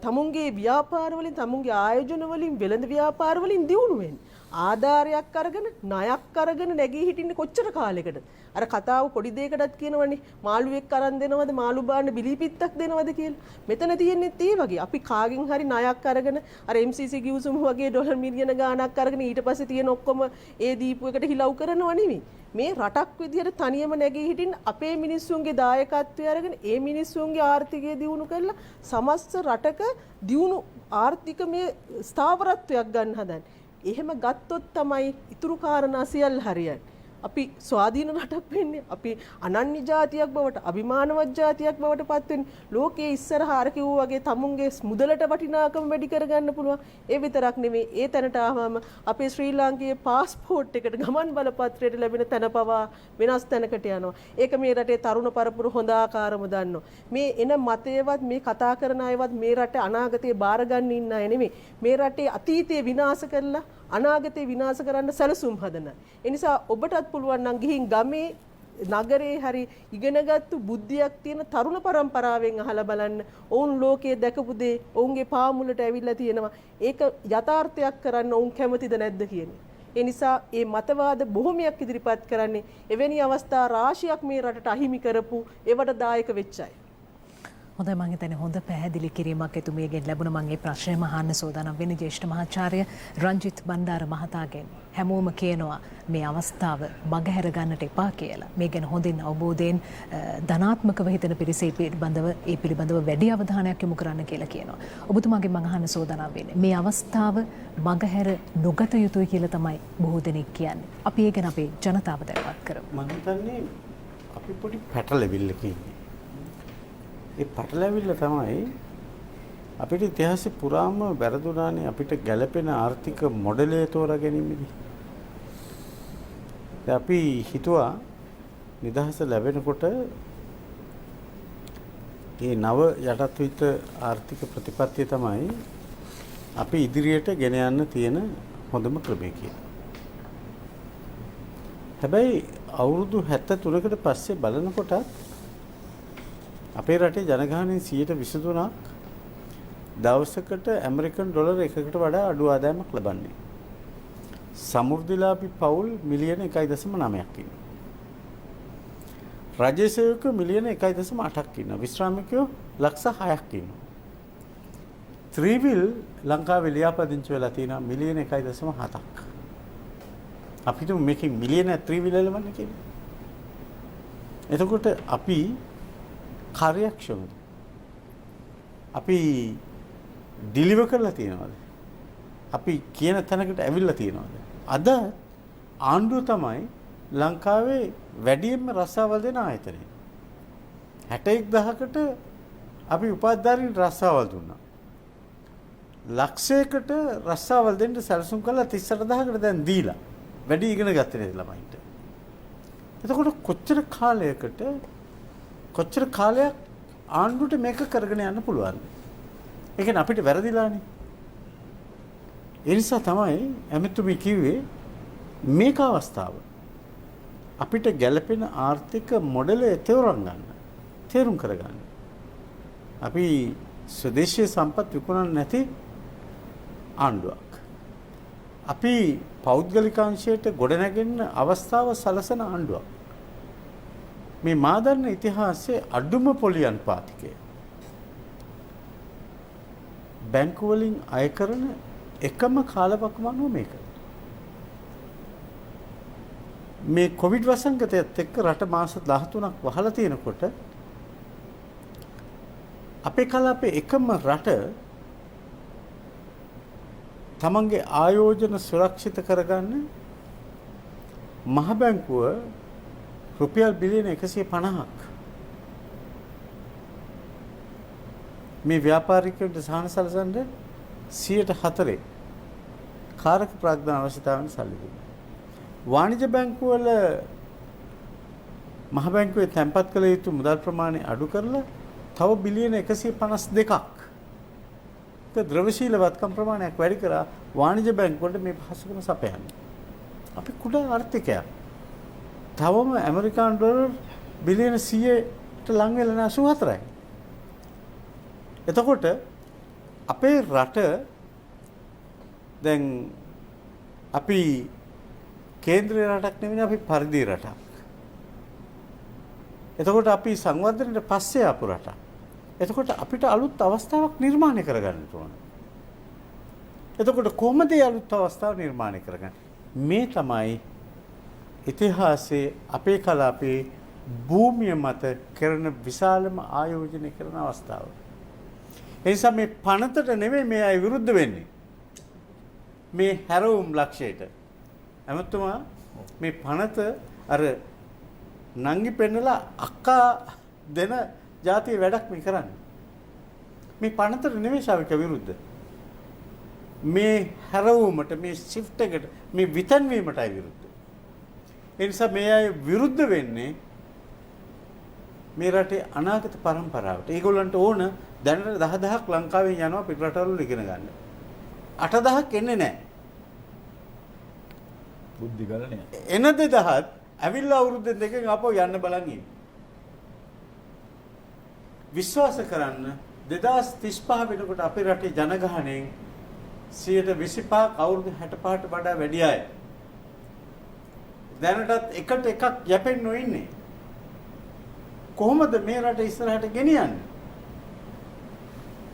තමුන්ගේ ව්‍යාපාර වලින් තමුන්ගේ ආයෝජන වලින් වෙළඳ ව්‍යාපාර වලින් දියුණු වෙන්නේ. ආධාරයක් අරගෙන ණයක් අරගෙන නැගී හිටින්නේ කොච්චර කාලයකටද? අර කතාව පොඩි දෙයකටත් කියනවනේ මාළුවෙක් අරන් දෙනවද මාළු බාන්න බිලිපිත්තක් දෙනවද කියලා. මෙතන තියෙන්නේ ඒ වගේ. අපි කාගෙන් හරි ණයක් අරගෙන අර MCC ගිවිසුම වගේ ඩොලර් මිලියන ගාණක් අරගෙන ඊට පස්සේ තියෙන ඔක්කොම ඒ දීපු එකට හිලව් කරනව නෙවෙයි. මේ රටක් විදිහට තනියම නැගී හිටින්න අපේ මිනිස්සුන්ගේ දායකත්වය අරගෙන ඒ මිනිස්සුන්ගේ ආර්ථිකය දියුණු කරලා සමස්ත රටක දියුණු ආර්ථික මේ ස්ථාවරත්වයක් ගන්න හදන්නේ. එහෙම ගත්තොත් තමයි ඉතුරු කාරණා සියල්ල හරියන්නේ. අපි ස්වාධීන රටක් වෙන්නේ. අපි අනන්‍ය ජාතියක් බවට අභිමානවත් ජාතියක් බවට පත් වෙන්නේ. ලෝකයේ ඉස්සරහ අර කිව්වා වගේ තමුන්ගේ මුදලට වටිනාකම වැඩි කරගන්න පුළුවන්. ඒ විතරක් නෙමෙයි. ඒ තැනට ආවම අපේ ශ්‍රී ලාංකේය පාස්පෝර්ට් එකට ගමන් බලපත්‍රයට ලැබෙන තැන පවා වෙනස් තැනකට යනවා. ඒක මේ රටේ තරුණ පරපුර හොඳ ආකාරම දන්නවා. මේ එන මතයවත් මේ කතා කරන අයවත් මේ රටේ අනාගතේ බාර ගන්න ඉන්න අය නෙමෙයි. මේ රටේ අතීතය විනාශ කරලා අනාගතේ විනාශ කරන්න සැලසුම් හදන. ඒ නිසා ඔබටත් පුළුවන් නම් ගිහින් ගමේ නගරේ හරි ඉගෙනගත්තු බුද්ධියක් තියෙන තරුණ පරම්පරාවෙන් අහලා බලන්න. ඔවුන් ලෝකයේ දැකපු දේ ඔවුන්ගේ පාමුලට ඇවිල්ලා තියෙනවා. ඒක යථාර්ථයක් කරන්න ඔවුන් කැමතිද නැද්ද කියන්නේ. ඒ නිසා මේ මතවාද බොහොමයක් ඉදිරිපත් කරන්නේ එවැනි අවස්ථා රාශියක් මේ රටට අහිමි කරපු ඒවට දායක වෙච්ච අය. හොඳයි මම හිතන්නේ හොඳ පැහැදිලි කිරීමක් එතුමියගෙන් ලැබුණා. මම මේ ප්‍රශ්නයම අහන්න සෝදානම් වෙන්නේ ජ්‍යෙෂ්ඨ මහාචාර්ය රංජිත් බණ්ඩාර මහතාගෙන්. හැමෝම කියනවා මේ අවස්ථාව මගහැර ගන්නට එපා කියලා. මේ ගැන හොඳින් අවබෝධයෙන් ධනාත්මකව හිතන පිරිස ඒ පිළිබඳව වැඩි අවධානයක් යොමු කරන්න කියලා කියනවා. ඔබතුමාගෙන් මම අහන්න සෝදානම් වෙන්නේ මේ අවස්ථාව මගහැර නොගත යුතුයි කියලා තමයි බොහෝ දෙනෙක් කියන්නේ. අපි ඒ ගැන අපේ ජනතාව දැනුවත් කරමු. මම හිතන්නේ අපි පොඩි පැටලෙවිල්ලක ඉන්නේ. ඒ පටලැවිල්ල තමයි අපිට ඉතිහාසෙ පුරාම වැරදුනානේ අපිට ගැළපෙන ආර්ථික මොඩලය තෝරා ගැනීමේදී. අපි හිතුවා නිදහස ලැබෙනකොට මේ නව යටත් විත ආර්ථික ප්‍රතිපත්තිය තමයි අපි ඉදිරියට ගෙන යන්න තියෙන හොඳම ක්‍රමය කියලා. හැබැයි අවුරුදු 73කට පස්සේ බලනකොට අපේ රටේ ජනගහනයෙන් 23%ක් දවසකට ඇමරිකන් ඩොලර් එකකට වඩා අඩු ආදායමක් ලබන්නේ. සමෘද්ධිලාභී පවුල් මිලියන 1.9ක් ඉන්නවා. රජ සේවකයෝ මිලියන 1.8ක් ඉන්නවා. විශ්‍රාමිකයෝ ලක්ෂ 6ක් ඉන්නවා. ත්‍රිවිල් ලංකාවේ ලියාපදිංචි වෙලා තියෙනවා මිලියන 1.7ක්. අපිට මේකේ මිලියන ත්‍රිවිල් එළවන්නේ කියලා. එතකොට අපි කාර්යක්ෂමද? අපි ඩිලිවර් කරලා තියෙනවද? අපි කියන තැනකට ඇවිල්ලා තියෙනවද? අද ආණ්ඩුව තමයි ලංකාවේ වැඩියෙන්ම රස්සාවල් දෙන ආයතනය. 61000කට අපි උපාධිධාරීන් රස්සාවල් දුන්නා. ලක්ෂයකට රස්සාවල් දෙන්න සැලසුම් කළා 38000කට දැන් දීලා. වැඩි ඉගෙන ගත්තේ නේද ළමයින්ට? එතකොට කොච්චර කාලයක් ආණ්ඩුවට මේක කරගෙන යන්න පුළුවන්. ඒ කියන්නේ අපිට වැරදිලානේ. ඒ නිසා තමයි ඇමතුමි කිව්වේ මේක අවස්ථාව. අපිට ගැළපෙන ආර්ථික මොඩලය තේරුම් කරගන්න. අපි ස්වදේශීය සම්පත් විකුණන්නේ නැති ආණ්ඩුවක්. අපි පෞද්ගලිකාංශයට ගොඩනැගෙන්න අවස්ථාව සලසන ආණ්ඩුවක්. මේ මාදන්න ඉතිහාසයේ අඩුම පොලි අනුපාතිකය. බැංකු වලින් අය කරන එකම කාලවකවානුව මේක. මේ කොවිඩ් වසංගතයත් එක්ක රට මාස 13ක් වහලා තියෙනකොට අපේ කලාපේ එකම රට තමන්ගේ ආයෝජන සුරක්ෂිත කරගන්න මහ බැංකුව රුපියල් බිලියන 150ක් මේ ව්‍යාපාරිකයන්ට සහන සැලසෙන්න 104 කාරක ප්‍රඥා අවශ්‍යතාවන් සල්ලි දුන්නා. වාණිජ බැංකුවල මහ බැංකුවේ තැන්පත් කළ යුතු මුදල් ප්‍රමාණය අඩු කරලා තව බිලියන 152ක් ද්‍රවශීල වත්කම් ප්‍රමාණයක් වැඩි කරා වාණිජ බැංකුවලට මේ පහසුකම සපයන්නේ. අපි කුඩා ආර්ථිකයක්. තවම ඇමරිකානු ඩොලර් බිලියන 100ට ලං වෙලා නැහැ 84යි. එතකොට අපේ රට දැන් අපි කේන්ද්‍රීය රටක් නෙවෙයි අපි පරිධි රටක්. එතකොට අපි සංවර්ධනයට පස්සේ ආපු රටක්. එතකොට අපිට අලුත් අවස්ථාවක් නිර්මාණය කරගන්න ඕන. එතකොට කොහොමද මේ අලුත් අවස්ථාව නිර්මාණය කරගන්නේ? මේ තමයි ඉතිහාසයේ අපේ කලාපයේ භූමිය මත කරන විශාලම ආයෝජනය කරන අවස්ථාව. ඒ නිසා මේ පනතට නෙමෙයි මේ අය විරුද්ධ වෙන්නේ. මේ හැරවුම් ලක්ෂයට. එමත්තුමා මේ පනත අර නංගි පෙන්නලා අක්කා දෙන ජාතිය වැඩක් මේ කරන්නේ. මේ පනතට නෙමෙයි ශාවික විරුද්ධ. මේ හැරවුමට මේ shift එකට මේ විතන්වීමටයි විරුද්ධ. ඒ නිසා මේ අය විරුද්ධ වෙන්නේ මේ රටේ අනාගත පරම්පරාවට. ඒගොල්ලන්ට ඕන දැනට 10000ක් ලංකාවෙන් යනවා පිට රටවල ඉගෙන ගන්න. 8000ක් එන්නේ නැහැ. බුද්ධි ගලණය. එන 2000ත් ඇවිල්ලා අවුරුද්ද දෙකකින් ආපහු යන්න බලන් ඉන්නේ. විශ්වාස කරන්න 2035 වෙනකොට අපේ රටේ ජනගහණයෙන් 25% අවුරුදු 65ට වඩා වැඩි අය. දැනටත් එකට එකක් යැපෙන්න ඉන්නේ. කොහොමද මේ රට ඉස්සරහට ගෙනියන්නේ?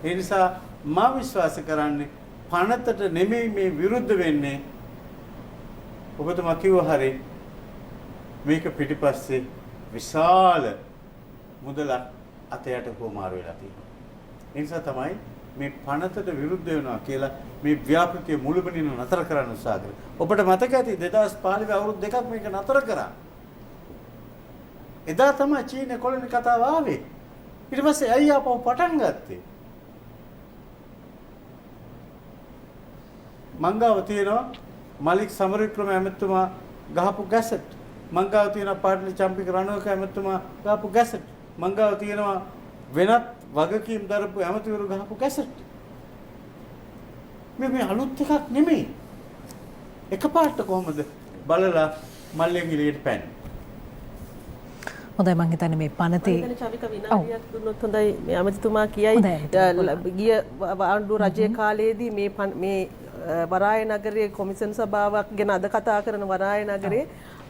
ඒ නිසා මා විශ්වාස කරන්නේ පනතට නෙමෙයි මේ විරුද්ධ වෙන්නේ. ඔබතුමා කිව්වා හරි මේක පිටිපස්සේ විශාල මුදලක් අතයට කොමාරු වෙලා තියෙනවා. ඒ නිසා තමයි මේ පනතට විරුද්ධ වෙනවා කියලා මේ ව්‍යාපෘතිය මුළුමනින්ම නතර කරන්න උත්සාහ කරේ. ඔබට මතක ඇති 2015 අවුරුදු දෙකක් මේක නතර කරා. එදා තමයි චීන කොලොනි කතාව ආවේ. ඊට පස්සේ ඇයි ආපහු පටන් ගත්තේ? මංගාව තියෙනවා මලික් සමරවික්‍රම ඇමතුමා ගහපු ගැසට්. මංගාව තියෙනවා පාටලි චම්පික රණවක ඇමතුමා ගහපු ගැසට්. මංගාව තියෙනවා වෙනත් වගකීම් දරපු ඇමතිවරු ගහපු ගැසට්. මේ අලුත් එකක් නෙමෙයි. එකපාරට කොහොමද බලලා මල්ලෙන් එළියට පැන්නේ? හොඳයි මම හිතන්නේ මේ පනතේ චවික විනාඩියක් දුන්නොත් හොඳයි. මේ අමතිතුමා කියයි ගිය ආණ්ඩුව රජයේ කාලයේදී මේ වරාය නගරයේ කොමිෂන් සභාවක් ගැන අද කතා කරන වරාය නගරේ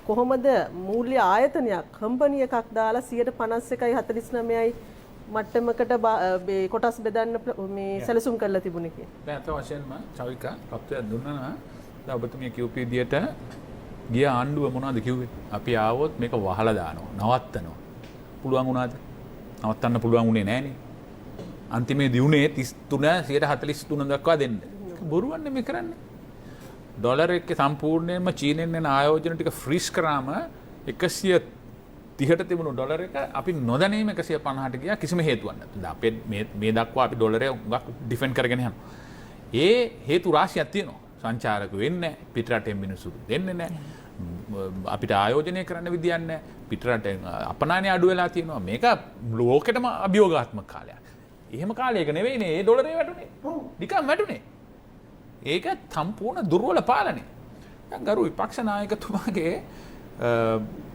කොහොමද මූල්‍ය ආයතනයක් කම්පැනි එකක් දාලා 51.49යි මට්ටමකට කොටස් බෙදන්න මේ සැලසුම් කරලා තිබුණේ කියලා. දැන් අත වශයෙන්ම චවිකා තත්ත්වයක් දුන්නා. දැන් ඔබතුමිය කියපු විදියට ගිය ආණ්ඩුව මොනවද කිව්වේ? අපි ආවොත් මේක වහලා දානවා, නවත්තනවා. පුළුවන් වුණාද? නවත්තන්න පුළුවන් වුණේ නෑනේ. අන්තිමේ දියුනේ 33.43 දක්වා දෙන්න. බොරුවන්නේ මේ කරන්නේ. ඩොලර් එකේ සම්පූර්ණයෙන්ම චීනෙන් එන ආයෝජන ටික ෆ්‍රීස් කරාම 130ට තිබුණු ඩොලර් එක අපි නොදැනීම 150ට ගියා කිසිම හේතුවක් නැතුව. දැන් අපේ මේ දක්වා අපි ඩොලරය උඟක් ඩිෆෙන්ඩ් කරගෙන යනවා. ඒ හේතු රාශියක් තියෙනවා. සංචාරක වෙන්නේ නැහැ, පිටරටෙන් මිනිස්සු දෙන්නේ නැහැ. අපිට ආයෝජනය කරන්න විදියක් නැහැ. පිටරටෙන් අපනානේ අඩු වෙලා තියෙනවා. මේක ලෝකෙටම අභියෝගාත්මක කාලයක්. එහෙම කාලයක නෙවෙයිනේ මේ ඩොලරේ වැටුනේ. නිකන් වැටුනේ. ඒක සම්පූර්ණ දුර්වල පාලනය. දැන් ගරු විපක්ෂ නායකතුමාගේ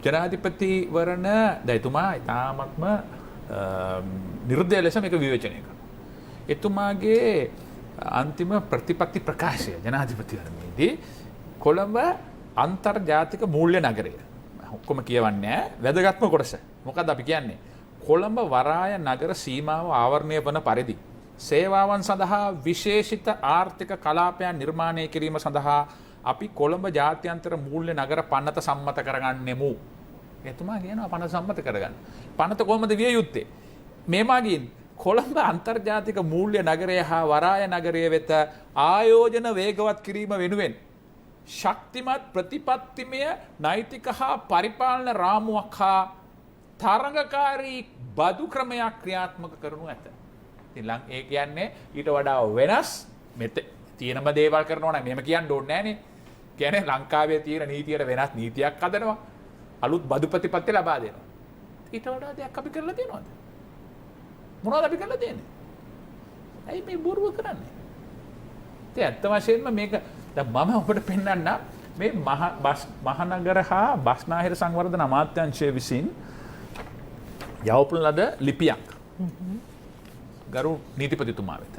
ජනාධිපතිවරණ දැයිතුමා ඉතාමත්ම නිර්දය ලෙස මේක විවේචනය කරනවා. එතුමාගේ අන්තිම ප්‍රතිපත්ති ප්‍රකාශය ජනාධිපතිවරණයේදී කොළඹ අන්තර්ජාතික මූල්‍ය නගරය. ඔක්කොම කියවන්නේ වැදගත්ම කොටස. මොකද අපි කියන්නේ කොළඹ වරාය නගර සීමාව ආවරණය වන පරිදි සේවාවන් සඳහා විශේෂිත ආර්ථික කලාපයන් නිර්මාණය කිරීම සඳහා අපි කොළඹ ජාත්‍යන්තර මූල්‍ය නගර පනත සම්මත කරගන්නෙමු. එතුමා කියනවා පනත සම්මත කරගන්න. පනත කොහොමද විය යුත්තේ? මේ මගින් කොළඹ අන්තර්ජාතික මූල්‍ය නගරය හා වරාය නගරය වෙත ආයෝජන වේගවත් කිරීම වෙනුවෙන් ශක්තිමත් ප්‍රතිපත්තිමය නෛතික හා පරිපාලන රාමුවක් හා තරඟකාරී බදු ක්‍රමයක් ක්‍රියාත්මක කරනු ඇත. ඒ කියන්නේ ඊට වඩා වෙනස් මෙත තියෙනම දේවල් කරනවා නම් මෙහෙම කියන්න ඕනේ නෑනේ. කියන්නේ ලංකාවේ තියෙන නීතියට වෙනස් නීතියක් හදනවා. අලුත් බදු ප්‍රතිපත්ති ලබා දෙනවා. ඊට වඩා දෙයක් අපි කරලා තියෙනවද? මොනවද අපි කරලා තියෙන්නේ? ඇයි මේ බොරුව කරන්නේ? ඉතින් ඇත්ත වශයෙන්ම මේක දැන් මම ඔබට පෙන්නන්න මේ මහනගර හා බස්නාහිර සංවර්ධන අමාත්‍යාංශය විසින් යවපු ලද ලිපියක් ගරු නීතිපතිතුමා වෙත.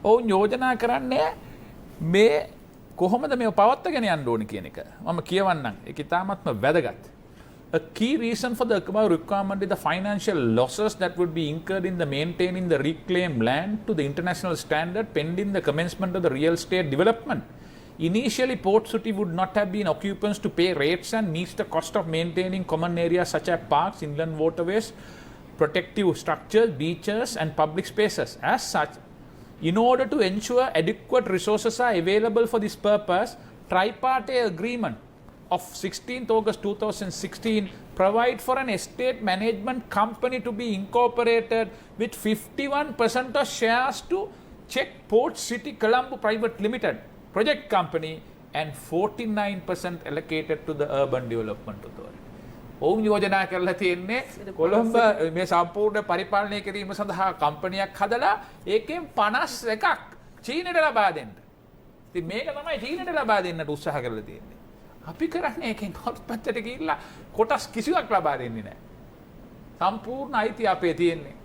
ඔවුන් යෝජනා කරන්නේ මේ කොහොමද මේ පවත්වාගෙන යන්න ඕන කියන එක. මම කියවන්නම්. ඒක ඉතාමත්ම වැදගත්. A key reason for the requirement is the financial losses that would be incurred in the maintaining the reclaimed land to the international standard pending the commencement of the real estate development. Initially, Port City would not have been occupants to pay rates and meets the cost of maintaining common areas such as parks, inland waterways, protective structures, beaches and public spaces. As such, in order to ensure adequate resources are available for this purpose, tripartite agreement of 16th August 2016 provide for an estate management company to be incorporated with 51% of shares to Czech Port City Colombo Private Limited project company and 49% allocated to the Urban Development Authority. ඔවුන් යෝජනා කරලා තියෙන්නේ කොළඹ මේ සම්පූර්ණ පරිපාලනය කිරීම සඳහා කම්පනියක් හදලා ඒකෙන් 51ක් චීනයට ලබා දෙන්න. ඉතින් මේක තමයි චීනයට ලබා දෙන්නට උත්සාහ කරලා තියෙන්නේ. අපි කරන්නේ ඒකෙන් කොටපත්තට ගිහිල්ලා කොටස් කිසිවක් ලබා දෙන්නේ නැහැ. සම්පූර්ණ අයිතිය අපේ තියෙන්නේ.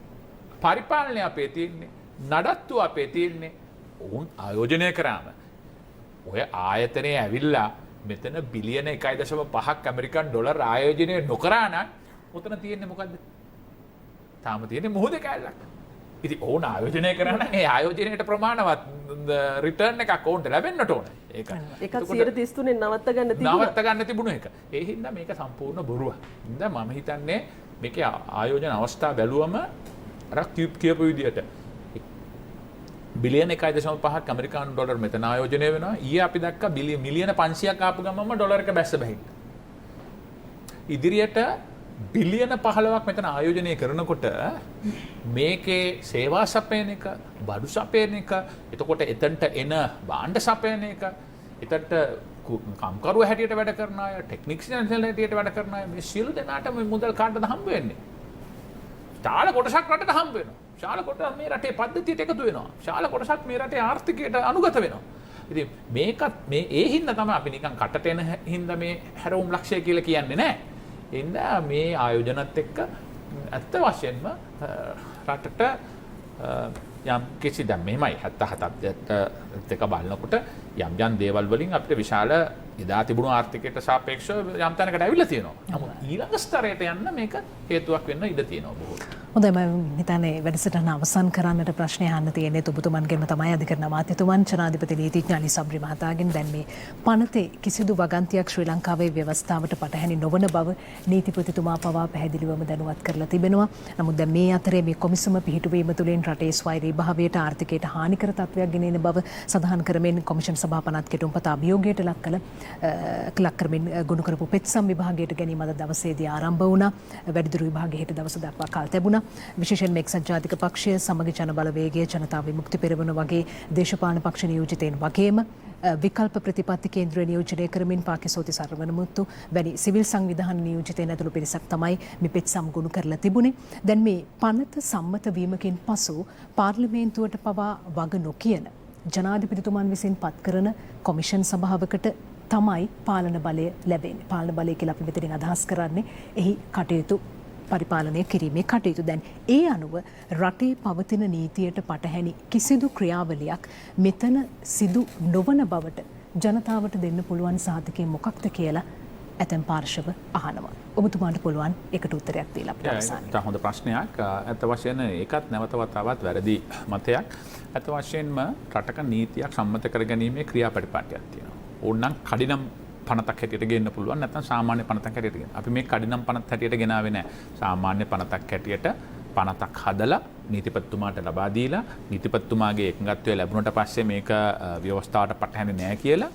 පරිපාලනය අපේ තියෙන්නේ. නඩත්තු අපේ තියෙන්නේ. ඔවුන් ආයෝජනය කරාම ඔය ආයතනයේ ඇවිල්ලා මෙතන බිලියන 1.5ක් ඇමරිකන් ඩොලර් ආයෝජනය නොකරා නම් උතන තියෙන්නේ මොකද්ද? තාම තියෙන්නේ මොහොත කැලලක්. ඉතින් ඕන ආයෝජනය කරා නම් ඒ ආයෝජනයට ප්‍රමාණවත් රිටර්න් එකක් ඕන්ට ලැබෙන්නට ඕන. ඒකත් 133 නවත්ත ගන්න තිබුණා. නවත්ත ගන්න තිබුණ එක. ඒ හින්දා මේක සම්පූර්ණ බොරුවක්. හින්දා මම හිතන්නේ මේකේ ආයෝජන අවස්ථා බැලුවම අර කියපු විදියට බිලියන 1.5ක් ඇමරිකානු ඩොලර් මෙතන ආයෝජනය වෙනවා. ඊයේ අපි දැක්ක මිලියන 500ක් ආපු ගමන්ම ඩොලර් එක බැස්ස බහින්න. ඉදිරියට බිලියන 15ක් මෙතන ආයෝජනය කරනකොට මේකේ සේවා සපයන එක, බඩු සපයන එක, එතකොට එතනට එන භාණ්ඩ සපයන එක, එතනට කම්කරුව හැටියට වැඩ කරන අය, ටෙක්නිෂියන් හැටියට වැඩ කරන අය මේ සියලු දෙනාට මේ මුදල් කාටද හම්බ වෙන්නේ? ශාල කොටසක් රටට හම්බ වෙනවා. ශාල කොටස මේ රටේ පද්ධතියට එකතු වෙනවා. ශාල කොටසක් මේ රටේ ආර්ථිකයට අනුගත වෙනවා. ඉතින් මේකත් මේ ඒ හින්දා තමයි අපි නිකන් කටට එන හින්දා මේ හැරවුම් ලක්ෂය කියලා කියන්නේ නැහැ. ඒ හින්දා මේ ආයෝජනත් එක්ක ඇත්ත වශයෙන්ම රටට යම් කිසි දැන් මෙහෙමයි 77ත් එක බලනකොට යම් දේවල් වලින් අපිට විශාල එදා තිබුණු ආර්ථිකයට සාපේක්ෂව යම් තැනකට ඇවිල්ලා තියෙනවා. නමුත් ඊළඟ ස්තරයට යන්න මේක හේතුවක් වෙන්න ඉඩ තියෙනවා බොහෝ. හොඳයි මම හිතන්නේ වැඩසටහන අවසන් කරන්නට ප්‍රශ්න අහන්න තියෙන්නේ ඔබතුමන්ගෙන්ම තමයි අධිකරණ අමාත්‍යතුමන් ජනාධිපති නීතිඥ අලි සබ්රි මහතාගෙන් දැන් මේ පනතේ කිසිදු වගන්තියක් ශ්‍රී ලංකාවේ ව්‍යවස්ථාවට පටහැනි නොවන බව නීතිපතිතුමා පවා පැහැදිලිවම දැනුවත් කරලා තිබෙනවා. නමුත් දැන් මේ අතරේ මේ කොමිසම පිහිටුවීම තුළින් රටේ ස්වෛරී භාවයට ආර්ථිකයට හානිකර තත්ත්වයක් ගෙන එන බව සඳහන් කරමින් කොමිෂන් සභා පනත් කෙටුම්පත අභියෝගයට ලක් කරමින් ගොනු කරපු පෙත්සම් විභාගයට ගැනීම අද දවසේදී ආරම්භ වුණා. වැඩිදුර විභාගයට දවස දක්වා කල් තිබුණා. විශේෂයෙන් එක්සත් ජාතික පක්ෂය සමග ජන බලවේගය ජනතා විමුක්ති පෙරමුණ වගේ දේශපාලන පක්ෂ නියෝජිතයින් වගේම විකල්ප ප්‍රතිපත්ති කේන්ද්‍රය නියෝජනය කරමින් පාකිසෝති සරවනමුත්තු වැනි සිවිල් සංවිධාන නියෝජිතයින් ඇතුළු පිරිසක් තමයි මේ පෙත්සම් ගොනු කරලා තිබුණේ. දැන් මේ පනත සම්මත වීමකින් පසු පාර්ලිමේන්තුවට පවා වග නොකියන ජනාධිපතිතුමන් විසින් පත් කරන කොමිෂන් සභාවකට තමයි පාලන බලය ලැබෙන්නේ. පාලන බලය කියලා අපි මෙතනින් අදහස් කරන්නේ එහි කටයුතු පරිපාලනය කිරීමේ කටයුතු. දැන් ඒ අනුව රටේ පවතින නීතියට පටහැනි කිසිදු ක්‍රියාවලියක් මෙතන සිදු නොවන බවට ජනතාවට දෙන්න පුළුවන් සාධකය මොකක්ද කියලා ඇතැම් පාර්ශව අහනවා. ඔබතුමාට පුළුවන් එකට උත්තරයක් දීලා අපිට අවසානයේ. හොඳ ප්‍රශ්නයක්. ඇත්ත වශයෙන්ම ඒකත් නැවත වතාවක් වැරදි මතයක්. ඇත්ත වශයෙන්ම රටක නීතියක් සම්මත කරගැනීමේ ක්‍රියාපටිපාටියක් තියෙනවා. ඕනනම් කඩිනම් පනතක් හැටියට ගන්න පුළුවන් නැත්නම් සාමාන්‍ය පනතක් හැටියට ගන්න. අපි මේ කඩිනම් පනත් හැටියට ගෙනාවේ නැහැ. සාමාන්‍ය පනතක් හැටියට පනතක් හදලා නීතිපතිතුමාට ලබා දීලා නීතිපතිතුමාගේ එකඟත්වය ලැබුණට පස්සේ මේක ව්‍යවස්ථාවට පටහැනි නැහැ කියලා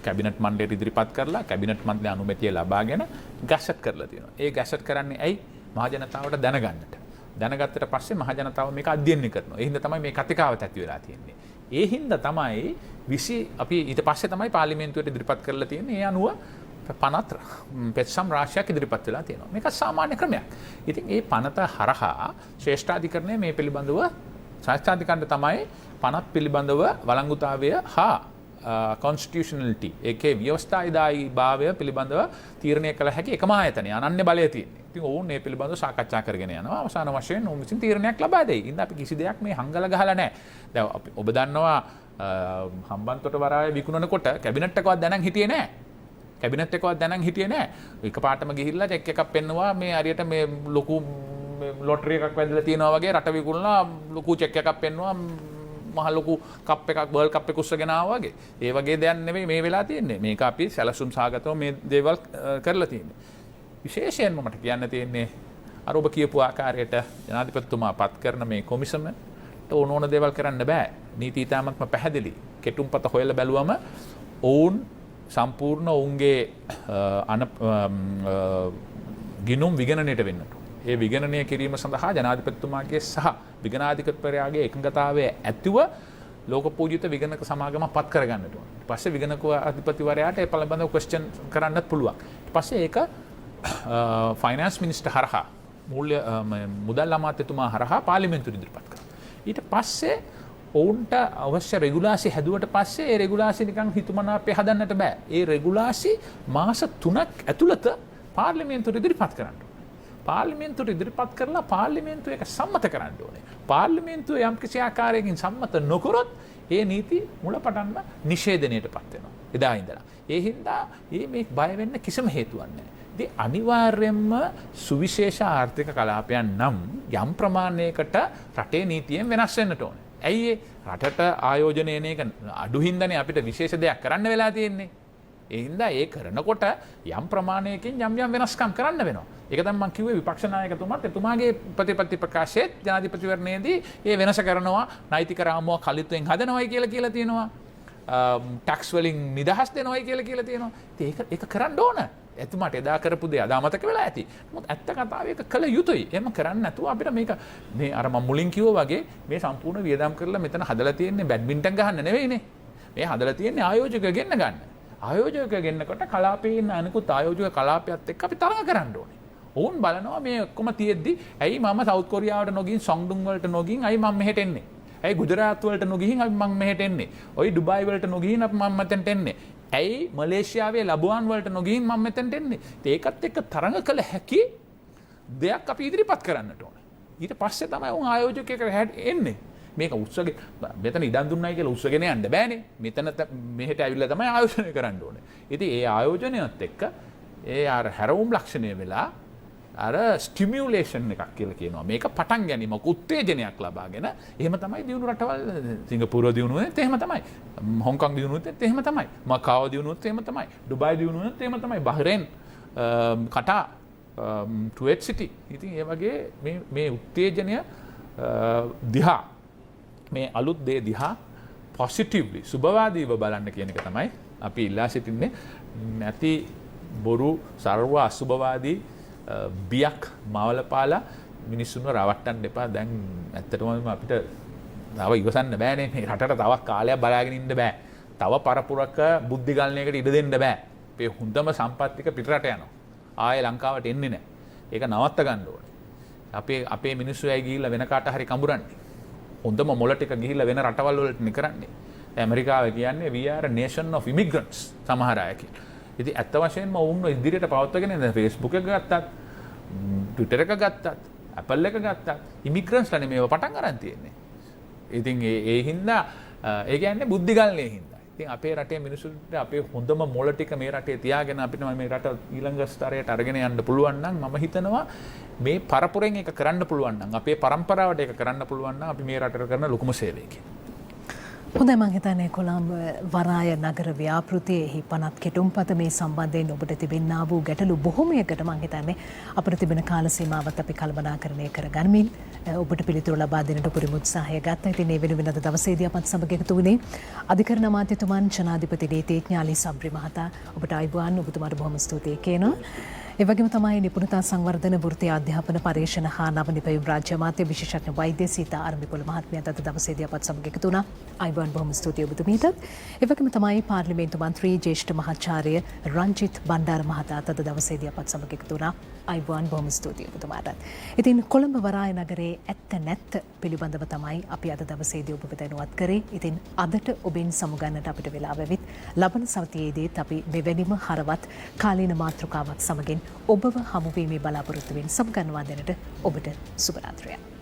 කැබිනට් මණ්ඩලයට ඉදිරිපත් කරලා කැබිනට් මණ්ඩලයේ අනුමැතිය ලබාගෙන ගැසට් කරලා තියෙනවා. ඒ ගැසට් කරන්නේ ඇයි? මහජනතාවට දැනගන්නට. දැනගත්තට පස්සේ මහජනතාව මේක අධ්‍යයනය කරනවා. ඒ හින්දා තමයි මේ කතිකාවත ඇති වෙලා තියෙන්නේ. ඒ හින්දා තමයි අපි ඊට පස්සේ තමයි පාර්ලිමේන්තුවට ඉදිරිපත් කරලා තියෙන්නේ. ඒ අනුව පනත් පෙත්සම් රාශියක් ඉදිරිපත් වෙලා තියෙනවා. මේක සාමාන්‍ය ක්‍රමයක්. ඉතින් මේ පනත හරහා ශ්‍රේෂ්ඨාධිකරණය මේ පිළිබඳව සාහිත්‍යාධිකරණය තමයි පනත් පිළිබඳව වළංගුතාවය හා කොන්ස්ටිටියුෂනලිටි ඒකේ ව්‍යවස්ථායිදායි භාවය පිළිබඳව තීරණය කළ හැකි එකම ආයතනය අනන්‍ය බලය තියෙන්නේ. ඉතින් ඔවුන් මේ පිළිබඳව සාකච්ඡා කරගෙන යනවා. අවසාන වශයෙන් ඔවුන් විසින් තීරණයක් ලබා දෙයි. ඉතින් අපි කිසි දෙයක් මේ හංගල ගහලා නැහැ. දැන් ඔබ දන්නවා හම්බන්තොට වරාය විකුණනකොට කැබිනට් එකවත් දැනන් හිටියේ නැහැ. කැබිනට් එකවත් දැනන් හිටියේ නැහැ. එකපාරටම ගිහිල්ලා චෙක් එකක් පෙන්නවා මේ හරියට මේ ලොකු ලොටරි එකක් වැදලා තියෙනවා වගේ රට විකුණලා ලොකු චෙක් එකක් පෙන්නවා මහ ලොකු කප් එකක් වර්ල්ඩ් කප් එක උස්සගෙන ආවා වගේ. ඒ වගේ දෙයක් නෙවෙයි මේ වෙලා තියෙන්නේ. මේක අපි සැලසුම් සාගතව මේ දේවල් කරලා තියෙන්නේ. විශේෂයෙන්ම මට කියන්න තියෙන්නේ අර ඔබ කියපු ආකාරයට ජනාධිපතිතුමා පත් කරන මේ කොමිසමට ඕන දේවල් කරන්න බෑ. නීති ඉතාමත්ම පැහැදිලි. කෙටුම්පත හොයලා බැලුවම ඔවුන් සම්පූර්ණ ඔවුන්ගේ ගිනුම් විගණනයට වෙන්නට. ඒ විගණනය කිරීම සඳහා ජනාධිපතිතුමාගේ සහ විගණාධිපතිවරයාගේ එකඟතාවය ඇතිව ලෝක පූජිත විගණක සමාගම පත් කරගන්නට ඕන. ඊට පස්සේ විගණක අධිපතිවරයාට ඒ පිළිබඳව ක්වෙස්චන් කරන්නත් පුළුවන්. ඊට පස්සේ ඒක ෆයිනෑන්ස් මිනිස්ටර් හරහා මුදල් අමාත්‍යතුමා හරහා පාර්ලිමේන්තුවට ඉදිරිපත් කරනවා. ඊට පස්සේ ඔවුන්ට අවශ්‍ය රෙගුලාසි හැදුවට පස්සේ ඒ රෙගුලාසි නිකන් හිතුමනාපේ හදන්නට බෑ. ඒ රෙගුලාසි මාස 3ක් ඇතුළත පාර්ලිමේන්තුවට ඉදිරිපත් කරන්න ඕනේ. පාර්ලිමේන්තුවට ඉදිරිපත් කරලා පාර්ලිමේන්තුව ඒක සම්මත කරන්න ඕනේ. පාර්ලිමේන්තුව යම් කිසි ආකාරයකින් සම්මත නොකරොත් ඒ නීති මුලපටන්ම නිෂේධනයටපත් වෙනවා. එදා ඉඳලා. ඒ හින්දා මේ බය වෙන්න කිසිම හේතුවක් නැහැ. ඉතින් අනිවාර්යයෙන්ම සුවිශේෂ ආර්ථික කලාපයන් නම් යම් ප්‍රමාණයකට රටේ නීතියෙන් වෙනස් වෙන්නට ඕනේ. ඇයි රටට ආයෝජනය එක අඩු හින්දානේ අපිට විශේෂ දෙයක් කරන්න වෙලා තියෙන්නේ. ඒ හින්දා ඒ කරනකොට යම් ප්‍රමාණයකින් යම් වෙනස්කම් කරන්න වෙනවා. ඒක තමයි මම කිව්වේ විපක්ෂ නායකතුමාත් එතුමාගේ ප්‍රතිපත්ති ප්‍රකාශයේත් ජනාධිපතිවරණයේදී ඒ වෙනස කරනවා නෛතික රාමුව කලිතුෙන් හදනවයි කියලා තියෙනවා. ටැක්ස් වලින් නිදහස් දෙනවයි කියලා තියෙනවා. ඉතින් ඒක කරන්න ඕන. එතුමාට එදා කරපු දේ අද අමතක වෙලා ඇති. නමුත් ඇත්ත කතාව ඒක කළ යුතුයි. එහෙම කරන්නේ නැතුව අපිට මේක මේ අර මම මුලින් කිව්වා වගේ මේ සම්පූර්ණ වියදම් කරලා මෙතන හදලා තියෙන්නේ බැඩ්මින්ටන් ගහන්න නෙවෙයිනේ. මේ හදලා තියෙන්නේ ආයෝජක ගෙන්න ගන්න. ආයෝජක ගෙන්නකොට කලාපයේ ඉන්න අනිකුත් ආයෝජක කලාපයත් එක්ක අපි තරඟ කරන්න ඕනේ. ඔවුන් බලනවා මේ ඔක්කොම තියෙද්දි ඇයි මම සවුත් කොරියාවට නොගින් සොන්ඩුන් වලට නොගින් ඇයි මම මෙහෙට එන්නේ? ඇයි ගුජරාත් වලට නොගිහින් අපි මම මෙහෙට එන්නේ? ඔයි ඩුබායි වලට නොගිහින් අපි මම මෙතෙන්ට එන්නේ? ඇයි මලේසියාවේ ලබුවන් වලට නොගිහින් මම මෙතෙන්ට එන්නේ? ඒකත් එක්ක තරඟ කළ හැකි දෙයක් අපි ඉදිරිපත් කරන්නට ඕනේ. ඊට පස්සේ තමයි උන් ආයෝජකයෙක් එන්නේ. මේක උත්සවගේ මෙතන ඉඩම් දුන්නයි කියලා උත්සවගෙන යන්න බෑනේ. මෙතන මෙහෙට ඇවිල්ලා තමයි ආයෝජනය කරන්න ඕනේ. ඉතින් ඒ ආයෝජනයත් එක්ක ඒ අර හැරවුම් ලක්ෂණය වෙලා අර ස්ටිමියුලේෂන් එකක් කියලා කියනවා. මේක පටන් ගැනීමක් උත්තේජනයක් ලබාගෙන එහෙම තමයි දියුණු රටවල් සිංගප්පූරුව දියුණුවෙත් එහෙම තමයි. හොංකොං දියුණුවෙත් එහෙම තමයි. මකාව දියුණුවෙත් එහෙම තමයි. ඩුබායි දියුණුවෙත් එහෙම තමයි. බහ්රේන් කටා කුවේට් සිටි. ඉතින් ඒ වගේ මේ උත්තේජනය දිහා මේ අලුත් දේ දිහා පොසිටිව්ලි සුබවාදීව බලන්න කියන එක තමයි අපි ඉල්ලා සිටින්නේ. නැති බොරු සර්ව අසුබවාදී බියක් මවලපාලා මිනිස්සුන්ව රවට්ටන්න එපා. දැන් ඇත්තටම අපිට තව ඉවසන්න බෑනේ. මේ රටට තව කාලයක් බලාගෙන ඉන්න බෑ. තව පරපුරක බුද්ධි ගලණයකට ඉඩ දෙන්න බෑ. මේ හොඳම සම්පත් ටික පිටරට යනවා. ආයේ ලංකාවට එන්නේ නැහැ. ඒක නවත්ත ගන්න ඕනේ. අපේ මිනිස්සු ඇයි ගිහිල්ලා වෙන කාට හරි කඹරන්නේ. හොඳම මොළ ටික ගිහිල්ලා වෙන රටවල් වලට නේ කරන්නේ. ඇමරිකාව කියන්නේ we are a nation of immigrants සමහර අය කියලා. ඉතින් ඇත්ත වශයෙන්ම වුණ ඉදිරියට පවත්වාගෙන යන Facebook එක ගත්තත්, Twitter එක ගත්තත්, Apple එක ගත්තත් immigrants ලානේ මේව පටන් ගන්න තියෙන්නේ. ඉතින් ඒ හින්දා ඒ කියන්නේ බුද්ධි ගල්නේ හින්දා. ඉතින් අපේ රටේ මිනිස්සුන්ට අපේ හොඳම මොළ ටික මේ රටේ තියාගෙන අපිට මේ රට ඊළඟ ස්තරයට අරගෙන යන්න පුළුවන් නම් මම හිතනවා මේ පරපුරෙන් එක කරන්න පුළුවන් නම් අපේ પરම්පරාවට එක කරන්න පුළුවන් නම් අපි මේ රටට කරන ලොකුම සේවයක. හොඳයි මං හිතන්නේ කොළඹ වරාය නගර ව්‍යාපෘතියෙහි පනත් කෙටුම්පත මේ සම්බන්ධයෙන් ඔබට තිබෙන්නා වූ ගැටලු බොහොමයකට මං හිතන්නේ අපිට තිබෙන කාල සීමාවත් අපි කළමනාකරණය කරගනිමින් ඔබට පිළිතුරු ලබා දෙන්නට පුරුදු උත්සාහය ගත්තා. ඉතින් මේ වෙනුවෙන් අද දවසේදී අපත් සමග එකතු වුණේ අධිකරණ අමාත්‍යතුමන් ජනාධිපති නීතිඥ අලි සබ්රි මහතා. ඔබට අයිබෝන් ඔබතුමාට බොහොම ස්තුතියි කියනවා. ඒ වගේම තමයි නිපුණතා සංවර්ධන වෘත්තීය අධ්‍යාපන පරීක්ෂණ හා නව නිපැයුම් රාජ්‍ය අමාත්‍ය විශේෂඥ වෛද්‍ය සීතා අරඹිපොළ මහත්මියත් අද දවසේදී අපත් සමග එකතු වුණා. අයිබෝන් බොහොම ස්තුතියි ඔබතුමීටත්. ඒ වගේම තමයි පාර්ලිමේන්තු මන්ත්‍රී ජ්‍යෙෂ්ඨ මහාචාර්ය රංජිත් බණ්ඩාර මහතාත් අද දවසේදී අපත් සමග එකතු වුණා. අයිබෝන් බොහොම ස්තුතියි ඔබතුමාටත්. ඉතින් කොළඹ වරාය නගරයේ ඇත්ත නැත්ත පිළිබඳව තමයි අපි අද දවසේදී ඔබ දැනුවත් කරේ. ඉතින් අදට ඔබෙන් සමුගන්නට අපිට වෙලාව වෙවිත් ලබන සතියේදීත් අපි මෙවැනිම හරවත් කාලීන මාතෘකාවක් සමගින් ඔබව හමුවීමේ බලාපොරොත්තුවෙන් සමුගන්වා දෙන්නට ඔබට සුබ රාත්‍රියක්.